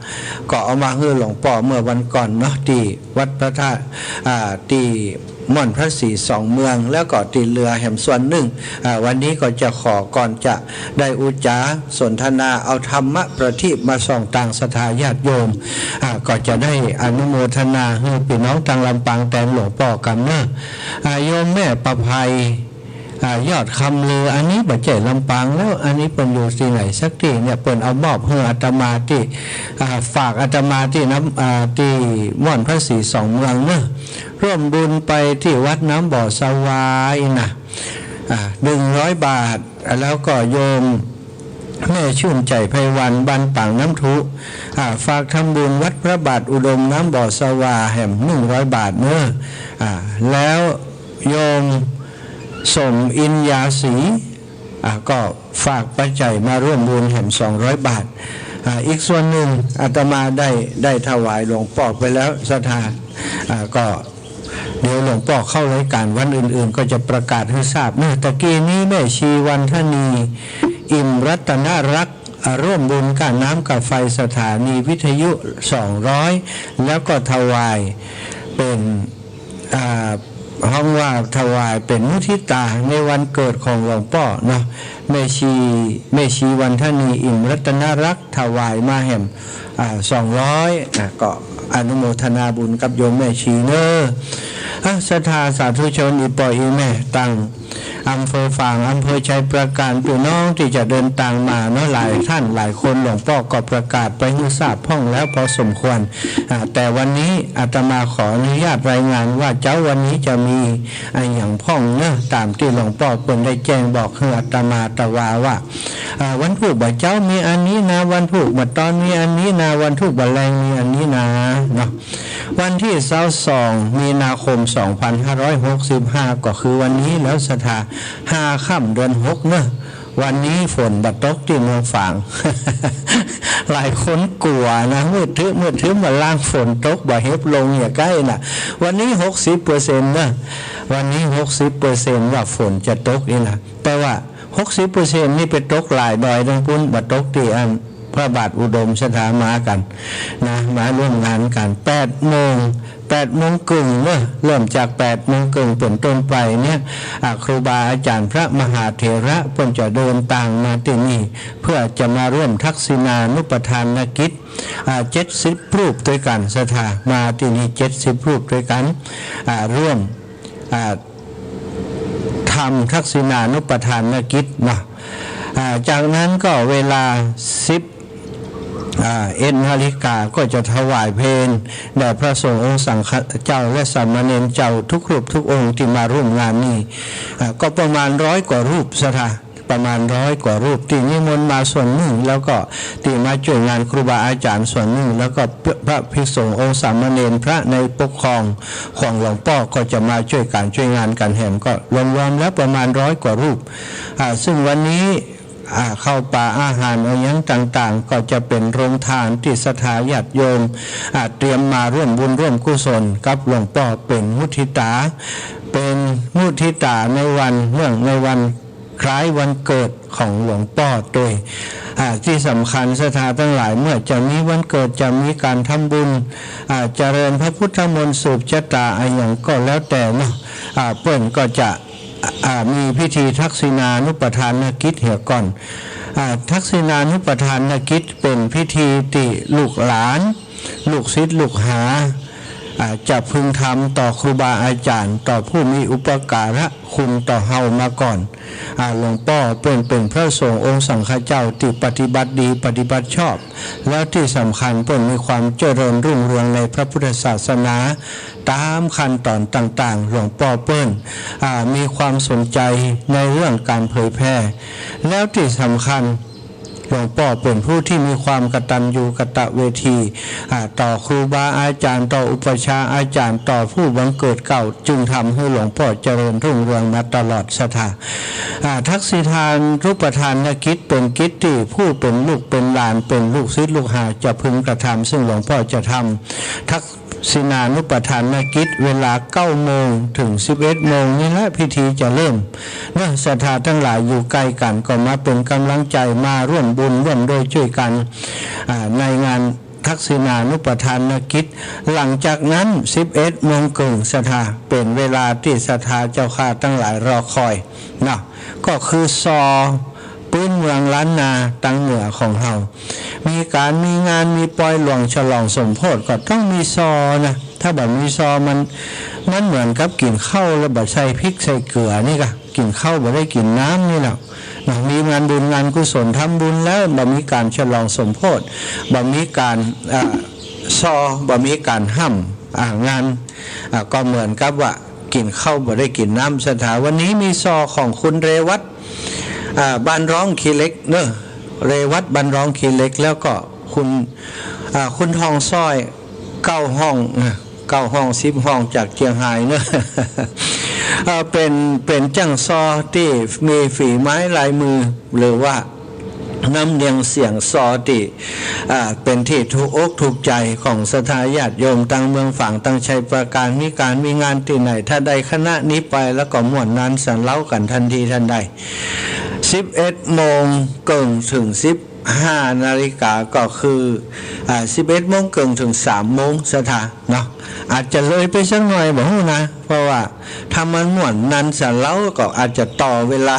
ก็เอามาให้หลวงพ่อเมื่อวันก่อนเนาะที่วัดพระธาตุที่ม่อนพระศรีสองเมืองแล้วก็ตีเรือแห่มส่วนหนึ่งวันนี้ก็จะขอก่อนจะได้อุจจาสนทนาเอาธรรมะประทีปมาส่องต่างศรัทธาญาติโยมก็จะได้อนุโมทนาให้พี่น้องทางลำปางแทนหลวงพ่อกันเนอะโยมแม่ประภัยยอดคำลืออันนี้บัจเจลำปางแล้วอันนี้เป็นอยู่ที่ไหนสักที่เนี่ยเป็นเอามอบให้อาตมาที่ฝากอาตมาที่น้ำที่ม่อนพระศรีสองเมืองเนอะร่วมบุญไปที่วัดน้ำบ่อสวายนะ100 บาทแล้วก็โยมแม่ชื่นใจไพวันบ้านป่างน้ำทุฝากทำบุญวัดพระบาทอุดมน้ำบ่อสวาแห่ม100 บาทเนอะแล้วโยมสมอินยาศรีก็ฝากปัจจัยมาร่วมบุญแห่ม200 บาทอีกส่วนหนึ่งอาตมาได้ถวายหลวงพ่อไปแล้วศรัทธาก็เดี๋ยวหลวงพ่อเข้ารายการวันอื่นๆก็จะประกาศให้ทราบเมื่อตะกี้นี้แม่ชีวันธนีอิ่มรัตนรักษ์ร่วมบุญการน้ำกับไฟสถานีวิทยุ200แล้วก็ถวายเป็นห้องว่าถวายเป็นมุทิตาในวันเกิดของหลวงพ่อเนาะแม่ชีวันธนีอิ่มรัตนรักษ์ถวายมาแห่ม200ก็อนุโมทนาบุญกับโยมแม่ชีเนอศรัทธาสาธุชนอีปอยอีแม่ตั้งอำเภอฝางอำเภอชัยประการพี่น้องที่จะเดินทางมาเนาะหลายท่านหลายคนหลวงพ่อก็ประกาศไปให้ทราบพ้องแล้วพอสมควรแต่วันนี้อาตมาขออนุญาตรายงานว่าเจ้าวันนี้จะมีอย่างพ้องเนาะตามที่หลวงพ่อเพิ่นได้แจ้งบอกให้อาตมาตะว่าวันพุธบ่เจ้ามีอันนี้นะวันพุธบ่ตอนมีอันนี้นะวันพุธบ่แรงมีอันนี้นะเนาะวันที่22มีนาคม2565ก็คือวันนี้แล้วศรัทธา5 ค่ำเดือน6เนอะวันนี้ฝนบัดตกที่เมืองฝาง หลายคนกลัวนะมืดทึบมาล่างฝนตกบ่เฮ็บลงอย่าใกล้น่ะวันนี้ 60% นะวันนี้ 60% ว่าฝนจะตกนี่นะแต่ว่า 60% นี่ไปตกหลายดอยทั้งพุ่นบ่ตกที่อันพระบาทอุดมสถามากันนะมาร่วมงานกัน8 โมงครึ่งเนอะเริ่มจาก8 โมงครึ่งเป็นต้นไปเนี่ยครูบาอาจารย์พระมหาเถระเพิ่นจะเดินทางมาที่นี่เพื่อจะมาร่วมทักษิณานุปทานกิจ70 รูปด้วยกันศรัทธามาที่นี่70 รูปด้วยกันร่วมทำทักษิณานุปทานกิจนะจากนั้นก็เวลา11 นาฬิกาก็จะถวายเพลแด่พระสงฆ์องค์สังฆเจ้าและสามเณรเจ้าทุกรูปทุกองค์ที่มาร่วมงานนี้ก็ประมาณ100 กว่ารูปศรัทธาประมาณ100 กว่ารูปที่นิมนต์มาส่วนหนึ่งแล้วก็ที่มาช่วยงานครูบาอาจารย์ส่วนหนึ่งแล้วก็พระภิกษุองค์สามเณรพระในปกครองของหลวงพ่อก็จะมาช่วยงานกันแห่งก็รวมๆแล้วประมาณ100 กว่ารูปซึ่งวันนี้เข้าป่าอาหารอะไรอย่างต่างๆก็จะเป็นโรงทานที่ศรัทธาญาติโยมเตรียมมาร่วมบุญร่วมกุศลกับหลวงพ่อเป็นมุทิตาในวันเนื่องในวันคล้ายวันเกิดของหลวงพ่อโดยที่สำคัญศรัทธาทั้งหลายเมื่อจะมีวันเกิดจะมีการทำบุญเจริญพระพุทธมนต์สืบชะตาอะไรอย่างก็แล้วแต่เนาะเปิ้นก็จะมีพิธีทักษิณานุปทานกิจเหี่ยก่อนทักษิณานุปทานกิจเป็นพิธีที่ลูกหลานลูกศิษย์ลูกหาจะพึงทำต่อครูบาอาจารย์ต่อผู้มีอุปการะคุณต่อเฮามาก่อนหลวงพ่อเป็นพระสงฆ์องค์สังฆเจ้าที่ปฏิบัติดีปฏิบัติชอบแล้วที่สำคัญเป็นมีความเจริญรุ่งเรืองในพระพุทธศาสนาตามขั้นตอนต่างๆหลวงพ่อมีความสนใจในเรื่องการเผยแพร่แล้วที่สำคัญ หลวงพ่อเป็นผู้ที่มีความกตัญญูกตเวทีต่อครูบาอาจารย์ต่ออุปชาอาจารย์ต่อผู้บังเกิดเก่าจึงทำให้หลวงพ่อเจริญรุ่งเรืองมาตลอดศรัทธาทักษิทานรูปทานกิจเป็นกิจที่ผู้เป็นลูกเป็นหลานเป็นลูกศิษย์ลูกหาจะพึงกระทำซึ่งหลวงพ่อจะทำทักษิณานุปทานกิจเวลา9 โมงถึง 11 โมงนี่แหละพิธีจะเริ่มศรัทธาทั้งหลายอยู่ใกล้กันก็มาเป็นกำลังใจมาร่วมบุญร่วมโดยช่วยกันในงานทักษิณานุปทานกิจหลังจากนั้น 11 โมงครึ่งศรัทธาเป็นเวลาที่ศรัทธาเจ้าข้าทั้งหลายรอคอยนะก็คือซอปื้นเมืองล้านนาตั้งเหนือของเฮามีการมีงานมีปล่อยหลวงฉลองสมโพธิก็ต้องมีซอนะถ้าแบบมีซอมันเหมือนกับกินข้าวแล้วแบบใส่พริกใส่เกลือนี่ก็กินข้าวแบบได้กินน้ำนี่แหละมีงานบุญงานกุศลทำบุญแล้วแบบมีการฉลองสมโพธิแบบมีการซอแบบมีการห้ำงานก็เหมือนกับว่ากินข้าวแบบได้กินน้ำสถาวันนี้มีซอของคุณเรวัตบ้านร้องคีเล็กเนอะเรวัตบ้านร้องคีเล็กแล้วก็คุณทองซ้อย9 ห้อง10 ห้องจากเชียงรายเนอะเป็นจังซอที่มีฝีไม้ลายมือหรือว่าน้ำเนียงเสียงซอติเป็นที่ถูกอกถูกใจของศรัทธาญาติโยมตั้งเมืองฝั่งตั้งชัยประการมีงานที่ไหนถ้าใดคณะนี้ไปแล้วก็ม่วนนั้นสันเล่ากันทันทีทันใด11 โมงเกินถึง15 นาฬิกาก็คือ11 โมงเกินถึง3 โมงศรัทธาเนาะอาจจะเลยไปสักหน่อยบอกนะเพราะว่าถ้ามันม่วนนั้นสันเล่าก็อาจจะต่อเวลา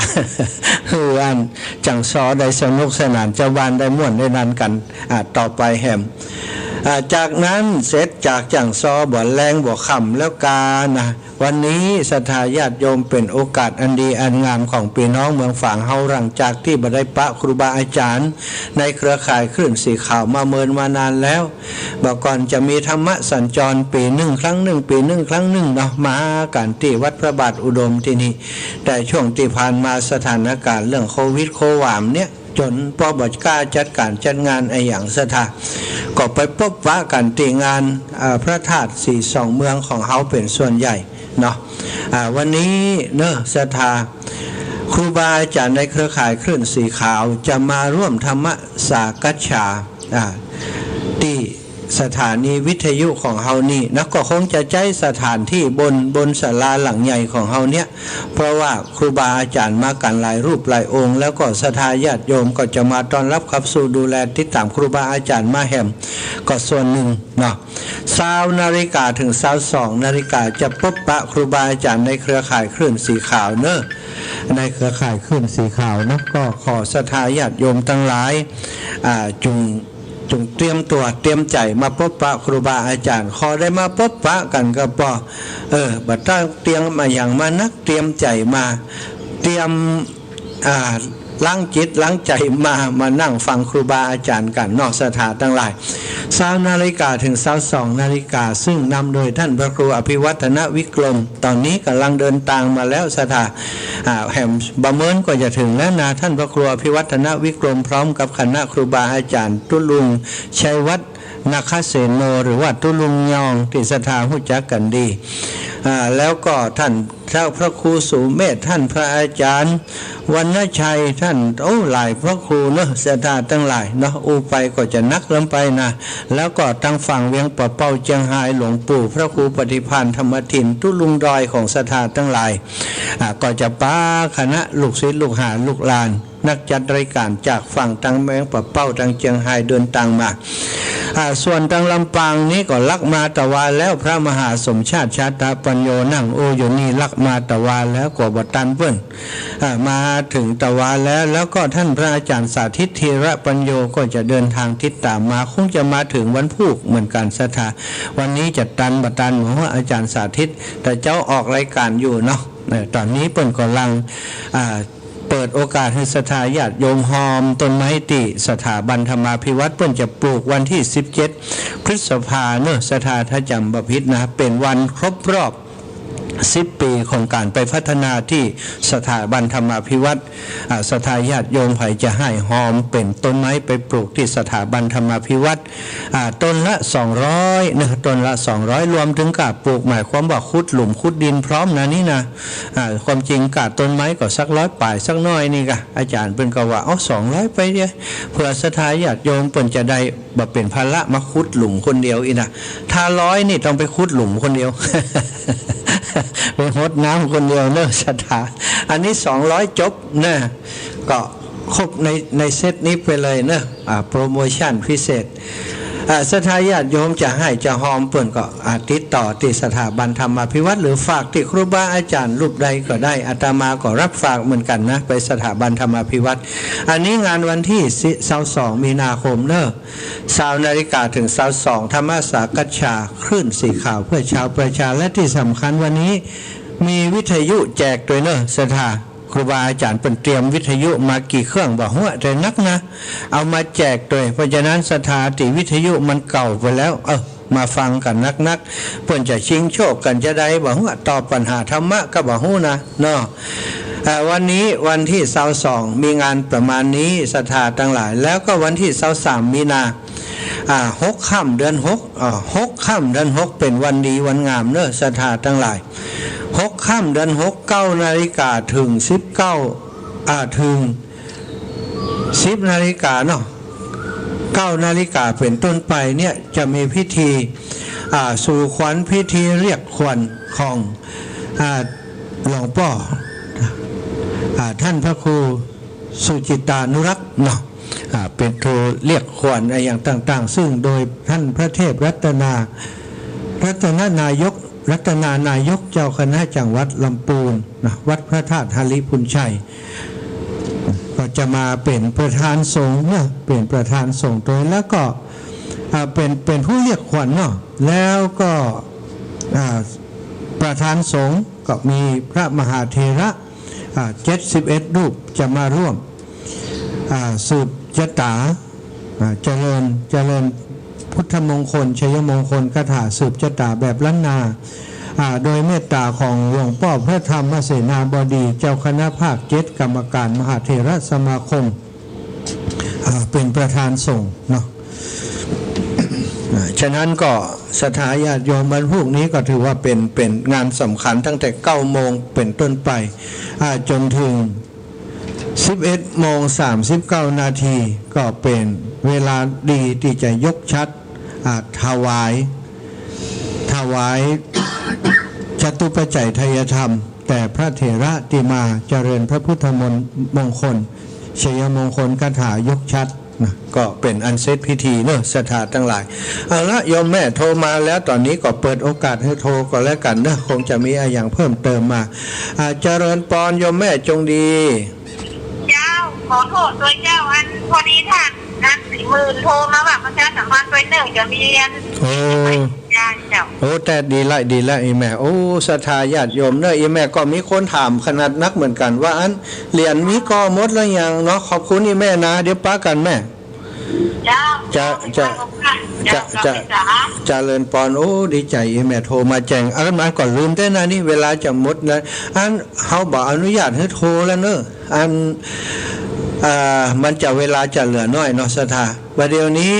คืออันจังซอได้สนุกสนานเจ้าบ้านได้ม่วนได้นันกันต่อไปแฮมจากนั้นเสร็จจากจังซอบ่แรงบ่ค่ำแล้วกานะวันนี้ศรัทธาญาติโยมเป็นโอกาสอันดีอันงามของพี่น้องเมืองฝั่งเฮาหลังจากที่บ่ได้ปะครูบาอาจารย์ในเครือข่ายคลื่นสีขาวมาเมินมานานแล้วบอกก่อนจะมีธรรมะสัญจรปีหนึ่งครั้งหนึ่งเนาะมาการที่วัดพระบาทอุดมที่นี่แต่ช่วงที่ผ่านมาสถานการณ์เรื่องโควิดโความเนี่ยจนพอบกล้าจัดการจัดงานไออย่างศรัทธาก็ไปพบว่ากันที่งานพระธาตุ42 เมืองของเฮาเป็นส่วนใหญ่เนาะวันนี้เนอะศรัทธาครูบาอาจารย์ในเครือข่ายคลื่นสีขาวจะมาร่วมธรรมสากัจฉาที่สถานีวิทยุของเฮานี่นะก็คงจะใช้สถานที่บนศาลาหลังใหญ่ของเฮาเนี่ยเพราะว่าครูบาอาจารย์มากันหลายรูปหลายองค์แล้วก็ศรัทธาญาติโยมก็จะมาต้อนรับขับสู่ดูแลติดตามครูบาอาจารย์มาแหมก็ส่วนหนึ่งเนาะ20 นาฬิกาถึง22 นาฬิกาจะพบปะครูบาอาจารย์ในเครือข่ายคลื่นสีขาวเนอะในเครือข่ายคลื่นสีขาวนะก็ขอศรัทธาญาติโยมทั้งหลายจงเตรียมตัวเตรียมใจมาพบปะครูบาอาจารย์ขอได้มาพบปะกันก็พอบัดตั้งเตรียมมาอย่างมานักเตรียมใจมาเตรียมล้างจิตล้างใจมานั่งฟังครูบาอาจารย์กันนอกสถานทั้งหลาย20 นาฬิกาถึง22 นาฬิกาซึ่งนำโดยท่านพระครูอภิวัฒนวิกรมตอนนี้กำลังเดินทางมาแล้วสถานแห่งบะเมินก็จะถึงแล้วนะท่านพระครูอภิวัฒนวิกรมพร้อมกับคณะครูบาอาจารย์ตุลุงชัยวัฒน์นาคเสโนหรือว่าตุลุงยองที่ศรัทธาหู้จักกันดีแล้วก็ท่านเจ้าพระครูสุเมธท่านพระอาจารย์วรรณชัยท่านหลายพระครูเนาะศรัทธาทั้งหลายเนาะไปก็จะนักลงไปนะแล้วก็ทางฝั่งเวียงปะเป้าเจียงไฮ้หลวงปู่พระครูปฏิภาณธรรมถิ่นตุลุงดอยของศรัทธาทั้งหลายก็จะป้าคณะลูกศิษย์ลูกหาลูกหลานนักจัดรายการจากฝั่งทางเวียงปะเป้าทางเจียงไฮ้เดินทางมาส่วนทางลำปางนี้ก็ลักมาตะวาแล้วพระมหาสมชาติชาตาปัญโยนั่งอยู่นี่ลักมาตะวาแล้วกว่าบัตันเพิ่นมาถึงตะวาแล้วก็ท่านพระอาจารย์สาธิตธีระปัญโยก็จะเดินทางทิศตามมาคงจะมาถึงวันพุธเหมือนกันศรัทธาวันนี้จะตันบัตันเพราะอาจารย์สาธิตแต่เจ้าออกรายการอยู่เนาะตอนนี้เพิ่นกำลังเปิดโอกาสให้ศรัทธาญาติโยมหอมต้นไม้ติสถาบันธรรมาภิวัตรเพิ่นจะปลูกวันที่17 พฤษภาเนอะศรัทธาถ้าจำบ่ผิดนะเป็นวันครบรอบ 10 ปีของการไปพัฒนาที่สถาบันธรรมาภิวัตรสถาญาติโยมไผ่จะให้หอมเป็นต้นไม้ไปปลูกที่สถาบันธรรมาภิวัตรต้นละ200นะต้นละ200รวมถึงกาปลูกหมายความว่าขุดหลุมขุดดินพร้อมนะนี่นะความจริงกาต้นไม้ก็สัก100ป่ายสักน้อยนี่กะอาจารย์เพิ่นก็ว่าเอา200ไปเด้อเพื่อสถาญาติโยมเพิ่นจะได้บ่เป็นภาระมาขุดหลุมคนเดียวอีนะถ้า100นี่ต้องไปขุดหลุมคนเดียว ไปหดน้ำคนเดียวเนอะสถาอันนี้200จบนะก็ครบในเซตนี้ไปเลยเนอะโปรโมชั่นพิเศษสถาญาติโยมจะให้จะหอมเปิ่นก็ติดต่อที่สถาบันธรรมาภิวัตรหรือฝากที่ครูบาอาจารย์รูปใดก็ได้อาตมาก็รับฝากเหมือนกันนะไปสถาบันธรรมาภิวัตรอันนี้งานวันที่22มีนาคมเนอะ20 นาฬิกาถึง22ธรรมสากัจฉาคลื่นสีขาวเพื่อชาวประชาและที่สำคัญวันนี้มีวิทยุแจกด้วยเนอะสถาครูบาอาจารย์เป็นเตรียมวิทยุมากี่เครื่องบอกหัวแต่นักนะเอามาแจกด้วยเพราะฉะนั้นสถาติวิทยุมันเก่าไปแล้วมาฟังกันนักเพื่อนจะชิงโชคกันจะได้บอกหัวตอบปัญหาธรรมะก็บอกหัวนะเนาะวันนี้วันที่22มีงานประมาณนี้สถาทั้งหลายแล้วก็วันที่23มีนา6 ค่ำเดือน6ค่ำเดือน6เป็นวันดีวันงามเนอะสถาทั้งหลาย6 ค่ำเดือน6 9 นาฬิกาถึง19ถึง10 นาฬิกาเนาะ9 นาฬิกาเป็นต้นไปเนี่ยจะมีพิธีสู่ขวัญพิธีเรียกขวัญของหลวงพ่อท่านพระครูสุจิตานุรักษ์เนาะเป็นโทรเรียกขวัญอย่างต่างๆซึ่งโดยท่านพระเทพรัตนานายกเจ้าคณะจังหวัดลำพูนนะวัดพระธาตุหริพุนชัยก็จะมาเป็นประธานสงฆ์นะเป็นประธานสงฆ์โดยแล้วก็เป็นผู้เรียกขวัญเนาะแล้วก็ประธานสงฆ์ก็มีพระมหาเถระ71 รูปจะมาร่วมสืบชะตาเจริญพุทธมงคลชัยมงคลคาถาสืบชะตาแบบล้านนาโดยเมตตาของหลวงพ่อพระธรรมเสนาบดีเจ้าคณะภาค7กรรมการมหาเถรสมาคมเป็นประธานสงฆ์เนาะฉะนั้นก็สถาญาติโยมวันพวกนี้ก็ถือว่าเป็นงานสำคัญตั้งแต่9 โมงเป็นต้นไปจนถึง11 โมง 39 นาทีก็เป็นเวลาดีที่จะยกชัดถวายจตุปัจจัยทายธรรมแต่พระเถระที่มาเจริญพระพุทธมงคลชัยมงคลคาถายกชัดนะก็เป็นอันเสร็จพิธีเนอะสถานทั้งหลายเอาละโยมแม่โทรมาแล้วตอนนี้ก็เปิดโอกาสให้โทรก็แล้วกันนะคงจะมีอะไรอย่างเพิ่มเติมมาเจริญปอนโยมแม่จงดีเจ้าขอโทษด้วยเจ้าอันพอดีท่าน40,000โทรมาแบบประชาสัมพันธ์ด้วย1จะมีเรียนโอ้แต่ดีละอีแม่โอ้ศรัทธาญาติโยมเนอะอีแม่ก็มีคนถามขนาดนักเหมือนกันว่าอันเหรียญมีก็หมดแล้วยังเนาะขอบคุณอีแม่นะเดี๋ยวป้ากันแม่จะเลินปอนโอ้ดีใจอีแม่โทรมาแจ้งอันนั้นก่อนลืมได้นะนี่เวลาจะหมดนะอันเขาบอกอนุญาตให้โทรแล้วเนอะอันมันจะเวลาจะเหลือน้อยเนาะศรัทธาวันเดียวนี้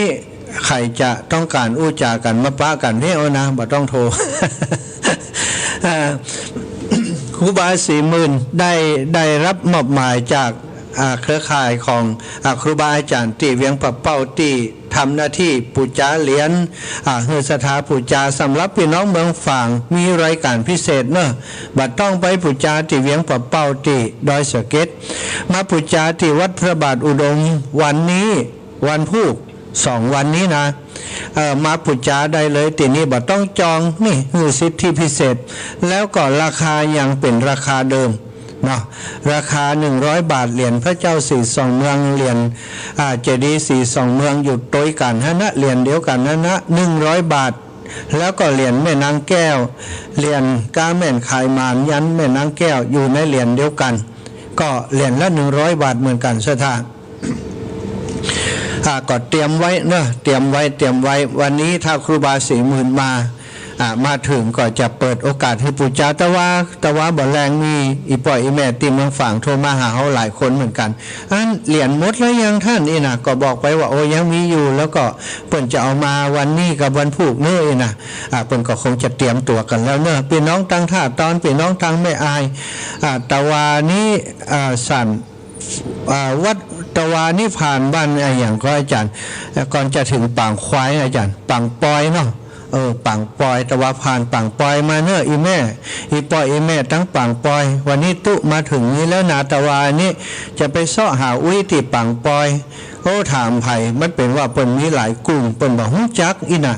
ใครจะต้องการอู้จากันมาป้ากันเนี่ยนะบ่ต้องโทร ครูบา40,000ได้รับมอบหมายจากเครือข่ายของครูบาอาจารย์ที่เวียงปะเป้าที่ทำหน้าที่ปูจาเหรียญเฮือสถาปูจาสำหรับพี่น้องเมืองฝางมีรายการพิเศษเนอะบัดต้องไปปูจาที่เวียงปะเป้าที่ดอยสะเก็ดมาปูจาที่วัดพระบาทอุดมวันนี้วันพุธ2 วันนี้นะมาปุจจาได้เลยตีนี้บ่ต้องจองนี่คือสิทธิพิเศษแล้วก็ราคายังเป็นราคาเดิมเนาะราคา100 บาทเหรียญพระเจ้า42 เมืองเหรียญเจดีย์42 เมืองอยู่โดยกันนะเหรียญเดียวกันนะ100 บาทแล้วก็เหรียญแม่นางแก้วเหรียญก้าแม่นขายมานยันแม่นางแก้วอยู่ในเหรียญเดียวกันก็เหรียญละ100 บาทเหมือนกันสถานก็เตรียมไว้เนอะเตรียมไว้วันนี้ถ้าครูบา40,000มา มาถึงก็จะเปิดโอกาสให้ปู่เจ้าแต่ว่าบ่แรงมีอีปล่อยอีแม่ติมเมืองฝั่งโทรมาหาเขาหลายคนเหมือนกันอันเหรียญหมดแล้วยังท่านนี่นะก็บอกไปว่าโอ้ยังมีอยู่แล้วก็เปิ้นจะเอามาวันนี้กับวันผูกเนื้อนะเปิ้นก็คงจะเตรียมตัวกันแล้วเนอะพี่น้องตั้งท่าตอนพี่น้องตั้งไม่อายตะวานี้สั่นวัดตะวานี่ผ่านบ้านอย่างก็อาจารย์ก่อนจะถึงปางควายอาจารย์ปางปอยเนาะปังปอยตะวาผ่านปังปอยมาเนอะอีแม่อีปอยอีแม่ตั้งปังปอยวันนี้ตุมาถึงนี้แล้วนาตะวานี่จะไปเสาะหาอุ้ยที่ปังปอยถามไผ่มันเป็นว่าเปิ้นมีหลายกลุ่มเปิ้นบ่ฮู้จักอีน่ะ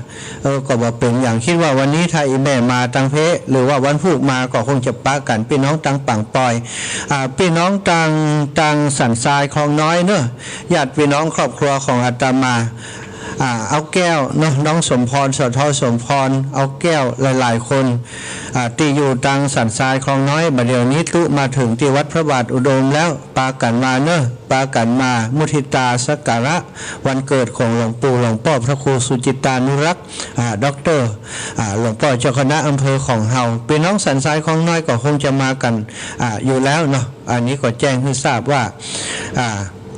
ก็บ่เป็นอย่างคิดว่าวันนี้ถ้าอีแม่มาตังเพหรือว่าวันพุธมาก็คงจะปะกันพี่น้องตังปังปอยพี่น้องตังสันทรายคลองน้อยเนอะญาติพี่น้องครอบครัวของอาตมาเอาแก้วเนาะน้องสมพรสทสมพรเอาแก้วหลายๆคนที่อยู่ตังสันทรายคลองน้อยบัดเดี๋ยวนี้ตุมาถึงที่วัดพระบาทอุดมแล้วปากันมาเนอะปากันมามุทิตาสักการะวันเกิดของหลวงปู่หลวงพ่อพระครูสุจิตานุรักษ์ด็อกเตอร์หลวงพ่อเจ้าคณะอำเภอของเฮาพี่น้องสันทรายคลองน้อยก็คงจะมากันอยู่แล้วเนาะอันนี้ก็แจ้งให้ทราบว่า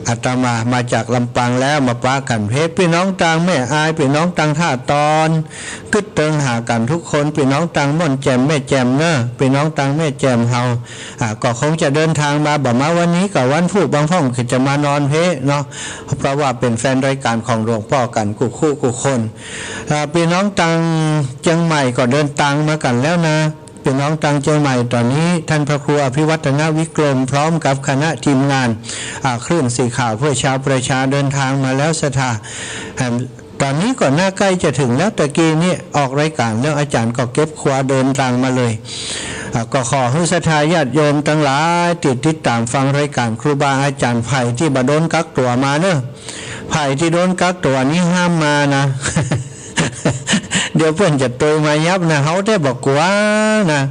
อาตมาจากลำปางแล้วมาปากันเพชรพี่น้องต่างแม่อายพี่น้องต่างท่าตอนกึดเติงหากันทุกคนพี่น้องต่างม่อนแจมแม่แจมเนอะพี่น้องต่างแม่แจมเฮาก็คงจะเดินทางมาบอกมาวันนี้กับวันพุธบางพ่องคือจะมานอนเพชรเนาะเพราะว่าเป็นแฟนรายการของหลวงพ่อกันกูคู่กูคนพี่น้องต่างเชียงใหม่ก็เดินทางมากันแล้วนะพี่น้องตังเชียงใหม่ตอนนี้ท่านพระครูอภิวัฒนวิกรมพร้อมกับคณะทีมงานคลื่นสีข่าวเพื่อชาวประชาเดินทางมาแล้วสถาตอนนี้ก่อนหน้าใกล้จะถึงแล้วตะกี้นี่ออกรายการแล้วอาจารย์ก็เก็บขวาเดินทางมาเลยก็ขอให้ศรัทธาญาติโยมทั้งหลายติดตามฟังรายการครูบาอาจารย์ไผ่ที่บโดนกักตัวมาเนอะไผ่ที่โดนกักตัวนี้ห้ามมานะ เดี๋ยวเพื่อนจะตัวมายับนะเขาได้บอกว่านะ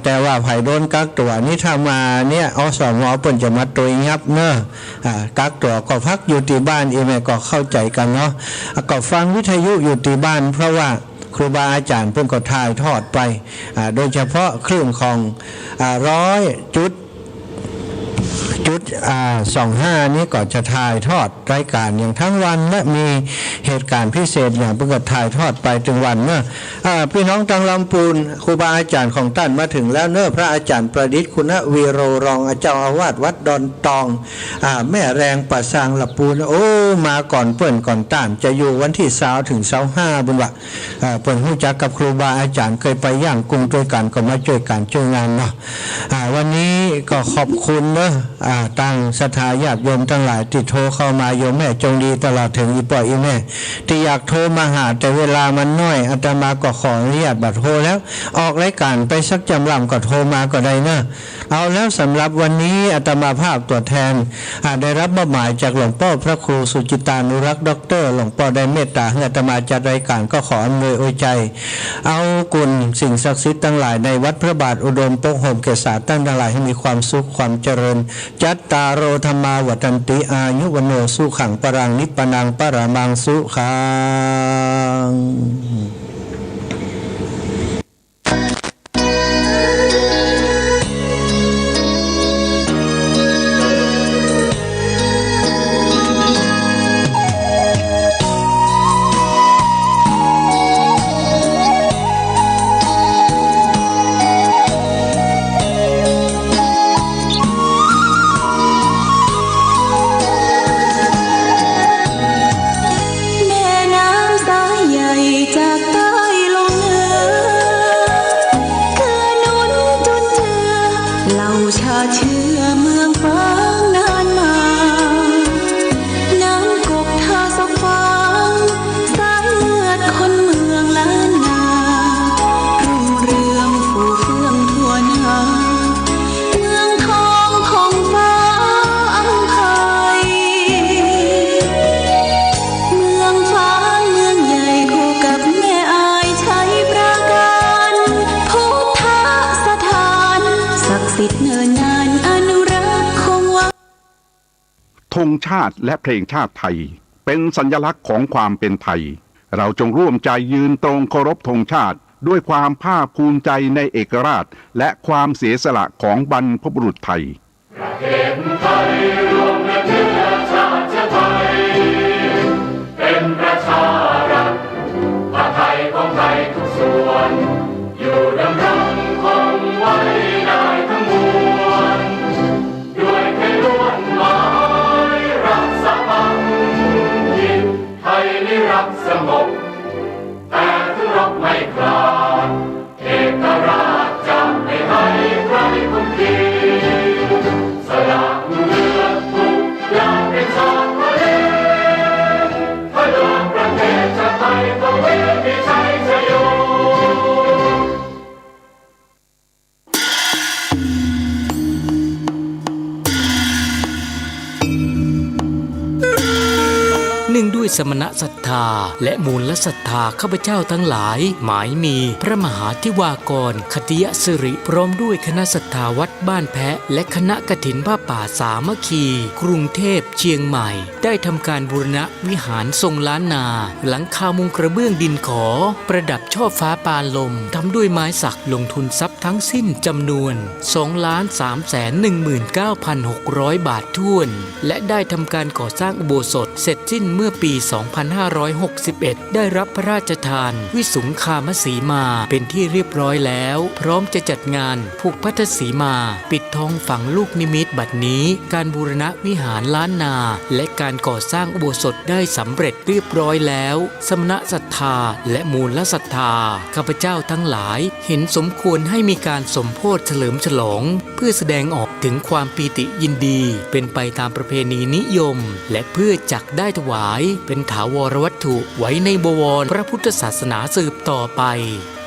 แต่ว่าไผ่โดนกักตัวนี่ถ้ามาเนี่ยอสมเพื่อนจะมาตัวยับเนอะกักตัวก็พักอยู่ที่บ้านเองแม่ก็เข้าใจกันเนาะก็ฟังวิทยุอยู่ที่บ้านเพราะว่าครูบาอาจารย์เพื่อนก็ถ่ายทอดไปโดยเฉพาะคลื่นของ100.25นี้ก็จะถ่ายทอดรายการอย่างทั้งวันและมีเหตุการณ์พิเศษอย่างเพื่อถ่ายทอดไปถึงวันเนอะพี่น้องทางลำพูนครูบาอาจารย์ของท่านมาถึงแล้วเนอะพระอาจารย์ประดิษฐ์คุณวีโรรองเจ้าอาวาสวัดดอนตองแม่แรงป่าซางลำพูนโอ้มาก่อนเปิ้นก่อนต้านจะอยู่วันที่20ถึง25บุญวะเปิ้นรู้จักกับครูบาอาจารย์เคยไปย่างกรุงด้วยกันก็มาช่วยกันช่วยงานเนาะวันนี้ก็ขอบคุณเนอะตั้งศรัทธาญาติโยมทั้งหลายที่โทรเข้ามาโยมแม่จงดีตลอดถึงอีปอยอีแม่ที่อยากโทรมาหาแต่เวลามันน้อยอาตมาก็ขออนุญาตบัดโทรแล้วออกรายการไปสักจำลำก็โทรมาก็ได้นะเอาแล้วสำหรับวันนี้อาตมาภาพตัวแทนได้รับมอบหมายจากหลวงพ่อพระครูสุจิตานุรักษ์ด็อกเตอร์หลวงพ่อได้เมตตาให้อาตมาจัดรายการก็ขออำนวยอวยใจเอากุลสิ่งศักดิ์สิทธิ์ทั้งหลายในวัดพระบาทอุดมปกห่มเกศาตั้งทั้งหลายให้มีความสุขความเจริญจัตตาโรธรรมาวัฏันติอายุวโนสุขังปรังนิพพนังปรมังสุขังธงชาติและเพลงชาติไทยเป็นสัญลักษณ์ของความเป็นไทยเราจงร่วมใจยืนตรงเคารพธงชาติ ด้วยความภาคภูมิใจในเอกราชและความเสียสละของบรรพบุรุษไทยประเทศไทยรวมเนื้อชาติไทยเป็นประชารัฐผ้าไทยของไทยทุกส่วนอยู่ดำรงคงไว้ได้ทั้งมวลด้วยเพลล้วนหมายรักษาพันยินไทยนิรักสงบแต่ถึงรบไม่กล้าเอกราชจะไม่ให้ใครคุมขีสละเลือดทุกอย่างเป็นชาติทะเลพลังประเทศชาติไทยทวีมีชัยชโยเนื่องด้วยสมณศรัทธาและมูลศรัทธาข้าพเจ้าทั้งหลายหมายมีพระมหาธิวากรคติยสิริพร้อมด้วยคณะศรัทธาวัดบ้านแพะและคณะกฐินผ้าป่าสามัคคีกรุงเทพเชียงใหม่ได้ทำการบูรณะวิหารทรงล้านนาหลังคามุงกระเบื้องดินขอประดับช่อฟ้าปานลมทำด้วยไม้สักลงทุนทรัพย์ทั้งสิ้นจำนวน 2,319,600 บาทถ้วนและได้ทำการก่อสร้างอุโบสถเสร็จสิ้นเมื่อปี 2561 ได้รับพระราชทานวิสุงคามสีมาเป็นที่เรียบร้อยแล้วพร้อมจะจัดงานผูกพัทสีมาปิดทองฝังลูกนิมิตบัดนี้การบูรณะวิหารล้านนาและการก่อสร้างอุโบสถได้สำเร็จเรียบร้อยแล้วสมณศรัทธาและมูลศรัทธาข้าพเจ้าทั้งหลายเห็นสมควรให้มีการสมโภชเฉลิมฉลองเพื่อแสดงออกถึงความปีติยินดีเป็นไปตามประเพณีนิยมและเพื่อจักได้ถวายเป็นถาวรวัตถุไว้ในบวรพระพุทธศาสนาสืบต่อไป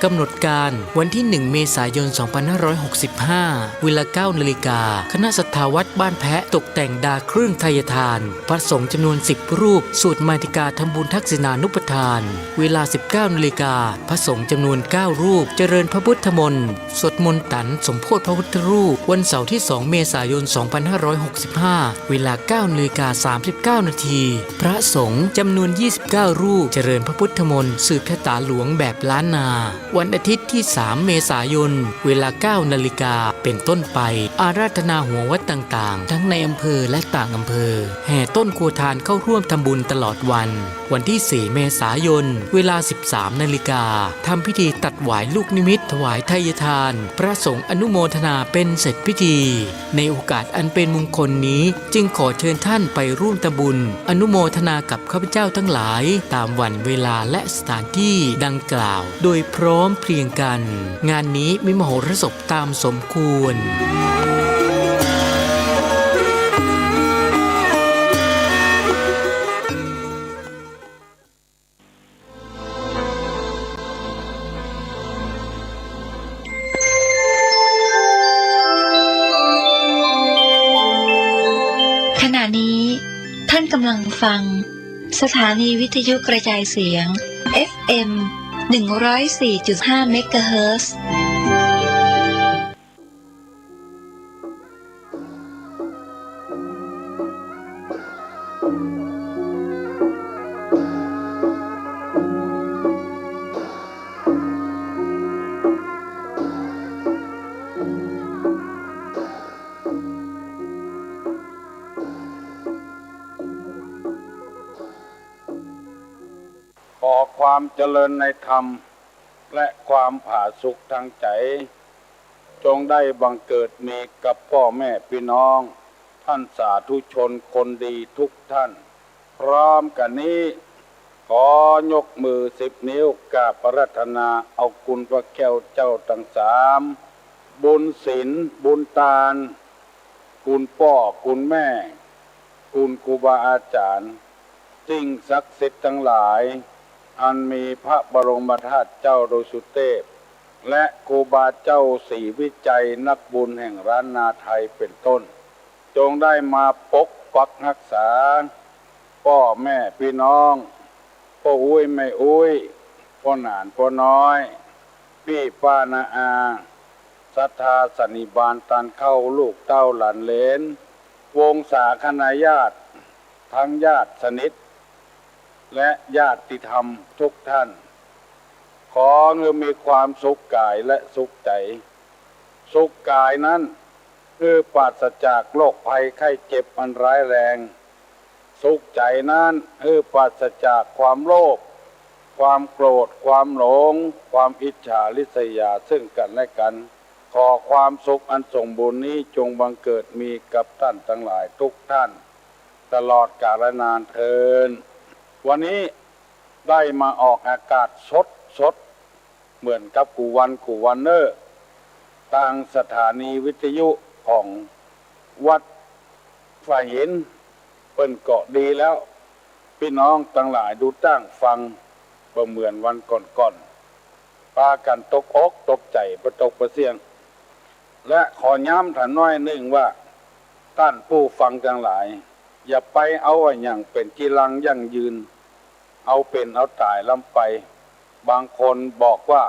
กำหนดการวันที่ 1 เมษายน 2565 เวลา 9 นาฬิกาคณะศรัทธาวัดบ้านแพะตกแต่งดาเครื่องไทยทานพระสงฆ์จำนวน 10 รูปสวดมาติกาทำบุญทักษิณานุปทานเวลา 19 นาฬิกาพระสงฆ์จำนวน 9 รูปเจริญพระพุทธมนต์สวดมนต์ตันสมโภชพระพุทธรูปวันเสาร์ที่ 2 เมษายน 2565 เวลา 9 นาฬิกา 39 นาทีพระสงฆ์จำนวน 29 รูปเจริญพระพุทธมนต์สืบชะตาหลวงแบบล้านนาวันอาทิตย์ที่ 3 เมษายน เวลา 9 นาฬิกาเป็นต้นไปอาราธนาหัววัดต่างๆทั้งในอำเภอและต่างอำเภอแห่ต้นโคทานเข้าร่วมทำบุญตลอดวันที่ 4 เมษายน เวลา 13 นาฬิกาทำพิธีตัดหวายลูกนิมิตถวายไทยทานพระสงฆ์อนุโมทนาเป็นเสร็จพิธีในโอกาสอันเป็นมงคลนี้จึงขอเชิญท่านไปร่วมทำบุญอนุโมทนากับข้าพเจ้าทั้งหลายตามวันเวลาและสถานที่ดังกล่าวโดยพร้อมเพรียงกันงานนี้มีมโหรสพตามสมควรขณะนี้ท่านกำลังฟังสถานีวิทยุกระจายเสียง FM 104.5 เมกะเฮิรตซ์ขอความเจริญในธรรมและความผาสุกทางใจจงได้บังเกิดมีกับพ่อแม่พี่น้องท่านสาธุชนคนดีทุกท่านพร้อมกันนี้ขอยกมือ10 นิ้วกราบอาราธนาเอาคุณพระแก้วเจ้าทั้ง3บุญศีลบุญทานคุณพ่อคุณแม่คุณครูบาอาจารย์สิ่งศักดิ์สิทธิ์ทั้งหลายอันมีพระบรมธาตุเจ้าโดยสุเทพและครูบาเจ้าศรีวิจัยนักบุญแห่งล้านนาไทยเป็นต้นจงได้มาปกปักรักษาพ่อแม่พี่น้องพ่ออุ้ยแม่อุ้ยพ่อหนานพ่อน้อยพี่ป้านาอาศรัทธาสันนิบาตตันเข้าลูกเต้าหลานเหลนวงศาคณาญาติทั้งญาติสนิทและญาติธรรมทุกท่านข ขอให้มีความสุขกายและสุขใจสุขกายนั้นคือปราศจากโรคภัยไข้เจ็บอันร้ายแรงสุขใจนั้นคือปราศจากความโลภความโกรธความหลงความอิจฉาริษยาซึ่งกันและกันขอความสุขอันสมบูรณ์นี้จงบังเกิดมีกับท่านทั้งหลายทุกท่านตลอดกาลนานเทอญวันนี้ได้มาออกอากาศสดเหมือนกับกูวันเนอร์ทางสถานีวิทยุของวัดฝ่ายหินเปิ้นเกาะดีแล้วพี่น้องทั้งหลายดูตั้งฟังบ่เหมือนวันก่อนๆพากันตกอกตกใจประตกประเสียงและขอย้ำท่านน้อยหนึ่งว่าท่านผู้ฟังทั้งหลายอย่าไปเอาอย่างเป็นกีรังยั่งยืนเอาเป็นเอาตายลำไปบางคนบอกว่า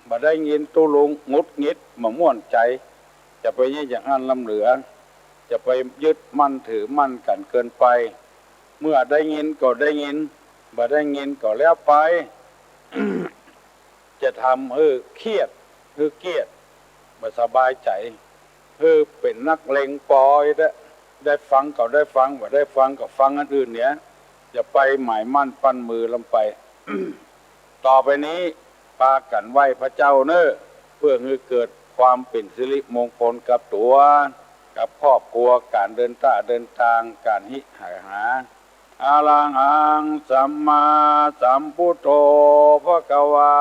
บ่ได้ยินตุลุงงุดงิดมาม่วนใจจะไปยิ่งอย่างอันลำเหลือจะไปยึดมั่นถือมั่นกันเกินไปเมื่อได้ยินก็ได้ยินบ่ได้ยินก็แล้วไป จะทำเครียดเกลียดบ่สบายใจเป็นนักเลงปอยได้ฟังก็ได้ฟังบ่ได้ฟังก็ฟังอันอื่นเนี่ยอย่าไปหมายมั่นปั้นมือลำไป ต่อไปนี้พากันไหว้พระเจ้าเนอะเพื่อให้เกิดความเป็นสิริมงคลกับตัวกับครอบครัวการเดินทางการหิหาอาลังอังสัมมาสัมพุทโธภควา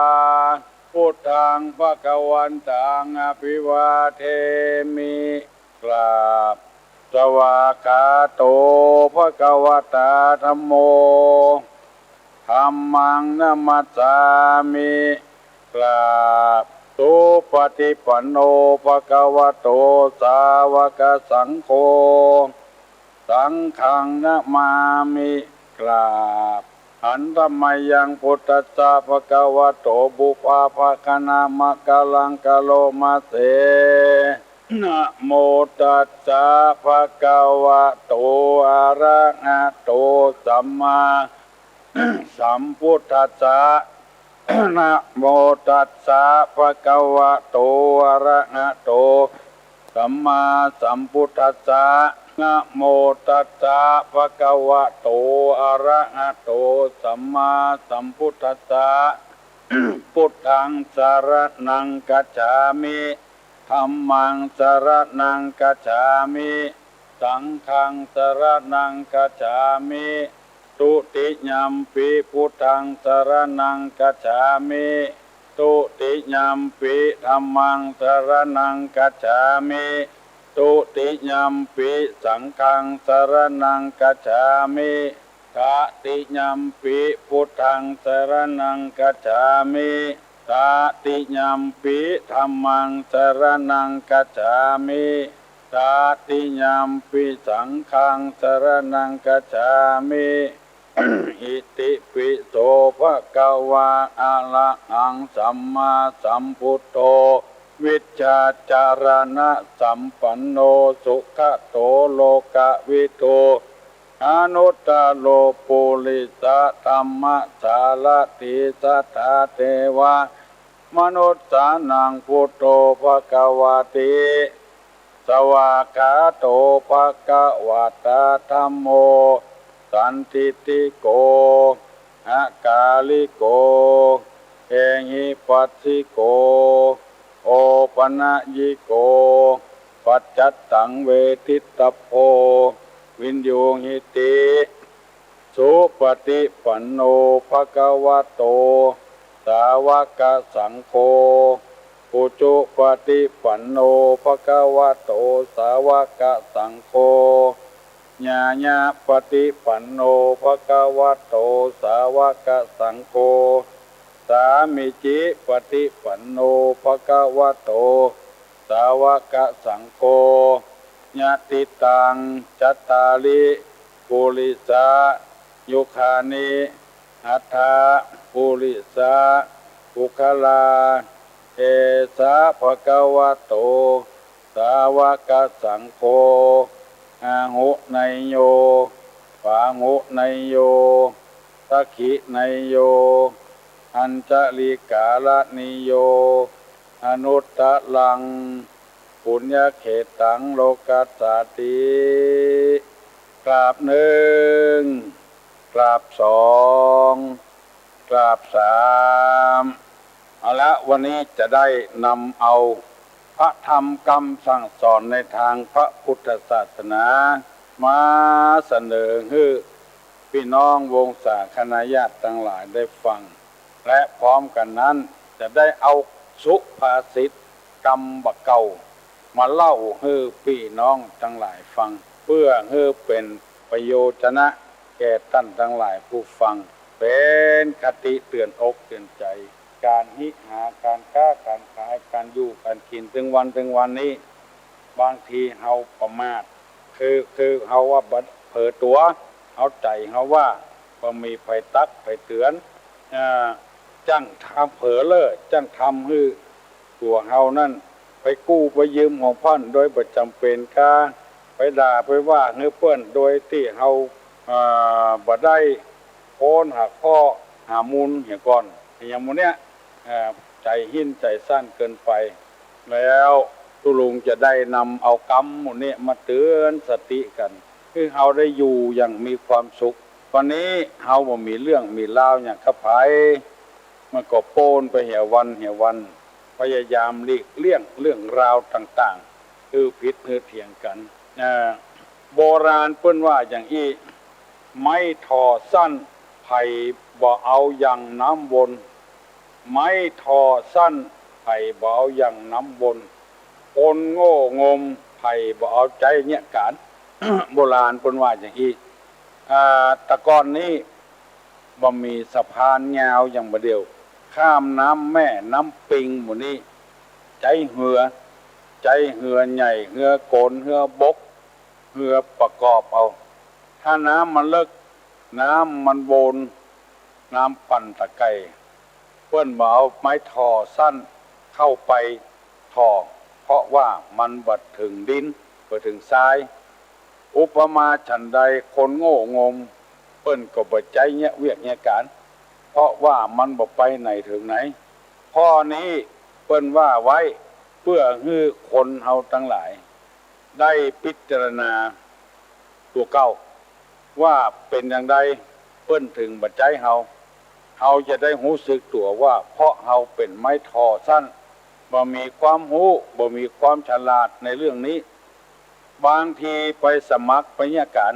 พุทธังภควันตังอภิวาเทมิกราบสวากขาโตภควตาธัมโมธัมมังนะมัสสามิกราบสุปฏิปันโนภควโตสาวกสังโฆสังฆังนะมามิกราบหันธรรมยังพุทธัสสะภควโตบุปภาคณามะกะลังกะโลมาเสนะโมตัสสะภะคะวะโตอะระหะโตสัมมาสัมพุทธัสสะนะโมตัสสะภะคะวะโตอะระหะโตสัมมาสัมพุทธัสสะนะโมตัสสะภะคะวะโตอะระหะโตสัมมาสัมพุทธัสสะพุทธังสรณังคัจฉามิธัมมังสรณังคัจฉามิสังฆังสรณังคัจฉามิตุติยัมปิพุทธังสรณังคัจฉามิตุติยัมปิธัมมังสรณังคัจฉามิตุติยัมปิสังฆังสรณังคัจฉามิตติยัมปิพุทธังสรณังคัจฉามิตติยัมปิธัมมังสรณังคัจฉามิตติยัมปิสังฆังสรณังคัจฉามิอิติปิโสภะคะวะอะระหังสัมมาสัมพุทโธวิชชาจารณะสัมปันโนสุขโตโลกวิโตอนุตตโลปุริสธัมมสารติสัทธาเทวามนุษย์สานังพุทโธภควติสวากขาโตภควตาธัมโมสันติติโกอากาลิโกเอหิปัสสิโกโอปนะยิโกปัจจัตตังเวทิตตโพวินโยหิติสุปฏิปันโนภควโตสาวกสังโฆปุจุปฏิปันโนภควโตสาวกสังโฆญาญาปฏิปันโนภควโตสาวกสังโฆสามิจิปฏิปันโนภควโตสาวกสังโฆญาติตังจัตตาลิปุริสายุคานิอัฏฐาปุริสาปุคลาเอสาภควโตสาวกสังโฆอาหุไนโยปาหุไนโยสักขิไนโย อัญจลิกาลนิโยอนุตตะลังปุญญเขตังโลกัสสติกราบหนึ่งกราบสองกราบสามเอาละวันนี้จะได้นำเอาพระธรรมคำสั่งสอนในทางพระพุทธศาสนามาเสนอให้พี่น้องวงศาคณาญาติทั้งหลายได้ฟังและพร้อมกันนั้นจะได้เอาสุภาษิตกรรมบะเก่ามาเล่าให้พี่น้องทั้งหลายฟังเพื่อให้เป็นประโยชนะแก่ท่านทั้งหลายผู้ฟังเป็นคติเตือนอกเตือนใจการหิหาการค้าการขายการอยู่การกินถึงวันนี้บางทีเฮาประมาทคือเฮาว่าเผลอตัวเอาใจเฮาว่าบ่มีไผตักไผเตือนจังทำเผลอเลอจังทำให้ตัวเฮานั่นไปกู้ไปยืมของพ่อนโดยบ่จำเป็นกาไปด่าไปว่าเฮือเปิ้นโดยที่เฮาบ่ได้โอนหักข้อหามูลเหี่ยก่อนอย่างหมู่เนี้ยใจหิ้นใจสั้นเกินไปแล้วตุลุงจะได้นำเอากรรมหมู่นี้มาเตือนสติกันคือเฮาได้อยู่อย่างมีความสุขวันนี้เฮาบ่มีเรื่องมีราวอย่างกับไผมันก็โปนไปเหี่ยวันพยายามหลีกเลี่ยงเรื่องราวต่างๆคือผิดคือเถียงกันโบราณเปิ้นว่าอย่างอี้ไม้ทอสั้นไผ่บ่เอาอย่างน้ำวนไม้ทอสั้นไผ่บ่เอาอย่างน้ำวนคนโง่งมไผ่บ่เอาใจเนี่ยการ โบราณเปิ้นว่าอย่างอี้ตะกอนนี้บ่มีสะพานยาวอย่างบ่เดียวข้ามน้ำแม่น้ำปิงหมู่นี้ใจเหือใหญ่เหือโกนเหือบกเหือประกอบเอาถ้าน้ำมันเลิกน้ำมันโบนน้ำปั่นตะไคร้เพื่อนบ่เอาไม้ทอสั้นเข้าไปทอเพราะว่ามันบัดถึงดินบัดถึงทรายอุปมาฉันใดคนโง่งมเปิ้นก็บ่ใจเนี่ยเวียกเนี่ยการเพราะว่ามันบ่ไปไหนถึงไหนข้อนี้เปิ้นว่าไว้เพื่อให้คนเฮาทั้งหลายได้พิจารณาตัวเก่าว่าเป็นอย่างใดเปิ้นถึงบ่ใจเฮาจะได้รู้สึกตัวว่าเพราะเฮาเป็นไม้ทอสั้นบ่มีความรู้บ่มีความฉลาดในเรื่องนี้บางทีไปสมัครไปเนี่ยการ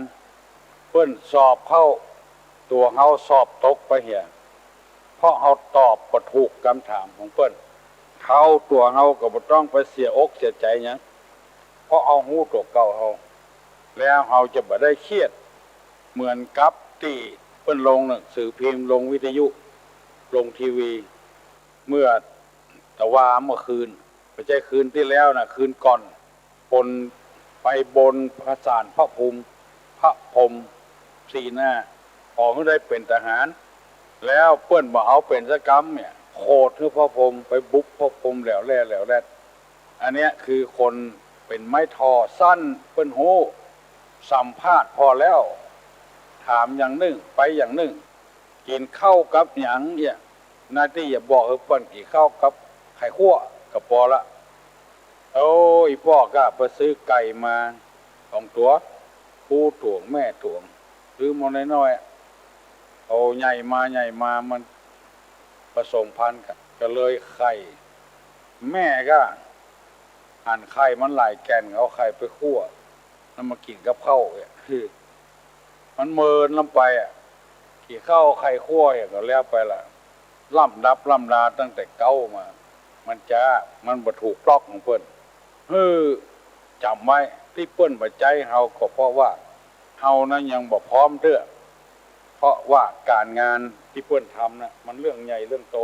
เปิ้นสอบเข้าตัวเฮาสอบตกไปเหี่ยเพราะเฮาตอบบ่ถูกคำถามของเปิ้นเขาตัวเฮาก็บ่ต้องไปเสียอกเสียใจหยังเพราะเอาฮู้ตัวเก่าเฮาแล้วเฮาจะบ่ได้เครียดเหมือนกับที่เปิ้นลงหนังสือพิมพ์ลงวิทยุลงทีวีเมื่อตะวาเมื่อคืนไม่ใช่คืนที่แล้วนะคืนก่อนปนไปบนพระศาลพระภูมิพระพรหมสีหน้าขอให้ได้เป็นทหารแล้วเปิ้นบ่เอาเป็นสกรรมเนี่ยโคตรคือพระพรหมไปบุกพระพรหมแล้วแลอันเนี้ยคือคนเป็นไม้ทอสั้นเปิ้นโหสัมภาษณ์พอแล้วถามอย่างหนึ่งไปอย่างหนึ่งกินข้าวกับหยังเนี่ยหน้าที่อย่าบอกเปิ้นกินข้าวกับไข่คั่วกับพอละโอ้ยพ่อก็ไปซื้อไก่มา2ตัวผู้ถ่วงแม่ถ่วงซื้อมาน้อยๆเอาใหญ่มามันผสมพันธุ์กันก็เลยไข่แม่ก็หั่นไข่มันหลายแกนเอาไข่ไปคั่วแล้วมากินกับข้าวเนี่ยคือมันเมินลงไปกี่ข้าวไข่คั่วอย่างก็แล้วไปละล่ำลาตั้งแต่เก้ามามันบ่ถูกปลอกของเปิ้นจำไว้ที่เปิ้นบ่ใจเฮาก็เพราะว่าเฮานั้นยังบ่พร้อมเด้อเพราะว่าการงานที่เปิ้นทำน่ะมันเรื่องใหญ่เรื่องโต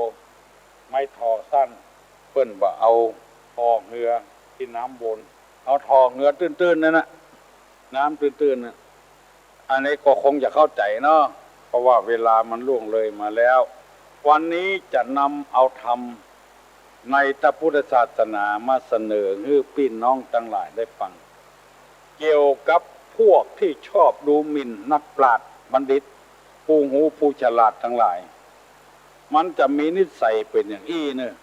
ไม้ทอสั้นเปิ้นบ่เอาทอเหือที่น้ำบนเอาทอเหือตื้นๆนั่นน่ะน้ำตื้นๆน่ะอันนี้ก็คงจะเข้าใจเนาะเพราะว่าเวลามันล่วงเลยมาแล้ววันนี้จะนำเอาธรรมในพระพุทธศาสนามาเสนอให้พี่น้องทั้งหลายได้ฟังเกี่ยวกับพวกที่ชอบดูหมิ่นนักปราชญ์บัณฑิตผู้หูผู้ฉลาดทั้งหลาย มันจะมีนิสัยเป็นอย่างอี้เนอะ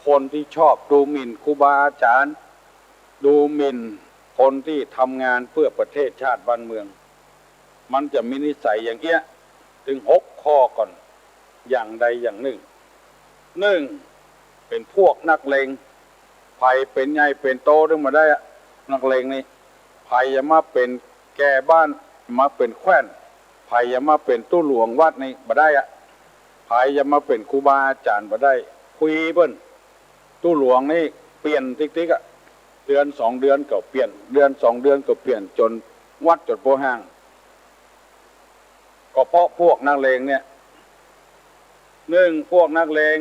คนที่ชอบดูหมิ่นครูบาอาจารย์ดูหมิ่นคนที่ทำงานเพื่อประเทศชาติบ้านเมืองมันจะมีนิสัยอย่างเงี้ยถึง6 ข้อก่อนอย่างใดอย่างหนึ่งเป็นพวกนักเลงไผ่เป็นใหญ่เป็นโตถึงมาได้นักเลงนี่ไผ่อย่ามาเป็นแก่บ้านมาเป็นแคว้นไผ่อย่ามาเป็นตู้หลวงวัดนี่มาได้ไผ่อย่ามาเป็นครูบาอาจารย์มาได้คุยเบิ้นตู้หลวงนี่เปลี่ยนติ๊กเดือน2 เดือนก็เปลี่ยนเดือน2 เดือนก็เปลี่ยนจนวัดจนโปห้างก็เพราะพวกนักเลงเนี่ย1พวกนักเลง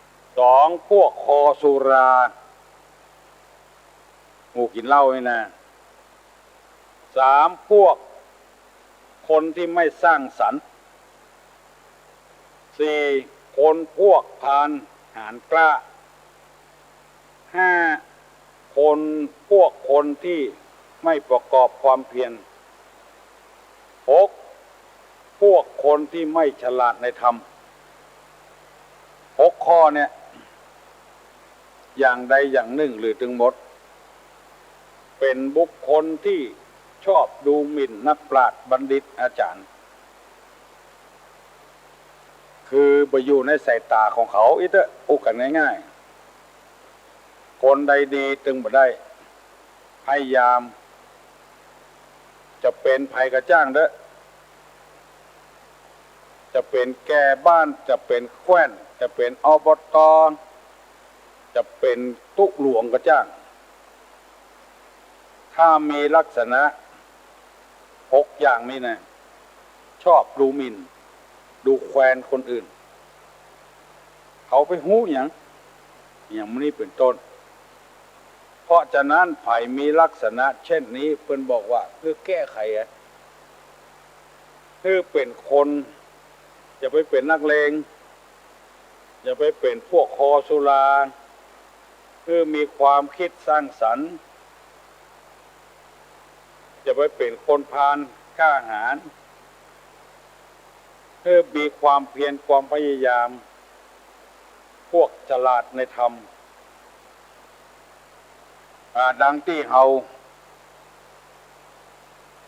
2พวกคอสุราหมู่กินเหล้านี่นะ3พวกคนที่ไม่สร้างสรรค์4คนพวกพานหารกล้า5คนพวกคนที่ไม่ประกอบความเพียร6พวกคนที่ไม่ฉลาดในธรรม6 ข้อเนี่ยอย่างใดอย่างหนึ่งหรือทั้งหมดเป็นบุคคลที่ชอบดูหมิ่นนักปราชญ์บัณฑิตอาจารย์คือไปอยู่ในสายตาของเขาอีกอุกันง่ายๆคนใดดีตึงบ่ได้พยายามจะเป็นภัยกระจ้างจะเป็นแก่บ้านจะเป็นแคว้นจะเป็นอบต.จะเป็นตุหลวงกระจ้างถ้ามีลักษณะ6 อย่างนี้นะชอบดูหมิ่นดูแคลนคนอื่นเขาไปหู้อย่างนี้เป็นต้นเพราะฉะนั้นไผ่มีลักษณะเช่นนี้เพิ่นบอกว่าเพื่อแก้ไขคือเป็นคนอย่าไปเป็นนักเลงอย่าไปเป็นพวกคอสุราคือมีความคิดสร้างสรรค์อย่าไปเป็นคนพาลกล้าหาญคือมีความเพียรความพยายามพวกฉลาดในธรรมดังที่เฮา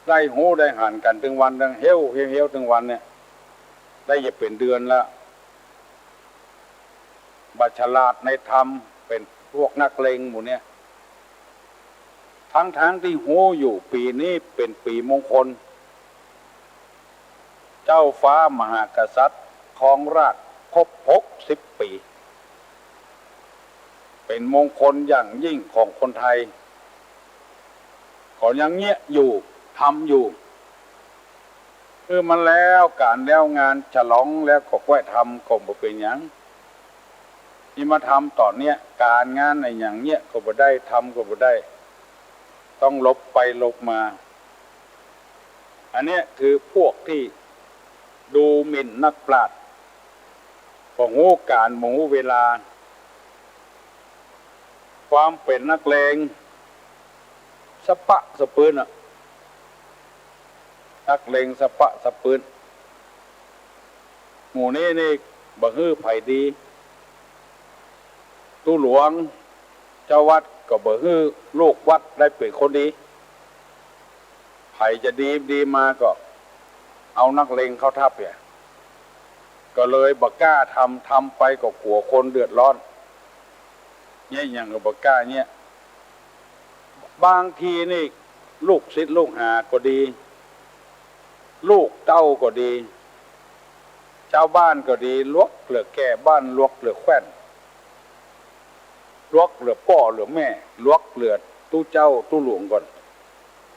ได้หูได้หันกันถึงวันดังเฮี้ยวถึงวันเนี่ยได้จะเป็นเดือนแล้วบัฉลาดในธรรมเป็นพวกนักเลงหมู่เนี่ยทั้งที่หูอยู่ปีนี้เป็นปีมงคลเจ้าฟ้ามหากษัตริย์ครองราชย์ครบ60 ปีเป็นมงคลอย่างยิ่งของคนไทยขอยังเงี้ยอยู่ทำอยู่คือมันแล้วการแล้วงานฉลองแล้วก็แก้ทำก็บ่เป็นหยังที่มาทำต่อเนี้ยการงานในอย่างเนี้ยก็บ่ได้ทำก็บ่ได้ต้องลบไปลบมาอันเนี้ยคือพวกที่ดูหมิ่นนักปราชญ์บ่ฮู้การบ่ฮู้เวลาความเป็นนักเลงสะปะสะปืนนักเลงสะปะสะปืนหมู่นี้นี่บ่ฮื้อไผดีตู้หลวงเจ้าวัดก็บ่ฮื้อลูกวัดได้เป็นคนดีไผจะดีมาก็เอานักเลงเข้าทับเนี่ยก็เลยบ่กล้าทำไปก็กลัวคนเดือดร้อนเนี่ยอย่างก็บ่กล้าเนี่ยบางทีนี่ลูกศิษย์ลูกหาก็ดีลูกเต้าก็ดีชาวบ้านก็ดีลวกเหลือแก่บ้านลวกเหลือแคว้นลวกเหลือพ่อเหลือแม่ลวกเหลือตู้เจ้าตู้หลวงก่อน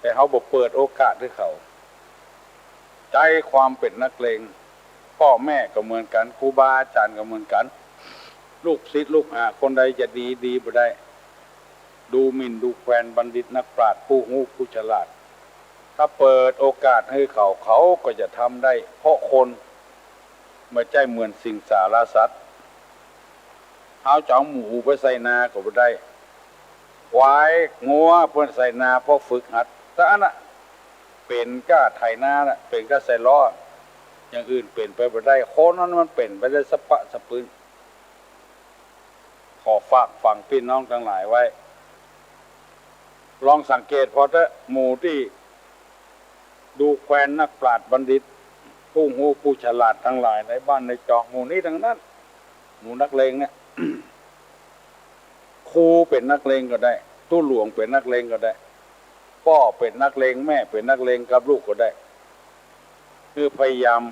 แต่เขาบอกเปิดโอกาสให้เขาใจความเป็นนักเลงพ่อแม่ก็เหมือนกันครูบาอาจารย์ก็เหมือนกันลูกศิษย์ลูกหาคนใดจะดีบ่ได้ดูหมิ่นดูแคลนบัณฑิตนักปราชญ์ผู้หูผู้ฉลาดถ้าเปิดโอกาสให้เขาก็จะทำได้เพราะคนไม่ใช่เหมือนสิ่งสารสัตว์เอาเจ้าหมูไปใส่นาก็บ่ได้ควายงัวเพิ่นใส่นาเพราะฝึกหัดแต่อันน่ะเป็นก้าไถนาน่ะเป็นก้าใส่ล้อ อย่างอื่นเป็นไปไม่ได้คนนั้นมันเป็นไปได้สะปะสะปืนขอฝากฝังพี่น้องทั้งหลายไว้ลองสังเกตพอถ้าหมู่ที่ดูแคว้นนักปราชญ์บัณฑิตผู้หูผู้ฉลาดทั้งหลายในบ้านในจองหมู่นี้ทั้งนั้นหมู่นักเลงเนี่ย ครูเป็นนักเลงก็ได้ตู้หลวงเป็นนักเลงก็ได้พ่อเป็นนักเลงแม่เป็นนักเลงกับลูกก็ได้คือพยายาม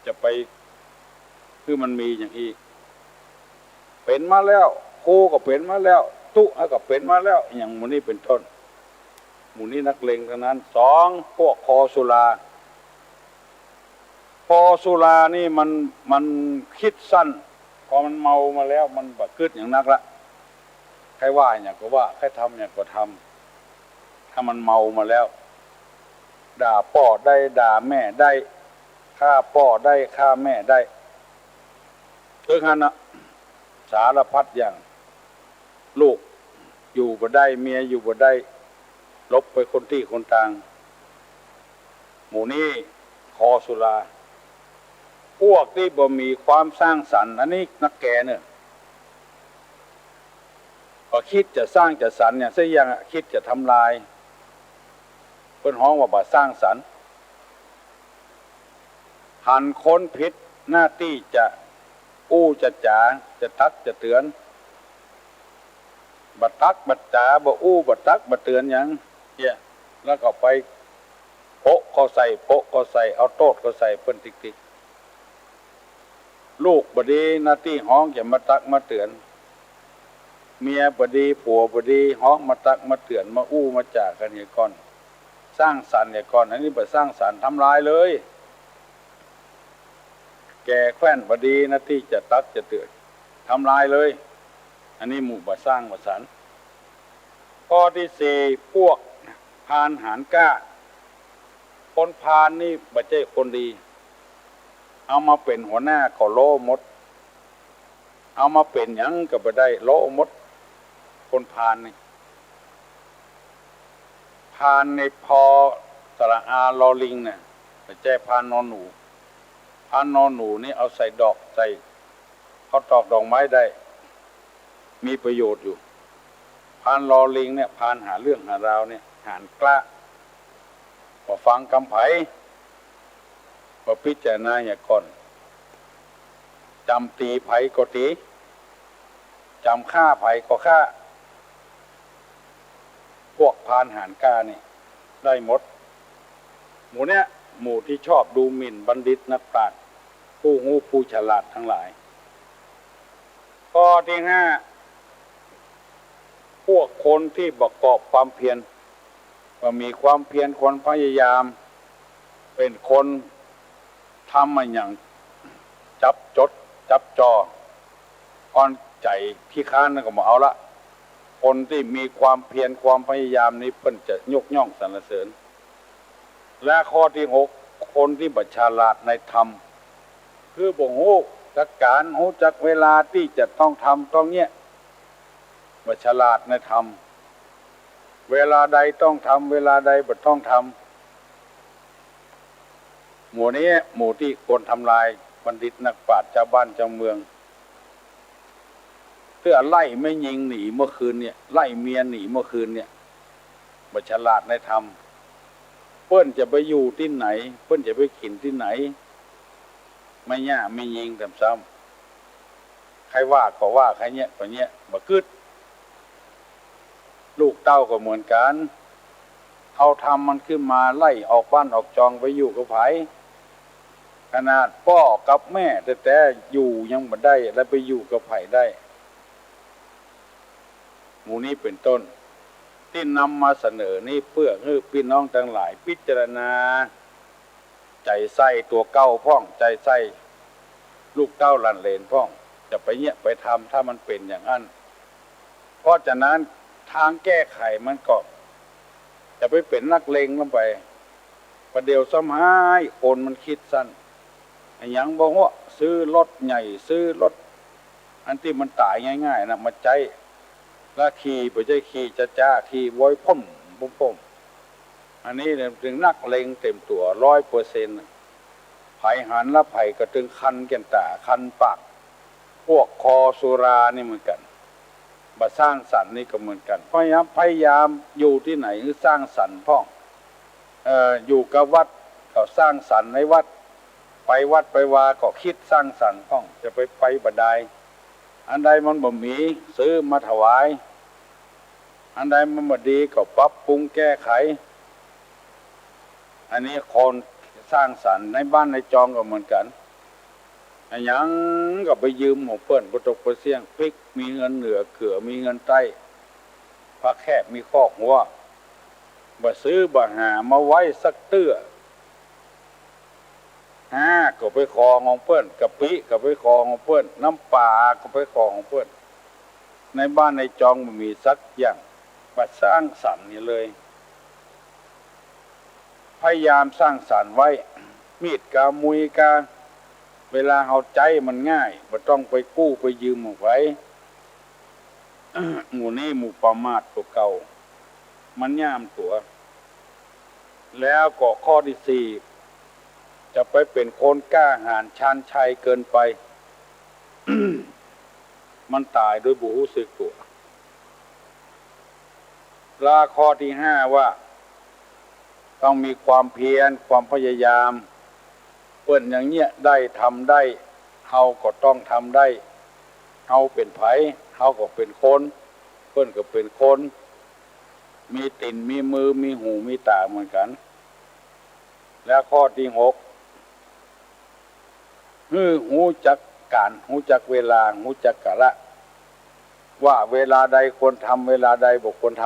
จะไปคือมันมีอย่างนี้เป็นมาแล้วครูก็เป็นมาแล้วตู้ก็เป็นมาแล้วอย่างหมู่นี้เป็นต้นหมู่นี้นักเลงทั้งนั้นสองพวกคอสุรานี่มันคิดสั้นพอมันเมามาแล้วมันบักกึดอย่างนักละใครว่าอย่างก็ว่าใครทำอย่างก็ทำถ้ามันเมามาแล้วด่าพ่อได้ด่าแม่ได้ฆ่าพ่อได้ฆ่าแม่ได้ถึงขนาดสารพัดอย่างลูกอยู่บ่ได้เมียอยู่บ่ได้ลบไปคนที่คนต่างหมู่นี้คอสุราพวกที่บ่มีความสร้างสรรค์อันนี้นักแก่เนี่ยพอคิดจะสร้างจะสรรค์เนี่ยซะอย่างคิดจะทำลายเพิ่นฮ้องว่าบ่สร้างสรรค์หันค้นผิดหน้าที่จะอู้จะจ๋าจะทักจะเตือนบัดทักบัดจ๋าบ่อู้บัดทักบัดเตือนหยังเนี่ยแล้วก็ไปโปะเขาใส่โปะเขาใส่เอาโต๊ดเขาใส่เพิ่นติ๊กลูกบดีหน้าที่ฮ้องจะมาตักมาเตือนเมียบดีผัวบดีฮ้องมาตักมาเตือนมาอู้มาจ่ากันอย่างก่อนสร้างสรรค์อย่างก่อนอันนี้บ่สร้างสรรค์ทำลายเลยแก่แคว้นบดีหน้าที่จะตักจะเตือนทำลายเลยอันนี้หมู่บ่สร้างบ่สรรค์ข้อที่สี่พวกพานหารกล้าคนพานนี่บ่ใช่คนดีเอามาเป็นหัวหน้าก็โลหมดเอามาเป็นหยังก็บ่ได้โลหมดคนพานนี่พานในพอสระอาลอลิงเนี่ยไม่ใช่พานนอนหนูพานนอนหนูนี่เอาใส่ดอกใส่เขาตอกดอกไม้ได้มีประโยชน์อยู่พานลอลิงเนี่ยพานหาเรื่องหาราวเนี่ยหานกล้าพอฟังกำไผพอพิจารณาอย่างก่อนจำตีไผก็ตีจำฆ่าไผก็ฆ่าพวกพานหารกล้านี่ได้หมดหมู่เนี้ยหมู่ที่ชอบดูหมิ่นบัณฑิตนักปราชญ์ผู้หูผู้ฉลาดทั้งหลายข้อที่ห้าพวกคนที่ประกอบความเพียรว่ามีความเพียรคนพยายามเป็นคนทำมาอย่างจับจดจับจออ่อนใจขี้ค้านนั่นก็มาเอาละคนที่มีความเพียรความพยายามนี้เพิ่นจะยกย่องสรรเสริญและข้อที่หกคนที่บัญชาลาดในธรรมคือบ่ฮู้จักการฮู้จักเวลาที่จะต้องทำต้องเนี้ยบัญชาลาดในธรรมเวลาใดต้องทำเวลาใดบ่ต้องทำหมู่นี้หมู่ที่คนทำลายบัณฑิตนักปราชญ์ชาวบ้านชาวเมืองเพื่อไล่ไม่ยิงหนีเมื่อคืนเนี่ยไล่เมียหนีเมื่อคืนเนี่ยบัญชาลาดในธรรมเพิ่นจะไปอยู่ที่ไหนเพิ่นจะไปกินที่ไหนไม่ย่าไม่ยิงซ้ำใครว่าก็ว่าใครเนี้ยก็เนี้ยบ่กึดลูกเต้าก็เหมือนกันเอาทำมันขึ้นมาไล่ออกบ้านออกจองไปอยู่กับไผขนาดพ่อกับแม่แต่อยู่ยังบ่ได้แล้วไปอยู่กับไผได้หมู่นี้เป็นต้นที่นำมาเสนอนี่เพื่อให้พี่น้องทั้งหลายพิจารณาใจใส่ตัวเก้าพ่องใจใส่ลูกเต้าหลานเหลนพ่องจะไปเนี้ยไปทำถ้ามันเป็นอย่างนั้นเพราะฉะนั้นทางแก้ไขมันก็จะไปเป็นนักเลงลงไปประเดี๋ยวสมัยคนมันคิดสั้นอย่างบอกว่าซื้อรถใหญ่ซื้อรถอันที่มันตายง่ายๆนะมาใจแล้วขี่ไปใจขี่จ้าขี่ไว้พ่มอันนี้เนี่ยถึงนักเลงเต็มตัว 100%พ ไผ่หันละไผ่ก็ถึงคันแก่นตาคันปากพวกคอสุรานี่เหมือนกันมาสร้างสรรค์นี่ก็เหมือนกันพยายามอยู่ที่ไหนคือสร้างสรรค์พ่องอยู่กับวัดก็สร้างสรรค์ในวัดไปวัดไปวาก็คิดสร้างสรรค์พ่องจะไปบันไดอันใดมันบ่มีซื้อมาถวายอันใดมันบ่ดีก็ปรับปรุงแก้ไขอันนี้คนสร้างสรรค์ในบ้านในจองก็เหมือนกันอันยังก็ไปยืมหมู่เปิ้นบ่ตกบ่เสี่ยงพริกมีเงินเหนือเขือมีเงินใต้ผักแคบมีคอกหัวบ่ซื้อบ่หามาไว้สักเตื้อก็ไปขอของเปิ้นกะปิก็ไปขอของเปิ้นน้ำปลาก็ไปขอของเปิ้นในบ้านในจองมันมีสักอย่างบัดสร้างสรรค์นี่เลยพยายามสร้างสรรค์ไว้มีดกามุยกาเวลาเฮาใจมันง่ายบ่ต้องไปกู้ไปยืมเอาไว้ หมู่นี้หมู่ประมาทตัวเก่ามันย่ามตัวแล้วก็ข้อที่ 4จะไปเป็นคนกล้าหาญชาญชัยเกินไป มันตายโดยบ่รู้สึกตัวลาข้อที่ 5ว่าต้องมีความเพียรความพยายามเปิ้นอย่างเงี้ยได้ทำได้เฮาก็ต้องทำได้เฮาเป็นไผเฮาก็เป็นคนเปิ้นก็เป็นคนมีติ่นมีมือมีหูมีตาเหมือนกันแล้วข้อที่ 6หูจักการหูจักเวลาหูจักกาละว่าเวลาใดควรทำเวลาใดบ่ควรท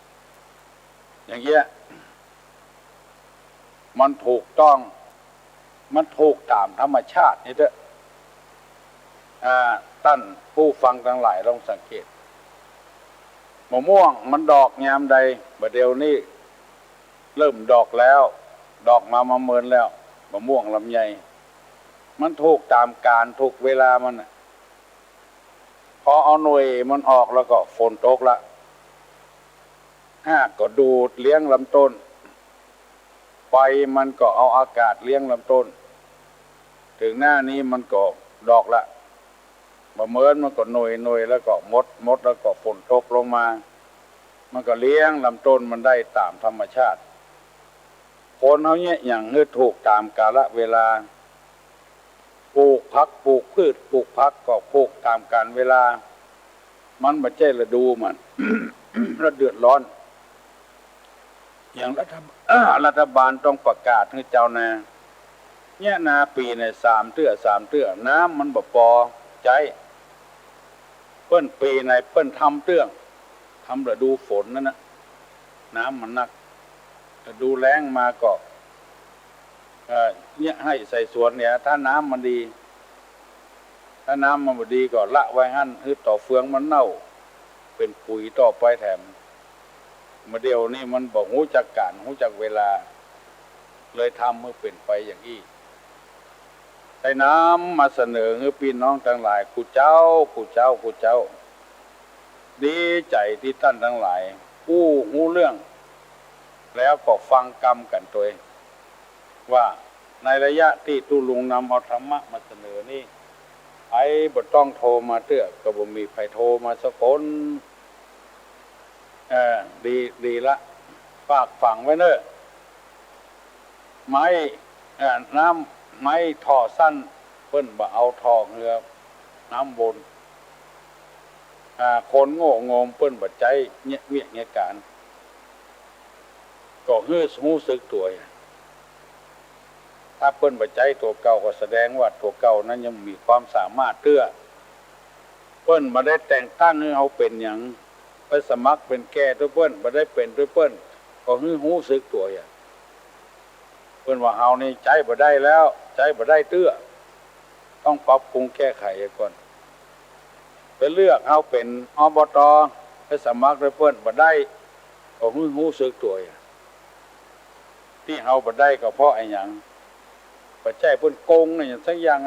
ำอย่างเงี้ยมันถูกต้องมันถูกตามธรรมชาตินี่เด้อท่านผู้ฟังทั้งหลายลองสังเกตมะม่วงมันดอกยามใดบัดเดี๋ยวนี้เริ่มดอกแล้วดอกมาเมินแล้วมะม่วงลำไยมันถูกตามการถูกเวลามันพอเอาหน่วยมันออกแล้วก็ฝนตกละก็ดูดเลี้ยงลำต้นไฟมันก็เอาอากาศเลี้ยงลำต้นถึงหน้านี้มันก็ดอกละมะเมินมันก็หน่วยแล้วก็มดแล้วก็ฝนตกลงมามันก็เลี้ยงลำต้นมันได้ตามธรรมชาติคนเขาเนี่ยอย่างถูกตามกาลเวลาปลูกผักปลูกพืชปลูกผักก็ปลูกตามกาลเวลามันไม่ใช่ฤดูมัน แล้วเดือดร้อนอย่างรัฐบาลต้องประกาศให้เจ้านาเนี่ยนาปีใน3 เตื้อน้ำมันบ่พอใจเปิ้นปีในเปิ้นทำเตื้องทำฤดูฝนนั่นนะน้ำมันนักฤดูแล้งมาก็เนี่ยให้ใส่สวนเนี่ยถ้าน้ำมันดีถ้าน้ำมันบ่ดีก็ละไว้หั่นคือต่อเฟืองมันเน่าเป็นปุ๋ยต่อไปแถมมาเดียวนี่มันบอกหูจักการหูจักเวลาเลยทำเมื่อเป็นไปอย่างนี้ใส่น้ำมาเสนอให้พี่น้องทั้งหลายกูเจ้าดีใจที่ท่านทั้งหลายผู้หูเรื่องแล้วก็ฟังกรรมกันตัวว่าในระยะที่ตุลุงนำเอาธรรมะมาเสนอนี่ไอ้บ่ต้องโทรมาเตื้อก็บ่มีใครโทรมาสักคนดีละฝากฝังไว้เนอะไม้น้ำไม้ท่อสั้นเพิ่นบ่เอาท่อเรือน้ำบนคนโง่งมเพิ่นบ่ใจเนี่ยเวียกเนี่ยการก็หูสึกตัวถ้าเพิ่นบ่ใจตัวเก่าก็แสดงว่าตัวเก่านั้นยังมีความสามารถเตื้อเพิ่นบ่ได้แต่งตั้งให้เฮาเป็นหยังไปสมัครเป็นแก่ด้วยเปิ้นบ่ได้เป็นด้วยเปิ้นก็หูสึกตัวเปิ้นว่าเฮานี่ใจบ่ได้แล้วใจบ่ได้เตื้อต้องปรับปรุงแก้ไขก่อนไปเลือกเฮาเป็นอบตไปสมัครด้วยเปิ้นบ่ได้ก็หูสึกตัวที่เฮาบ่ได้ก็เพราะไอ้หยังบ่ใช่เพิ่นโกงนี่อย่างสักอย่าง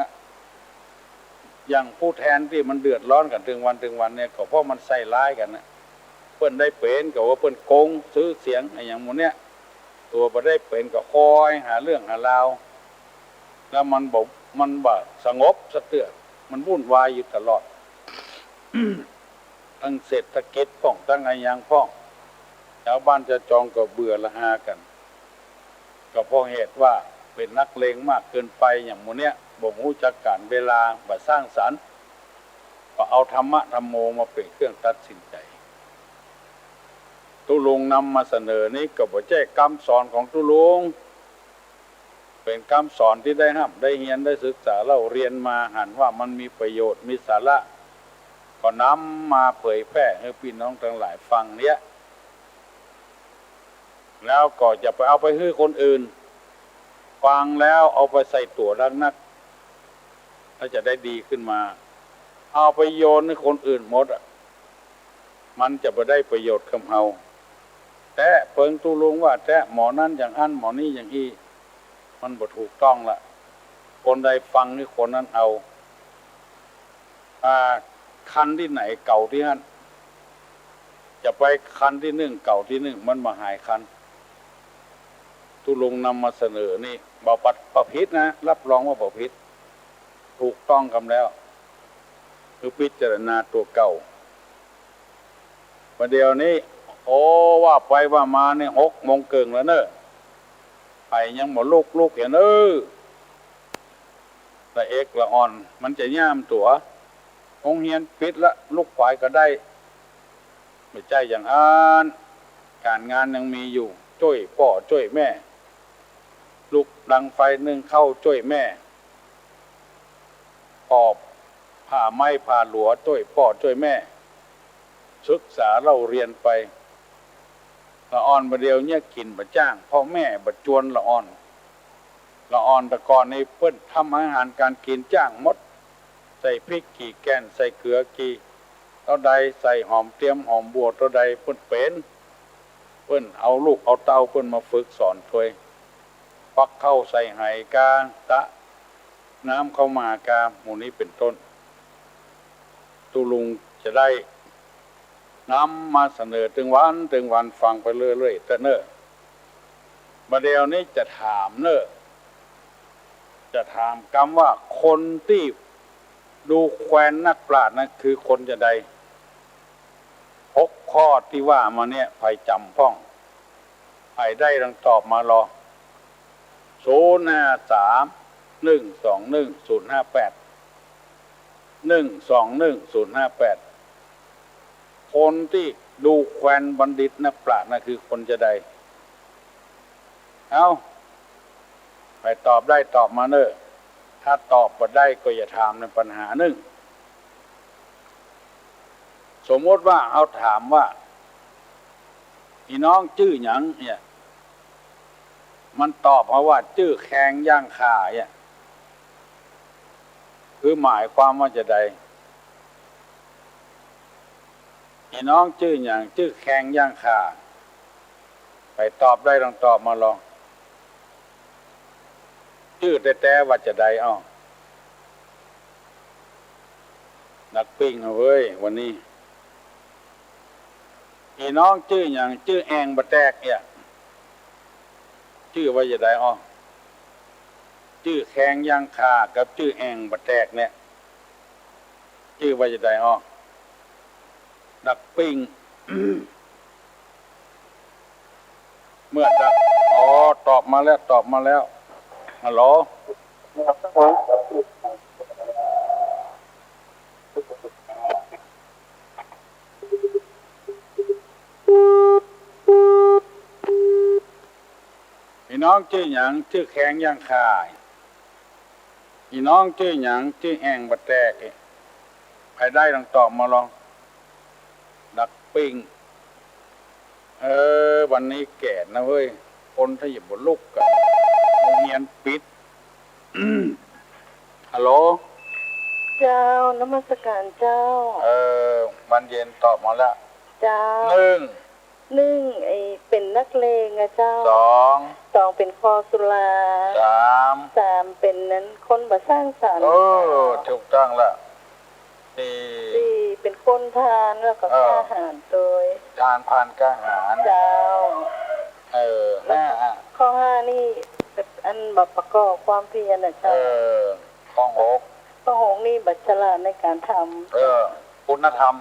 อย่างผู้แทนที่มันเดือดร้อนกันถึงวันเนี่ยก็เพราะมันใส่ร้ายกันนะเปิ้นได้เป็นก็ว่าเปิ้นโกงซื้อเสียงไอ้อย่างหมู่เนี้ยตัวบ่ได้เป็นก็คอยหาเรื่องหาราว แล้วมันบ่สงบสะเตือนมันวุ่นวายอยู่ตลอด ทั้งเศรษฐกิจป้องทั้งไงยังป้องชาวบ้านจะจองก็เบื่อละอากันก็เพราะเหตุว่าเป็นนักเลงมากเกินไปอย่างหมู่เนี้ยบ่รู้จักการเวลาบ่สร้างสรรค์ก็เอาธรรมะธรรมโมมาเป็นเครื่องตัดสินใจตุลุงนำมาเสนอนี้ก็บ่ใช่คำสอนของตุลุงเป็นคำสอนที่ได้ได้เรียนได้ศึกษาเราเรียนมาหันว่ามันมีประโยชน์มีสาระก็นำมาเผยแพร่ให้พี่น้องทั้งหลายฟังเนี้ยแล้วก็จะไปเอาไปให้คนอื่นฟังแล้วเอาไปใส่ตัวดังนักถ้าจะได้ดีขึ้นมาเอาไปโยนให้คนอื่นหมดมันจะไปได้ประโยชน์กับเฮาแต่เปิงตุลุงว่าแต่หมอนั้นอย่างอันหมอนี้อย่างอีมันบ่ถูกต้องละคนใดฟังนี่คนนั้นเอาคันที่ไหนเก่าที่นั่นจะไปคันที่หนึ่งเก่าที่หนึ่งมันมาหายคันตุลุงนำมาเสนอนี่บ่ประพิษนะรับรองว่าประพิษถูกต้องกันแล้วคือพิจารณาตัวเก่าประเดี๋ยวนี้โอ้ว่าไปว่ามาเนี่ย6 โมงเกิงแล้วเนอะไปยังหมดลูกเห็นละเอกละอ่อนมันจะย่ามตัวโรงเรียนปิดละลูกควายก็ได้ไม่ใช่อย่างการงานยังมีอยู่ช่วยพ่อช่วยแม่ลูกดังไฟนึ่งเข้าช่วยแม่ออบผ่าไม้ผ่าหลัวช่วยพ่อช่วยแม่ศึกษาเราเรียนไปละอ่อนประเดียวเนี่ยกินบะจ้างพ่อแม่บะจวนละอ่อนตะกอนในเพิ่นทำอาหารการกินจ้างมดใส่พริกกี่แกนใส่เกลือกี่เท่าใดใส่หอมเตรียมหอมบัวเท่าใดเพิ่นเป็นเอาลูกเอาเต้าเพิ่นมาฝึกสอนถวยปักเข้าใส่ไหกาตะน้ำเข้ามากาหมู่นี้เป็นต้นตุลุงจะได้นำมาเสนอถึงวันฟังไปเรื่อยๆแต่เนอะประเดี๋ยวนี้จะถามคำว่าคนที่ดูแคว้นนักปราชญ์นั่นคือคนจะใด6 ข้อที่ว่ามาเนี่ยไปจำพ้องไปได้ดังตอบมารอ053-121-058 คนที่ดูแคว้นบัณฑิตนักปราชญ์นั่นคือคนจะใดเอาไปตอบได้ตอบมาเนอะถ้าตอบบ่ได้ก็อย่าถามในปัญหาหนึ่งสมมติว่าเอาถามว่าพี่น้องชื่อหยังเนี่ยมันตอบเพราะว่าชื่อแขงย่างข่าเนี่ยคือหมายความว่าจะใดพี่น้องชื่อหยังชื่อแขงย่างข่าไปตอบได้ลองตอบมาลองชื่อแต่ว่าจะใดนักปิ้งเว้ยวันนี้พี่น้องชื่ออย่างชื่อแองบะแตกเนี่ยชื่อว่าจะได้ชื่อแขงย่างคากับชื่อแองบะแตกเนี่ยชื่อว่าจะได้นักปิ้ง เมื่อดักตอบมาแล้วฮัลโหลพี่น้องชื่อหยังชื่อแขงย่างคายพี่น้องชื่อหยังชื่อแองบะแตกใครได้ลองตอบมาลองดักปิ้งวันนี้แก่นะเว้ยคนถ้าอย่าบ่ลุกกันโรงเรียนปิด ฮัลโหลเจ้านมัสการเจ้าวันเย็นตอบมาแล้วเจ้า1เป็นนักเลงอะเจ้า2เป็นคอสุรา3เป็นนั้นคนบ่สร้างสรรค์ถูกต้องละ4เป็นคนทานแล้วก็อาหารโดยทานผ่านกาหารเจ้า5ข้อ5นี่ อันแบบประกอบความเพียรนะเจ้าข้องหกนี่บัตรฉลาดในการทำคุณธรรม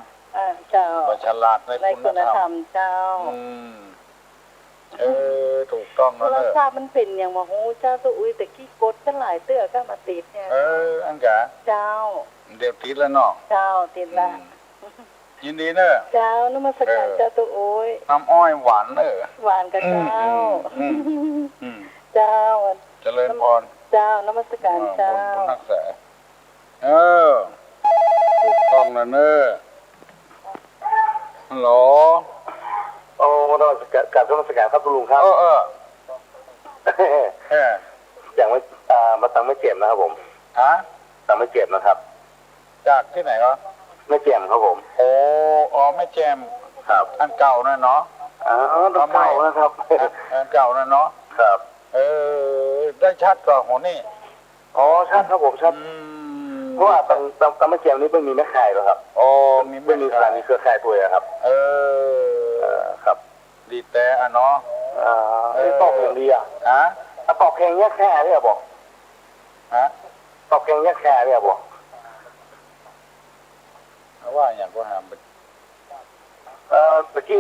เจ้าบัตรฉลาดในคุณธรรมเจ้าถูกต้องแล้วโทรศัพท์มันเป็นอย่างว่าโหเจ้าตัวอุ้ยแต่กี้กดกันหลายเตื้อก็มาติดเนี่ยอันกะเจ้าเดี๋ยวติดแล้วเนาะเจ้าติดละยินดีเนอะเจ้านมัสการเจ้าตัวอุ้ยน้ำอ้อยหวานหวานกับเจ้าเจ้าเจริญพรเจ้านมัสการเจ้านักษาถูกต้องนะเนอะฮัลโหลนมัสการนมัสการครับคุณลุงครับอย่างมาตังไม่เจ็บนะครับผมตังไม่เจ็บนะครับจากที่ไหนครับไม่เจ็บครับผมไม่เจ็บครับอันเก่านั่นเนาะเก่านะครับอันเก่านั่นเนาะครับได้ชัดกว่าหัวนี่ชัดครับผมชัดเพราะว่าตังไม่เจ็บนี้ไม่มีแม่ข่ายหรอกครับไม่มีสถานีเครือข่ายตัวครับครับดีแต่เนาะตอกอย่างดีตอกแข่งแยกแค่เนี่ยบอกตอกแข่งแยกแค่เนี่ยบอกว่าอย่างก็หามตะกี้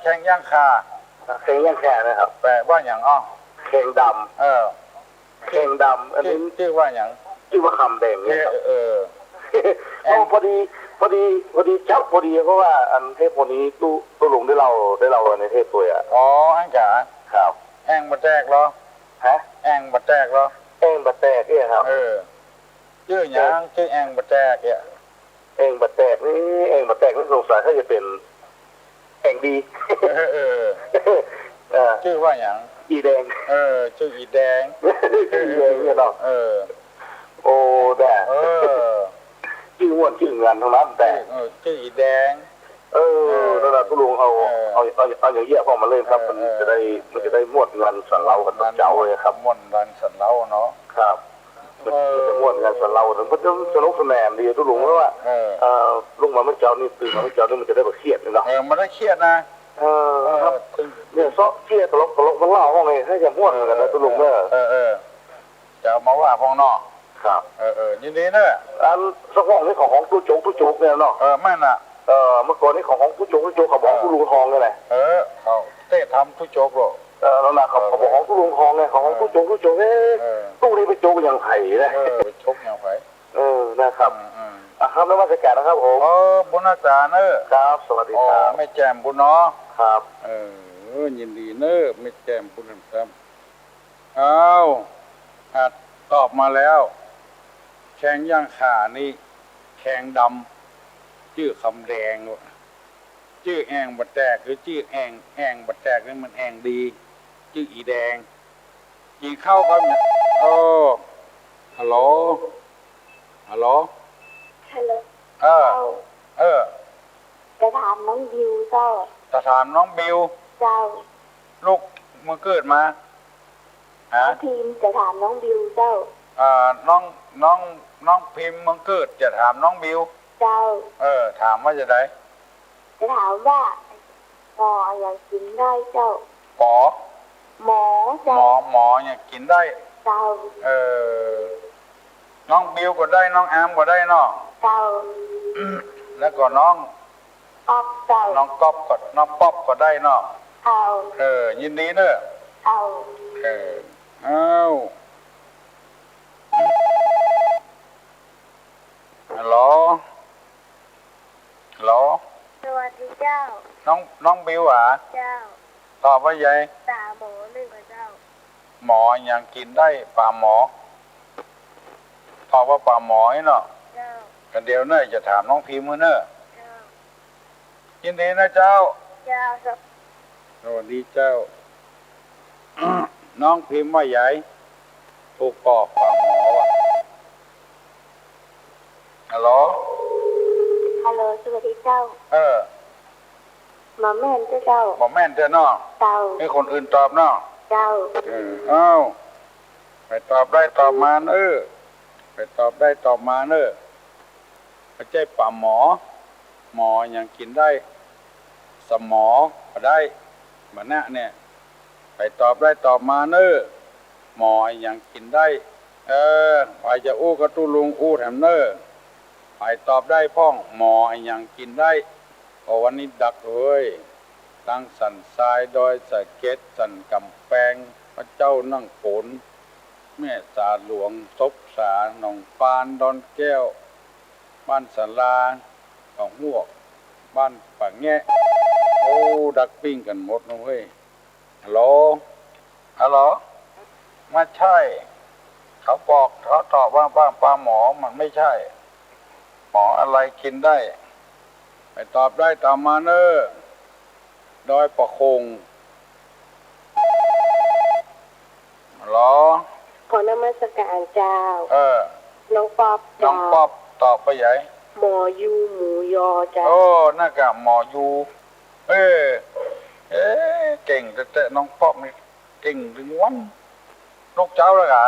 แข่งย่างคาแข่งย่างแค่นะครับแปลว่าอย่างแข่งดำแข่งดำอันนี้ชื่อว่าอย่างชื่อว่าคำแดงเนี่ยพอดีเจ้าพอดีเพราะว่าอันเทพคนนี้ตู้ลุงได้เราในเทพตัวอันกะครับแองบัดแตกเหรอแองบัดแตกเหรอแองบัดแตกเนี่ยครับชื่ออย่างชื่อแองบัดแตกเนี่ยแองบัดแตกนี่สงสัยถ้าจะเป็นแองดีชื่อว่าอย่างอีแดงชื่ออีแดงเนี่ยเนาะโอ้แต่ชื่ออ้วนชื่อเงินทั้งนั้นแต่ชื่ออีแดงแล้วตู้ลุงเอาอย่างเยี่ยพอมาเล่นครับมันจะได้ม้วนเงินสันเล้ากันเจ้าเลยครับม้วนเงินสันเล้าเนาะครับจะม้วนเงินสันเล้าถึงมันจะสนุกสนานดีตู้ลุงเพราะว่าลุงมาเมื่อเจ้านี่ตื่นมาเมื่อเจ้านี่มันจะได้แบบเครียดเนาะมันได้เครียดนะครับเนี่ยซอกเครียดตลกมันเล่าว่าไงให้จะม้วนกันนะตู้ลุงเนี่ยจะมาว่าพองนอกครับยินดีเนอะอันสักห้องนี่ของตู้โจ๊กเนี่ยเนาะแม่น่ะเมื่อก่อนนี่ของตู้โจ๊กเขาบอกตู้ลุงทองเลยแหละเขาเต้ทำตู้โจ๊กหรอแล้วนะเขาบอกของตู้ลุงทองไงของตู้โจ๊กตู้นี้ไปโจ๊กอย่างไผ่นะไปโจ๊กอย่างไผ่นะครับครับแล้วมาสักการนะครับผมบุญอาจารย์เนอะครับสวัสดีครับไม่แจมบุญเนาะครับยินดีเนอะไม่แจมบุญครับเอาตอบมาแล้วแข่งย่างขานี่แข่งดำชื่อคำแดงชื่อแองบัดแตกหรือชื่อแองบัดแตกนี่มันแองดีชื่ออีแดงยิงเข้าครับเนี่ยฮัลโหลจะถามน้องบิวเจ้าจะถามน้องบิวเจ้าลูกเมื่อเกิดมาพิมจะถามน้องบิวเจ้าน้องพิมพ์เมื่อเกิดจะถามน้องบิวเจ้าถามว่าจะได้จะถามว่าหมออย่างกินได้เจ้าหมอเจ้าหมออย่างกินได้เจ้าน้องบิวก็ได้น้องอามก็ได้เนาะเจ้าแล้วก็น้องป๊อบเจ้าน้องก๊อบก็น้องป๊อบก็ได้เนาะยินดีเนอะฮัลโหลสวัสดีเจ้าน้องบิวเจ้าตอบว่าไงตาหมอหนึ่งเจ้าหมอยังกินได้ปลาหมอตอบว่าปลาหมอเนาะกันเดียวเนอะจะถามน้องพิมพ์เนอะยินดีนะเจ้าครับสวัสดีเจ้า น้องพิมพ์ว่าใหญ่ถูกปอกปลาหมอวะฮัลโหลสวัสดีเจ้าหมอแม่นเจ้าหมอแม่นเนาะให้คนอื่นตอบเนาะเจ้าไปตอบได้ตอบมาไปตอบได้ตอบมาไม่ใช่ปลาหมอยังกินได้สมอก็ได้เหมือนน่ะเนี่ย ไปตอบได้ตอบมาเนอะหมออย่างกินได้ไปจะอู้กระตุ้ลุงอู้แถมเนอะไปตอบได้พ่องหมออย่างกินได้พอวันนี้ดักเลยตั้งสันทรายดอยสะเก็ดสันกำแพงพระเจ้านั่งโขนแม่สาหลวงซบสาหนองปานดอนแก้วบ้านสาลาของหวกบ้านป่าแงะโอ้ดักปิ้งกันหมดนะเว้ยฮัลโหลฮัลโหลไม่ใช่เขาบอกเขาตอบว่าปลาหมอมันไม่ใช่หมออะไรกินได้ไปตอบได้ตามมาเนอะดอยประคงฮัลโหลขอนมัสการเจ้าน้องป๊อบตอบไปใหญ่หมอยูหมูยอจ้าโอ้น่ากะหมอยูเก่งแต่น้องป๊อบนี่เก่งถึงวันลูกเจ้าแล้วกะ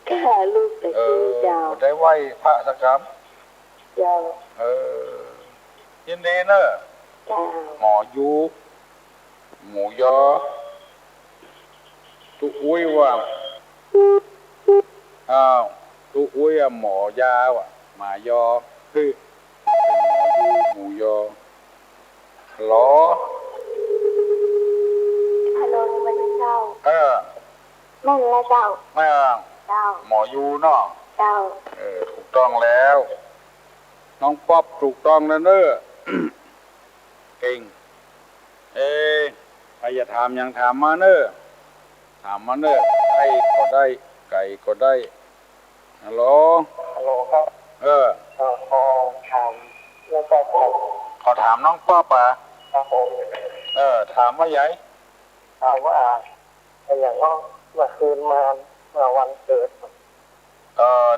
แค่ลูกแต่ชื่อเจ้าได้ไหวพระสักครั้งเจ้ายินดีเนอะหมอยูหมูยอตุอุ้ยว่าตุอุ้ยหมอยาวหมายอคือหมอยูหมูยอฮัลโหลสวัสดีเจ้านั่นแหละเจ้าหมอยูเนาะเจ้าถูกต้องแล้วน้องป๊อบถูกต้องแล้วเนอะเก่งใครจะถามยังถามมาเนอะถามมาเนอะไก่ก็ได้ไก่ก็ได้ฮัลโหลครับขอถามแล้วก็ขอถามน้องป๊อบครับผมถามว่าใหญ่ถามว่าอย่างว่าเมื่อคืนมาเมื่อวันเกิด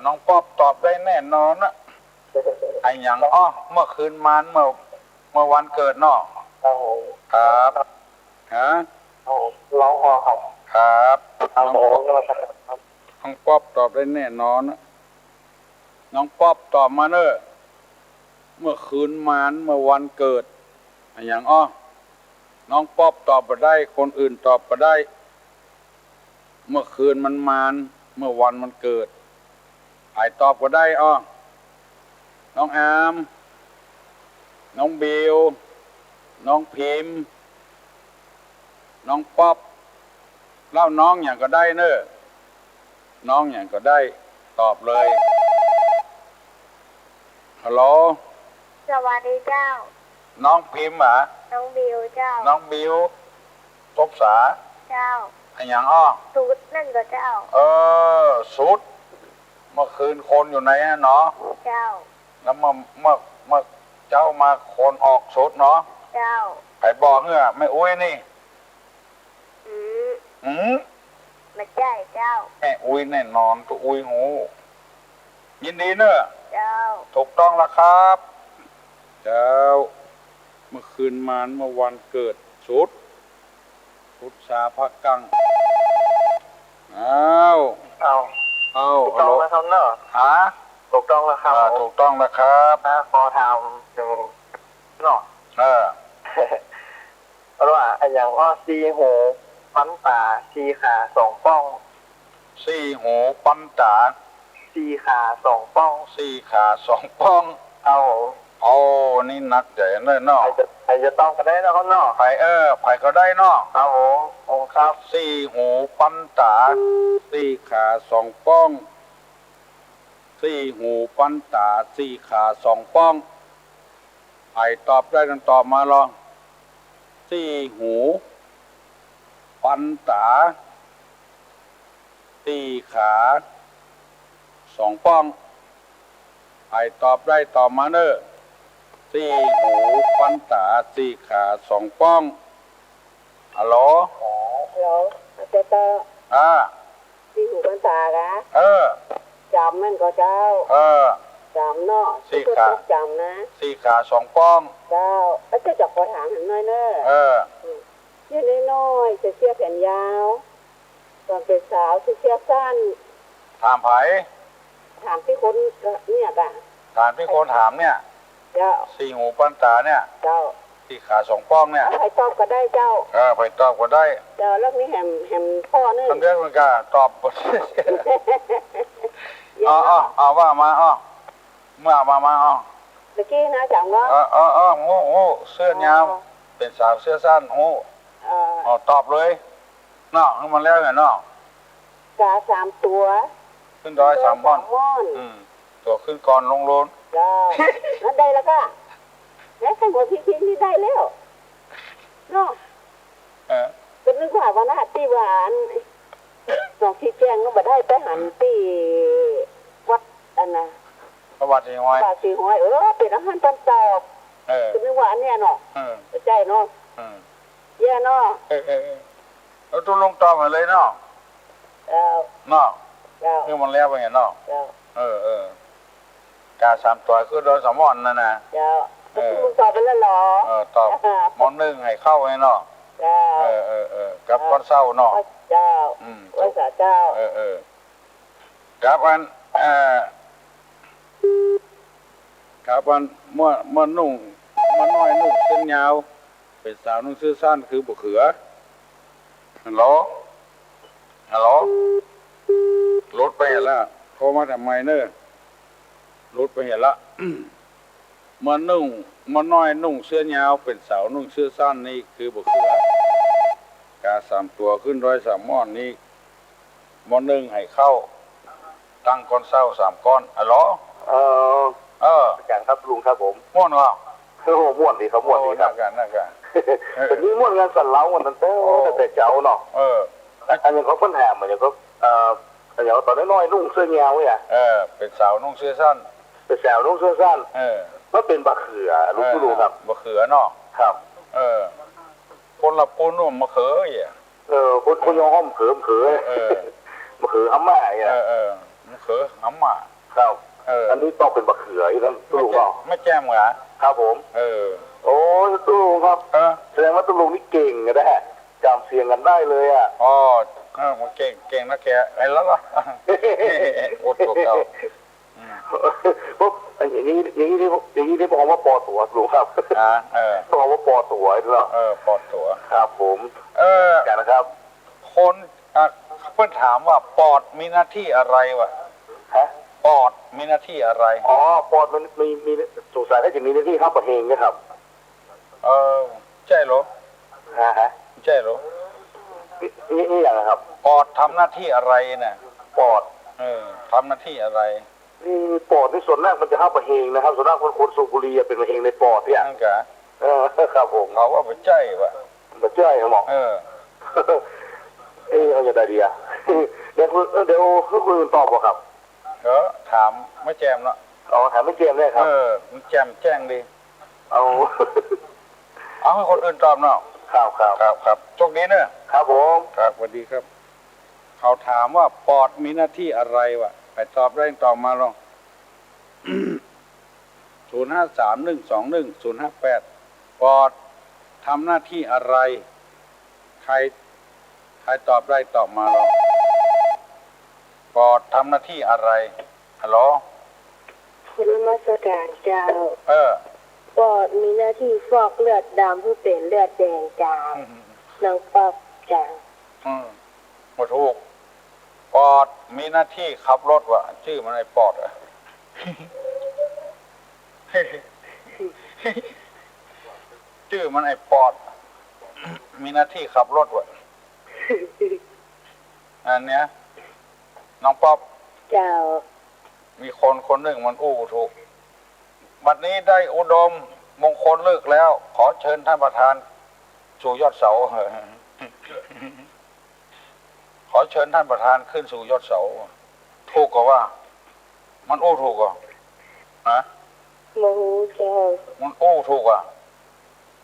น้องป๊อบตอบได้แน่นอนนะไอ้อย่างเมื่อคืนมาเมื่อวันเกิดเนาะครับฮะร้องครับครับน้องป๊อบตอบได้แน่นอนนะน้องป๊อบตอบมาเนอะเมื่อคืนมาเมื่อวันเกิดไอ้อย่างน้องป๊อบตอบไปได้คนอื่นตอบไปได้เมื่อคืนมันมาเมื่อวันมันเกิดไอ้ตอบก็ได้น้องอามน้องบิวน้องพิมพ์น้องป๊อบเล่าน้องอย่างก็ได้เนอะน้องอย่างก็ได้ตอบเลยฮัลโหลสวัสดีเจ้าน้องพิมพ์น้องบิวเจ้าน้องบิวทบษาเจ้าไอ้อย่างสูตรนั่นก็เจ้าสูตรเมื่อคืนคนอยู่ไหนเนาะเจ้าแล้วเมื่อเจ้ามาคนออกสูตรเนาะเจ้าไอ้บอกเนี่ยไม่อุ้ยนี่ไม่ใช่เจ้าแม่อุ้ยแน่นอนตัวอุ้ยหูยินดีเนอะเจ้าถูกต้องแล้วครับเจ้าเมื่อคืนมาเมื่อวันเกิดสุดชาพักกังถูกต้องแล้วครับเนอะถูกต้องแล้วครับถูกต้องแล้วครับขอถามถึงเนาะเพราะว่าอย่างว่าซีหูปั้นตาซีขา2ป้องซีหูปั้นตาซีขา2ป้องซีขา2ป้องนี่นักใหญ่เนอะเนาะใครจะต้องก็ได้นะครับเนาะไผ่ก็ได้เนาะครับซีหูปั้นตาซีขา2ป้องซีหูปั้นตาซีขา2ป้องไผ่ตอบได้กันตอบมาลองซีหูปั้นตาซีขา2ป้องไผ่ตอบได้ตอบมาเนอะซีหูปั้นตาซีขา2ป้องฮัลโหลเจ้าซีหูปั้นตากะจำนั่นก็เจ้าจำเนาะซีขาจำนะซีขา2ป้องเจ้าแล้วจะขอถามหน่อยเนอะเยอะน้อยจะเสื้อแขนยาวตอนเป็นสาวจะเสื้อสั้นถามไผ่ถามที่คนเนี่ยกะถามที่คนถามเนี่ยเจ้าซีหูปั้นตาเนี่ยเจ้า ที่ขาสองป้องเนี่ยไผ่ตอบก็ได้เจ้าไผ่ตอบก็ได้เจ้าแล้วมีแหมพ่อนึงทำเรื่องมันก็ตอบอ๋อว่ามาเมื่อมาตะกี้นะจังว่าโง่เสื้อยาวเป็นสาวเสื้อสั้นโง่ตอบเลยเนาะมันแล้วไงเนาะกา3ตัวขึ้นดอย3ม่อนตัวขึ้นก่อนลงโลนจ้าแล้วได้แล้วก็แล้วใส่หัวพี่นี่ได้แล้วเนาะเป็นนึกว่าวันนั้นที่หวานน้องที่แจ้งก็บ่ได้ไปหันที่วัดอันน่ะวัดสีห้อยเป็นอาหารตอนตอบเป็นนึกว่าอันเนี้ยเนาะใจเนาะแย่เนาะแล้วตัวลงตอบมาเลยเนาะเนาะคือมันแล้วไปไงเนาะกา3ตัวคือโดน3ม่อนนั่นน่ะมึงตอบไปแล้วเหรอตอบม่อน1ให้เข้าไงเนาะกับวันเสาร์เนาะเจ้าวันเสาร์เจ้ากับวันครับวันมันนุ่งมันน้อยนุ่งเส้นยาวเป็นสาวนุ่งเสื้อสั้นคือบุเขือฮัลโหลรถไปเห็นแล้วโทรมาทำไมเนอะรถไปเห็นละมันนุ่งมันน้อยนุ่งเสื้อยาวเป็นสาวนุ่งเสื้อสั้นนี่คือบุเขือกา3ตัวขึ้น103ม่อนนี่ม่อน1ให้เข้าตั้งก้อนเศร้า3ก้อนฮัลโหลอาจารย์ครับลุงครับผมม่วนเหรอม่วนดีครับม่วนดีครับน่ากันแต่นี่ม่วนงานสั่นเล้าวันนั้นแต่เจ้าเนาะอันนี้เขาเพิ่นแหมเหมือนเขาอย่างตอนน้อยนุ่งเสื้อยาวเนี่ยเป็นสาวนุ่งเสื้อสั้นเป็นสาวนุ่งเสื้อสั้นมันเป็นบะเขือลุงครับบะเขือเนาะครับคนละปูนุ่มมะเขือคนยองห้อมเขือมะเขือหม่ามะเขือหำหม่าครับอันนี้ต้องเป็นบะเขือที่นั่นตู้ลุงไม่แจ่มเหรอครับผมโอ้ตู้ลุงครับแสดงว่าตู้ลุงนี่เก่งนะแท้จำเสียงกันได้เลยอ่ะมันเก่งนะแกไอ้แล้วล่ะโอ้ตัวเก่าปุ๊บอย่างนี้ที่บอกว่าปอตัวลุงครับบอกว่าปอตัวเหรอปอตัวครับผมกันนะครับคนเพื่อนถามว่าปอดมีหน้าที่อะไรวะปอดมีหน้าที่อะไรปอดมันมีสงสัยถ้าจะมีหน้าที่ห้ามประเฮงนะครับใช่หรอใช่หรอนี่อย่างครับปอดทำหน้าที่อะไรเนี่ยปอดทำหน้าที่อะไรปอดที่ส่วนมากมันจะห้ามประเฮงนะครับส่วนมากคนสูบบุหรี่เป็นประเฮงในปอดเนี่ยนั่นกะครับผมเขาว่าไปใจวะไปใจครับหมอเอาอย่างไรดีอ่ะเดี๋ยวคุณตอบบ่ครับถามไม่แจมเนาะถามไม่แจมเลยครับมันแจมแจ้งดีเอาให้คนอื่นตอบเนาะครับโชคดีเนอะครับผมครับสวัสดีครับเขาถามว่าปอดมีหน้าที่อะไรวะไปตอบได้ตอบมาลอง0531211058ปอดทำหน้าที่อะไรใครตอบได้ตอบมาลองปอดทำหน้าที่อะไรฮัลโหลคุณมาสการเจ้าปอดมีหน้าที่ฟอกเลือดดำเพื่อเป็นเลือดแดงจางนางปอกจางหมดถูกปอดมีหน้าที่ขับรถวะชื่อมันไอ้ปอดอะชื่อมันไอ้ปอดมีหน้าที่ขับรถวะอันเนี้ยน้องป๊อปเจ้ามีคนหนึ่งมันถูกบัดนี้ได้อุดมมงคลเลิกแล้วขอเชิญท่านประธานสู่ยอดเสาขอเชิญท่านประธานขึ้นสู่ยอดเสาถูกกว่ามันถูกกว่าโมโหเจ้ามันถูกอ่ะ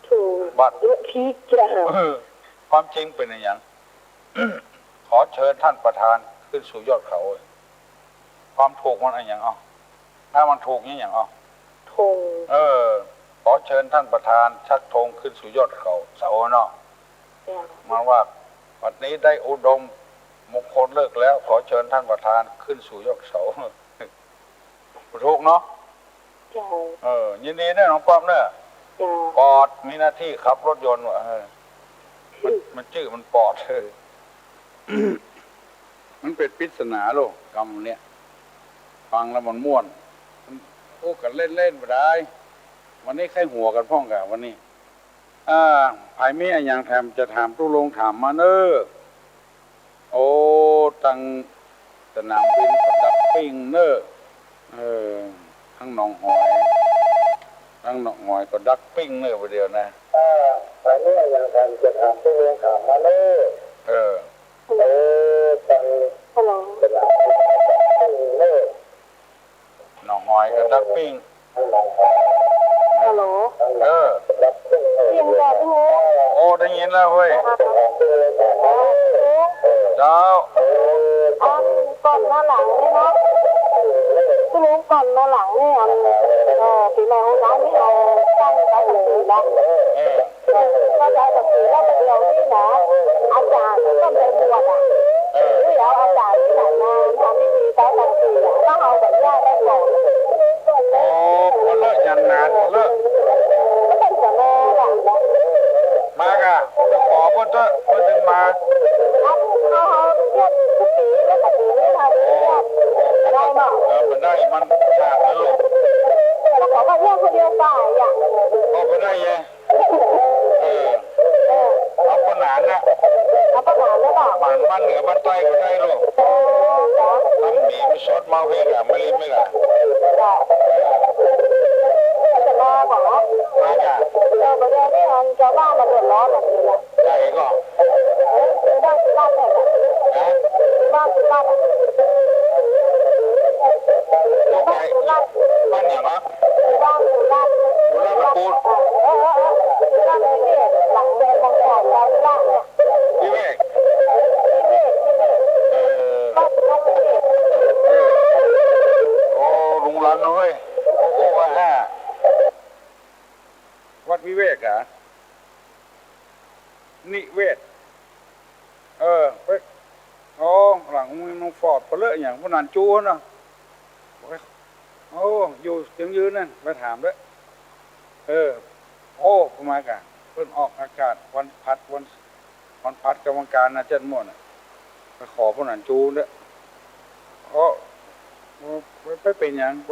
ถูกบัดพี่เจ้าความจริงเป็นอย่าง ขอเชิญท่านประธานขึ้นสู่ยอดเขาความถูกมันอะไรอย่างถ้ามันถูกนี่อย่างธงขอเชิญท่านประธานชักธงขึ้นสู่ยอดเขาเสาเนาะมาว่าวันนี้ได้อุดมมงคลเลิกแล้วขอเชิญท่านประธานขึ้นสู่ยอดเสาถูกเนาะยินดีเนี่ยน้องป้อมเนี่ย ปอดมีหน้าที่ขับรถยนต์วะมันชื่อมันปอดมันเป็นปริศนาโลกกรรมเนี่ยฟังแล้วมันม่วนโอ้กันเล่นไปได้วันนี้ใครหัวกันพ่องกันวันนี้ภายมีอย่างแถมจะถามตู้ลงถามมาเนอโอ้ตั้งสนามบินกับดักปิ้งเนอทั้งหนองหอยก็ดักปิ้งเนอไปเดียวนะภายมีอย่างแถมจะถามตู้ลงถามมาเนอตั้งสนามบินกับดักปิ้งเนอหนองหอยกับดักปิ้งฮัลโหลเสียงแดดด้วยโอ้ได้ยินแล้วเว้ยเจ้าก่อนหน้าหลังนี่เนาะคุณลุงก่อนหน้าหลังนี่ปีใหม่ของร้านนี่เราตั้งใจแบบนี้นะก็ใจแบบนี้แล้วเดียวนี่นะอาจารย์ต้องไปบวชเดี๋ยวอาจารย์ที่ไหนมาทำพิธีใจแบบนี้ก็เอาแบบแยกได้ก่อนพอเลิกยันนานพอเลิกก็เป็นแต่แม่หลังนะมากะจะขอเพื่อนถึงมาเขาเรียกทุกปีแล้วก็ปีนี้เราได้หมดมันได้มันขาดแล้วลูกแล้วเขาก็เรียกคนเดียวไปพอไปได้ยังเอาขนาดนะเอาขนาดเลยป่ะมันเหนือมันใต้ก็ได้ลูกทำมีไม่ชดมาเวกอะไม่รีบไม่ละจะมาของมาจ้ะประเดี๋ยวนี้ชาวบ้านมาเดือดร้อนแบบนี้แหละใช่ก็บ้านบ้านเนี่ยบ้านลูกไปบ้านอย่างวะบ้านปูนบ้านเนี่ยหลังเดินทางก่อนเราบ้านเนี่ยพี่เวกโอ้ลุงรันเลยโอ้ว่าวัดวิเวกอะนิเวศไปหลังมึงน้องฟอดไปเลยอย่างพวกนันจูนะโอ้อยู่ยังยืนนั่นไปถามด้วยโอ้พมากะเพิ่นออกอากาศวันพัดกรรมการนะเจ็ดม่วนไปขอพวกนันจูด้วยไปเป็นอย่างไป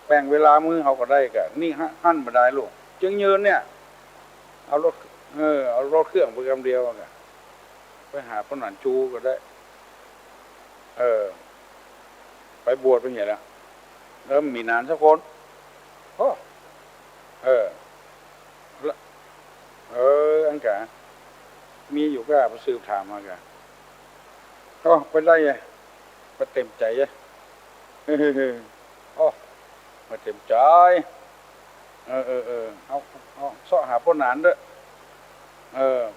แบ่งเวลามือเขาก็ได้กะนี่หั่นมาได้ลูกจึงยืนเนี่ยเอารถเครื่องไปกำเดียวกันไปหาพนันจูก็ได้ไปบวชเป็นไงล่ะมีนานสักคนอันกะมีอยู่ก็ไปสืบถามมากะไปได้ไงไปเต็มใจไงมาเต็มใจเอาเสาะหาพนานด้วย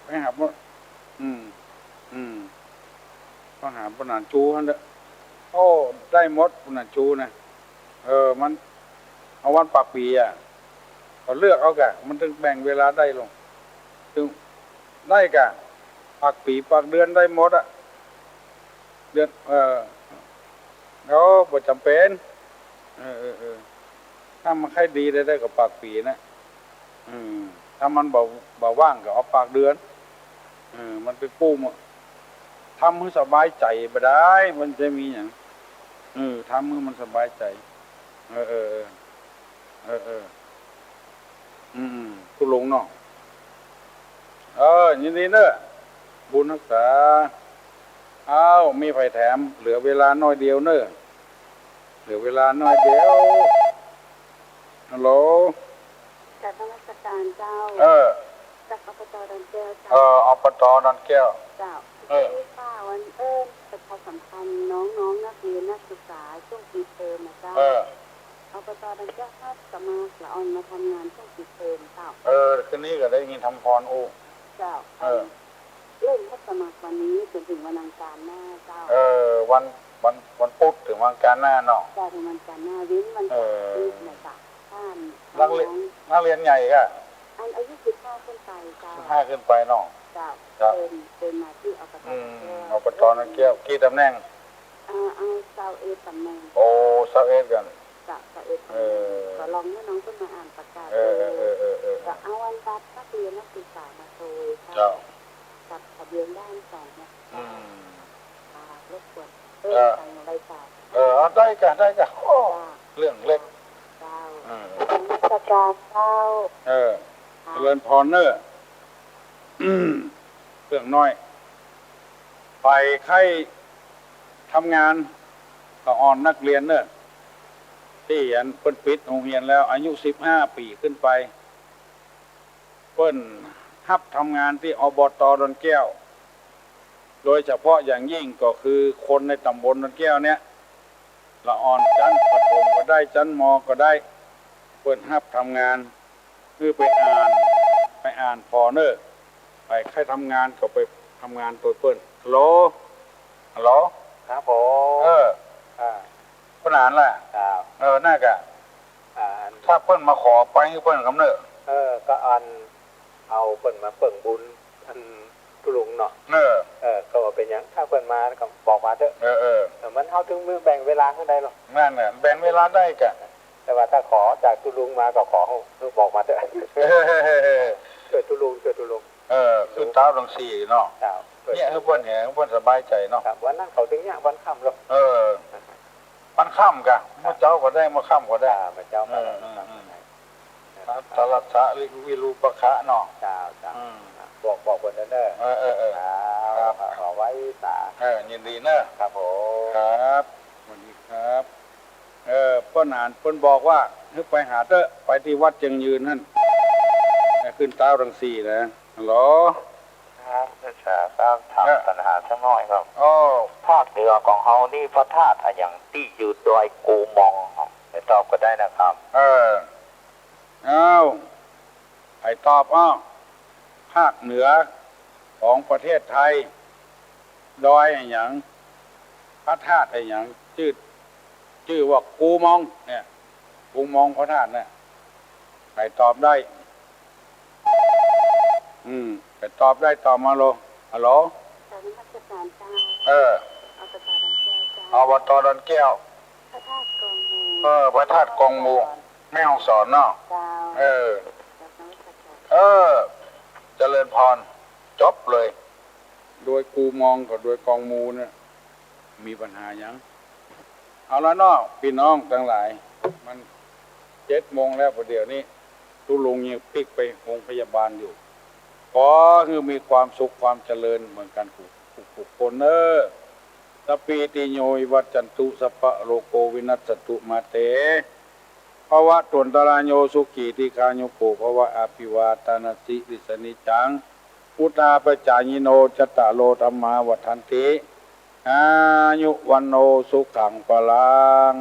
ไปหาพนก็หาพนานจูฮันเด้อได้หมดพนานจูนะมันเอาวันปากปีเขาเลือกเอากะมันถึงแบ่งเวลาได้ลงถึงได้กะปากปีปากเดือนได้หมดเดือนแล้วบ่จำเป็นถ้ามันใครดีได้กับปากปีนะถ้ามันบ่ว่างก็เอาปากเดือนมันเป็นปุ้มทำให้สบายใจไปได้มันจะมีอย่างทำให้มันสบายใจทุลงเนาะยินดีเนอะบุญรักษามีไฟแถมเหลือเวลาน้อยเดียวเนอะเหลือเวลาน้อยเดียวฮัลโหลจากธรรมสการเจ้าจากอบต.ดอนแก้วอบต.ดอนแก้วเจ้าที่ป้าวันประชาสัมพันธ์น้องนักเรียนนักศึกษาช่วงปีเทอมนะเจ้าอบต.ดอนแก้วสมัครละออนมาทำงานช่วงปีเทอมเจ้าคืนนี้ก็ได้ยินทำพรเจ้าเริ่มรับสมัครวันนี้จนถึงวันอังคารหน้าเจ้าวันพุธถึงวันอังคารหน้าเนาะถึงวันอังคารหน้าวินวันจันทร์ไหนจ้ะท่านนักเรียนใหญ่ก็อายุ15ขึ้นไปเจ้า15ขึ้นไปเนาะเจ้าเป็นมาที่อบต.อบต.ดอนแก้วกี่ตำแหน่งเอา21ตำแหน่ง21กันเ ก็ลองให้น้องขึ้นมาอ่านประกาศจะเอาวันบัตรนักเรียนนักศึกษามาโชว์กับทะเบียนด้านสองนะรบกวนทางรายการได้กันโอ้เรื่องเล็กประกาศเจ้าเจริญพรเนอเรื่องน้อยไปใครทำงานก็อ่อนนักเรียนเนอะที่เปิ้นปิดโรงเรียนแล้วอายุ15 ปีขึ้นไปเปิ้นฮับทำงานที่อบต.ดอนแก้วโดยเฉพาะอย่างยิ่งก็คือคนในตำบลดอนแก้วเนี่ยละอ่อนชั้นประถมก็ได้ชั้นม.ก็ได้เปิ้นฮับทำงานคือไปอ่านพอเนอร์ไปใครทำงานก็ไปทำงานตัวเปิ้นฮัลโหลครับผมเปิ้นอ่านแหละน่ากะถ้าเปิ้นมาขอไปเปิ้นกำเนิดก็เอาเปิ้นมาเปิ่งบุญท่านตุลุงเนาะก็ว่าเป็นอย่างถ้าเปิ้นมาก็บอกมาเถอะแต่มันเฮาถึงมือแบ่งเวลาให้ได้หรอกนั่นน่ะแบ่งเวลาได้กะแต่ว่าถ้าขอจากตุลุงมาก็ขอบอกมาเถอะช่วยตุลุงขึ้นเท้าลงสี่เนาะเนี่ยเพิ่นเนี่ยเพิ่นสบายใจเนาะวันนั้นเขาถึงเนี่ยวันค่ำหรอกวันค่ำกะมื้อเจ้าก็ได้มื้อค่ำก็ได้มื้อเจ้าก็ได้ตลัดสะวิรูปะคะเนาะบอกเพิ่นเด้อขอไว้ตายินดีเนอะครับผมครับสวัสดีครับเพิ่นอ่านเพิ่นบอกว่าให้ไปหาเด้อไปที่วัดเจียงยืนนั่นขึ้นเท้ารังสีนะฮัลโหลครับจะทราบถามปัญหาสักหน่อยครับภาคเหนือของเฮานี่พระธาตุอย่างที่อยู่ดอยกูมองไปตอบก็ได้นะครับไปตอบภาคเหนือของประเทศไทยดอยอย่างพระธาตุอย่างชื่อว่ากูมองเนี่ยกูมองพระธาตุเนี่ยไปตอบได้ไปตอบได้ตอบมาโลฮัลโหลอบต.ดอนแก้วพระธาตุกองมูแม่ฮ่องสอนเนาะเจริญพรจบเลยโดยกูมองกับโดยกองมูเนี่ยมีปัญหายังเอาละเนาะพี่น้องทั้งหลายมัน7 โมงแล้วประเดี๋ยวนี้ตุลุงยังปิกไปโรงพยาบาลอยู่ขอคือมีความสุขความเจริญเหมือนกันทุกคนสปีติโยวัจจันตุสัพพะโลโกวินัสสตุมาเตภวะตนตรายโยสุขีติคาโยโกภวะอภิวาทานาสิริสนิจังพุทธาปจายิโนจตโลธรรมาวัฏันติอายุวันโนสุขังปลัง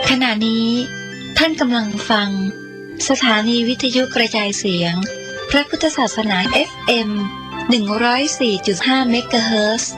ขณะนี้ท่านกำลังฟังสถานีวิทยุกระจายเสียงพระพุทธศาสนา FM 104.5 เมกะเฮิรตซ์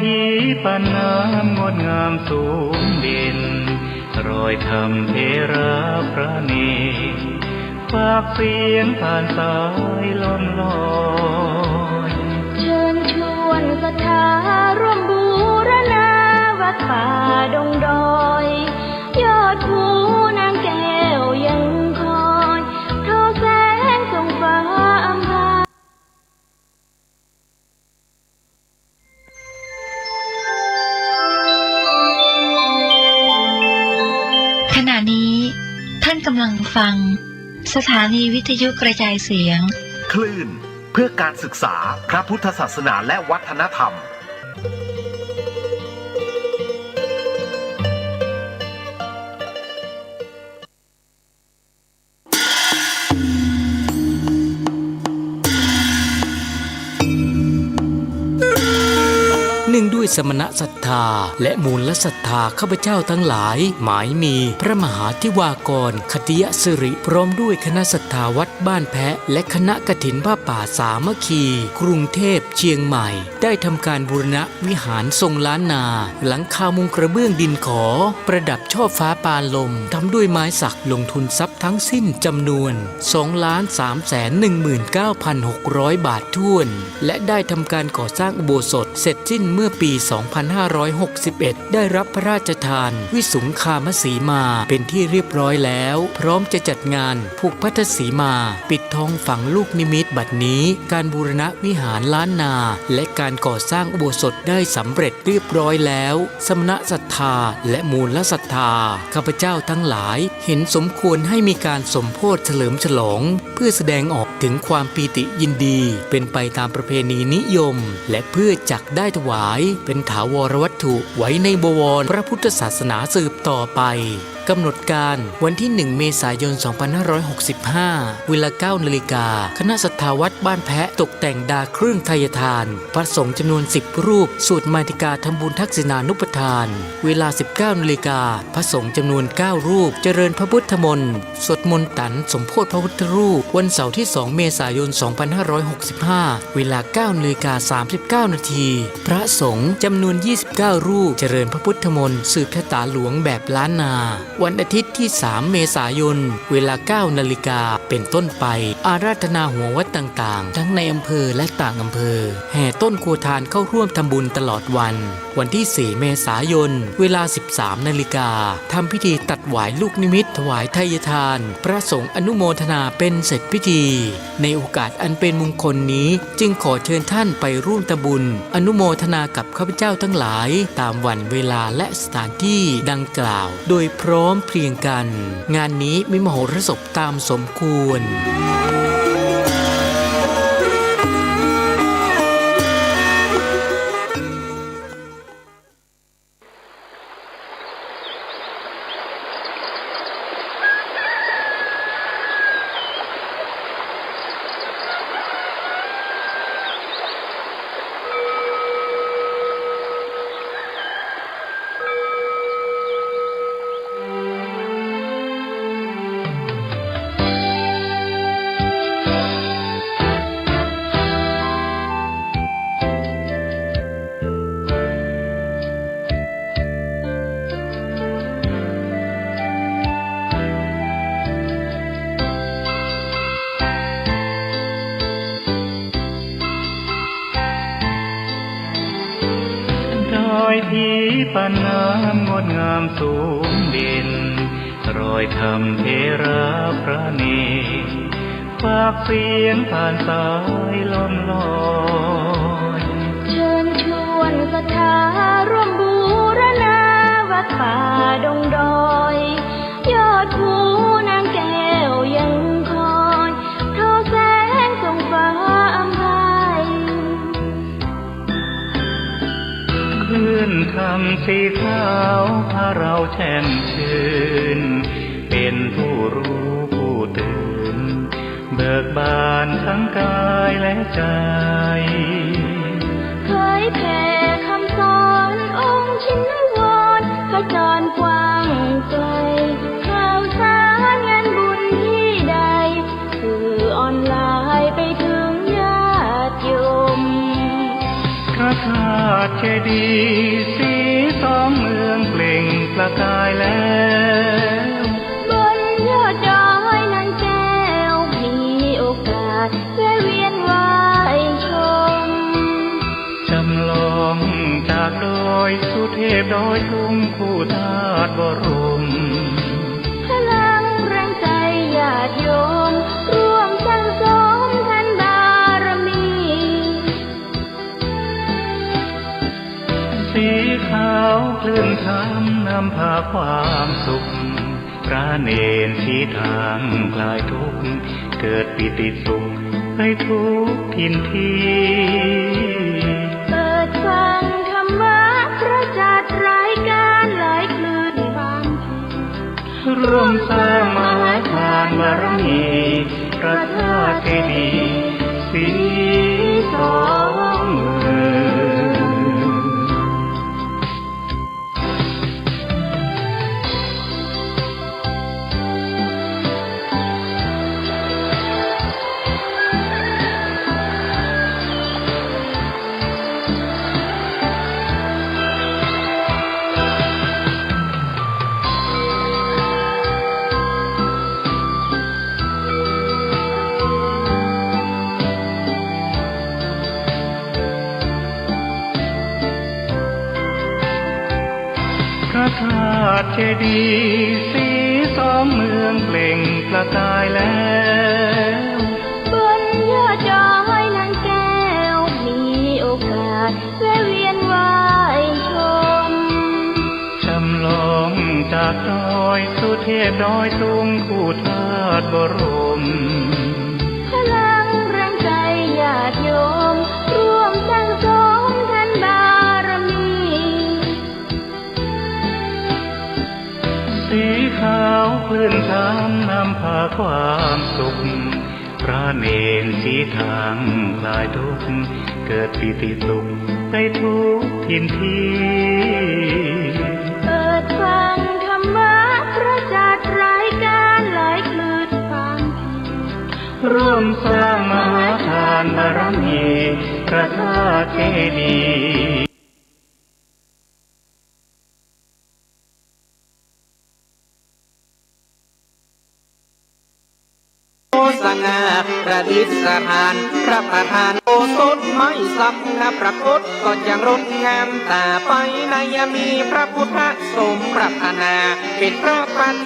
ผีปานน้ำงดงามสูงดินรอยธรรมเทระพระเนตรฝากเสียงผ่านสายลมลอยเชิญชวนสถ ฐาร่วมบูรณาวัดป่าดงดอยยอดภูนางแก้วยังคอยทอแสงส่องฟ้าอำพาขณะนี้ท่านกำลังฟังสถานีวิทยุกระจายเสียงคลื่นเพื่อการศึกษาพระพุทธศาสนาและวัฒนธรรมเนื่องด้วยสมณศรัทธาและมูลศรัทธาข้าพเจ้าทั้งหลายหมายมีพระมหาธิวากรคติยสิริพร้อมด้วยคณะศรัทธาวัดบ้านแพะและคณะกฐินผ้าป่าสามัคคีกรุงเทพเชียงใหม่ได้ทำการบูรณะวิหารทรงล้านนาหลังคามุงกระเบื้องดินขอประดับช่อฟ้าปานลมทำด้วยไม้สักลงทุนทรัพย์ทั้งสิ้นจำนวน 2,319,600 บาทถ้วนและได้ทำการก่อสร้างอุโบสถเสร็จสิ้นเมื่อปี 2561 ได้รับพระราชทานวิสุงคามสีมาเป็นที่เรียบร้อยแล้วพร้อมจะจัดงานผูกพัทธสีมาปิดทองฝังลูกนิมิตบัดนี้การบูรณะวิหารล้านนาและการก่อสร้างอุโบสถได้สำเร็จเรียบร้อยแล้วสมณศรัทธาและมูลศรัทธาข้าพเจ้าทั้งหลายเห็นสมควรให้มีการสมโภชเฉลิมฉลองเพื่อแสดงออกถึงความปีติยินดีเป็นไปตามประเพณีนิยมและเพื่อจักได้ถวายเป็นถาวรวัตถุไว้ในบวรพระพุทธศาสนาสืบต่อไปกำหนดการวันที่ 1 เมษายน 2565 เวลา 9 นาฬิกาคณะศรัทธาวัดบ้านแพะตกแต่งดาเครื่องไทยทานพระสงฆ์จำนวน 10 รูปสวดมาติกาทำบุญทักษิณานุปทานเวลา 19 นาฬิกาพระสงฆ์จำนวน 9 รูปเจริญพระพุทธมนต์สวดมนต์ตันสมโภชพระพุทธรูปวันเสาร์ที่ 2 เมษายน 2565 เวลา 9 นาฬิกา 39 นาทีพระสงฆ์จำนวน 29 รูปเจริญพระพุทธมนต์สืบชะตาหลวงแบบล้านนาวันอาทิตย์ที่ 3 เมษายน เวลา 9 นาฬิกาเป็นต้นไปอาราธนาหัววัดต่างๆทั้งในอำเภอและต่างอำเภอแห่ต้นครัวทานเข้าร่วมทำบุญตลอดวันที่ 4 เมษายน เวลา 13 นาฬิกาทำพิธีตัดหวายลูกนิมิตถวายไทยทานพระสงฆ์อนุโมทนาเป็นเสร็จพิธีในโอกาสอันเป็นมงคลนี้จึงขอเชิญท่านไปร่วมทำบุญอนุโมทนากับข้าพเจ้าทั้งหลายตามวันเวลาและสถานที่ดังกล่าวโดยพร้อมเพรียงกันงานนี้มีมโหรสพตามสมควรผีปานน้ำงดงามสูงเด่นรอยธรรมเทระพระเนตรฝากเสียงผ่านสายลมลอยเชิญชวนศรัทธาร่วมบูรณาวัดป่าดงดอยยอดภูนางแก้วยังคอยทอแสงส่องฟ้าอำไพคลื่นคำสีขาวพาเราแช่มชื่นเป็นผู้รู้ผู้ตื่นเบิกบานทั้งกายและใจเคยแผ่คำสอนองค์ชินวรขจรกว้างไกลข่าวสารงานบุญที่ใดสื่อออนไลน์ไปถึงญาติโยมพระธาตุเจดีย์สีสองเมืองเปล่งประกายแล้วบนยอดดอยนางแก้วมีโอกาสแวะเวียนไหว้ชมจำลอ จากดอยสุเทพดอยทุงคู่ธาตุบรมพลังแรงใจญาติโยมร่วมสร้างสมทันบารมี สีขาวคลื่นธรรมนำพาความสุขพระเนรชี้ทางคลายทุกข์เกิดปิติสุขให้ทุกทินทีเปิดฟังธรรมะพระจัดรายการหลายคลื่นความร่วมสร้างมหาทานบารมีพระธาตุเจดีย์สีสองเมืองพระธาตุเจดีย์สีสองเมืองเปล่งประกายแล้วบนยอดดอยนางแก้วมีโอกาสแวะเวียนไหว้ชมจำลองจากดอยสุเทพดอยทุงคู่ธาตุบรมพลังแรงใจญาติโยมร่วมสร้างสมทันบารมีสีขาวคลื่นธรรมนำพาความสุขพระเนรชี้ทางคลายทุกข์เกิดปิติสุขไปทุกทินทีเปิดฟังธรรมะพระจัดรายการหลายคลื่นความร่วมสร้างมหาทานบารมีพระธาตุเจดีย์สง่าประดิษฐานพระประธานโอสถไม่สักนะพระคตก็ยังงดงามตาไปในมีพระพุทธสมปรารถนาเป็นพระปฏิ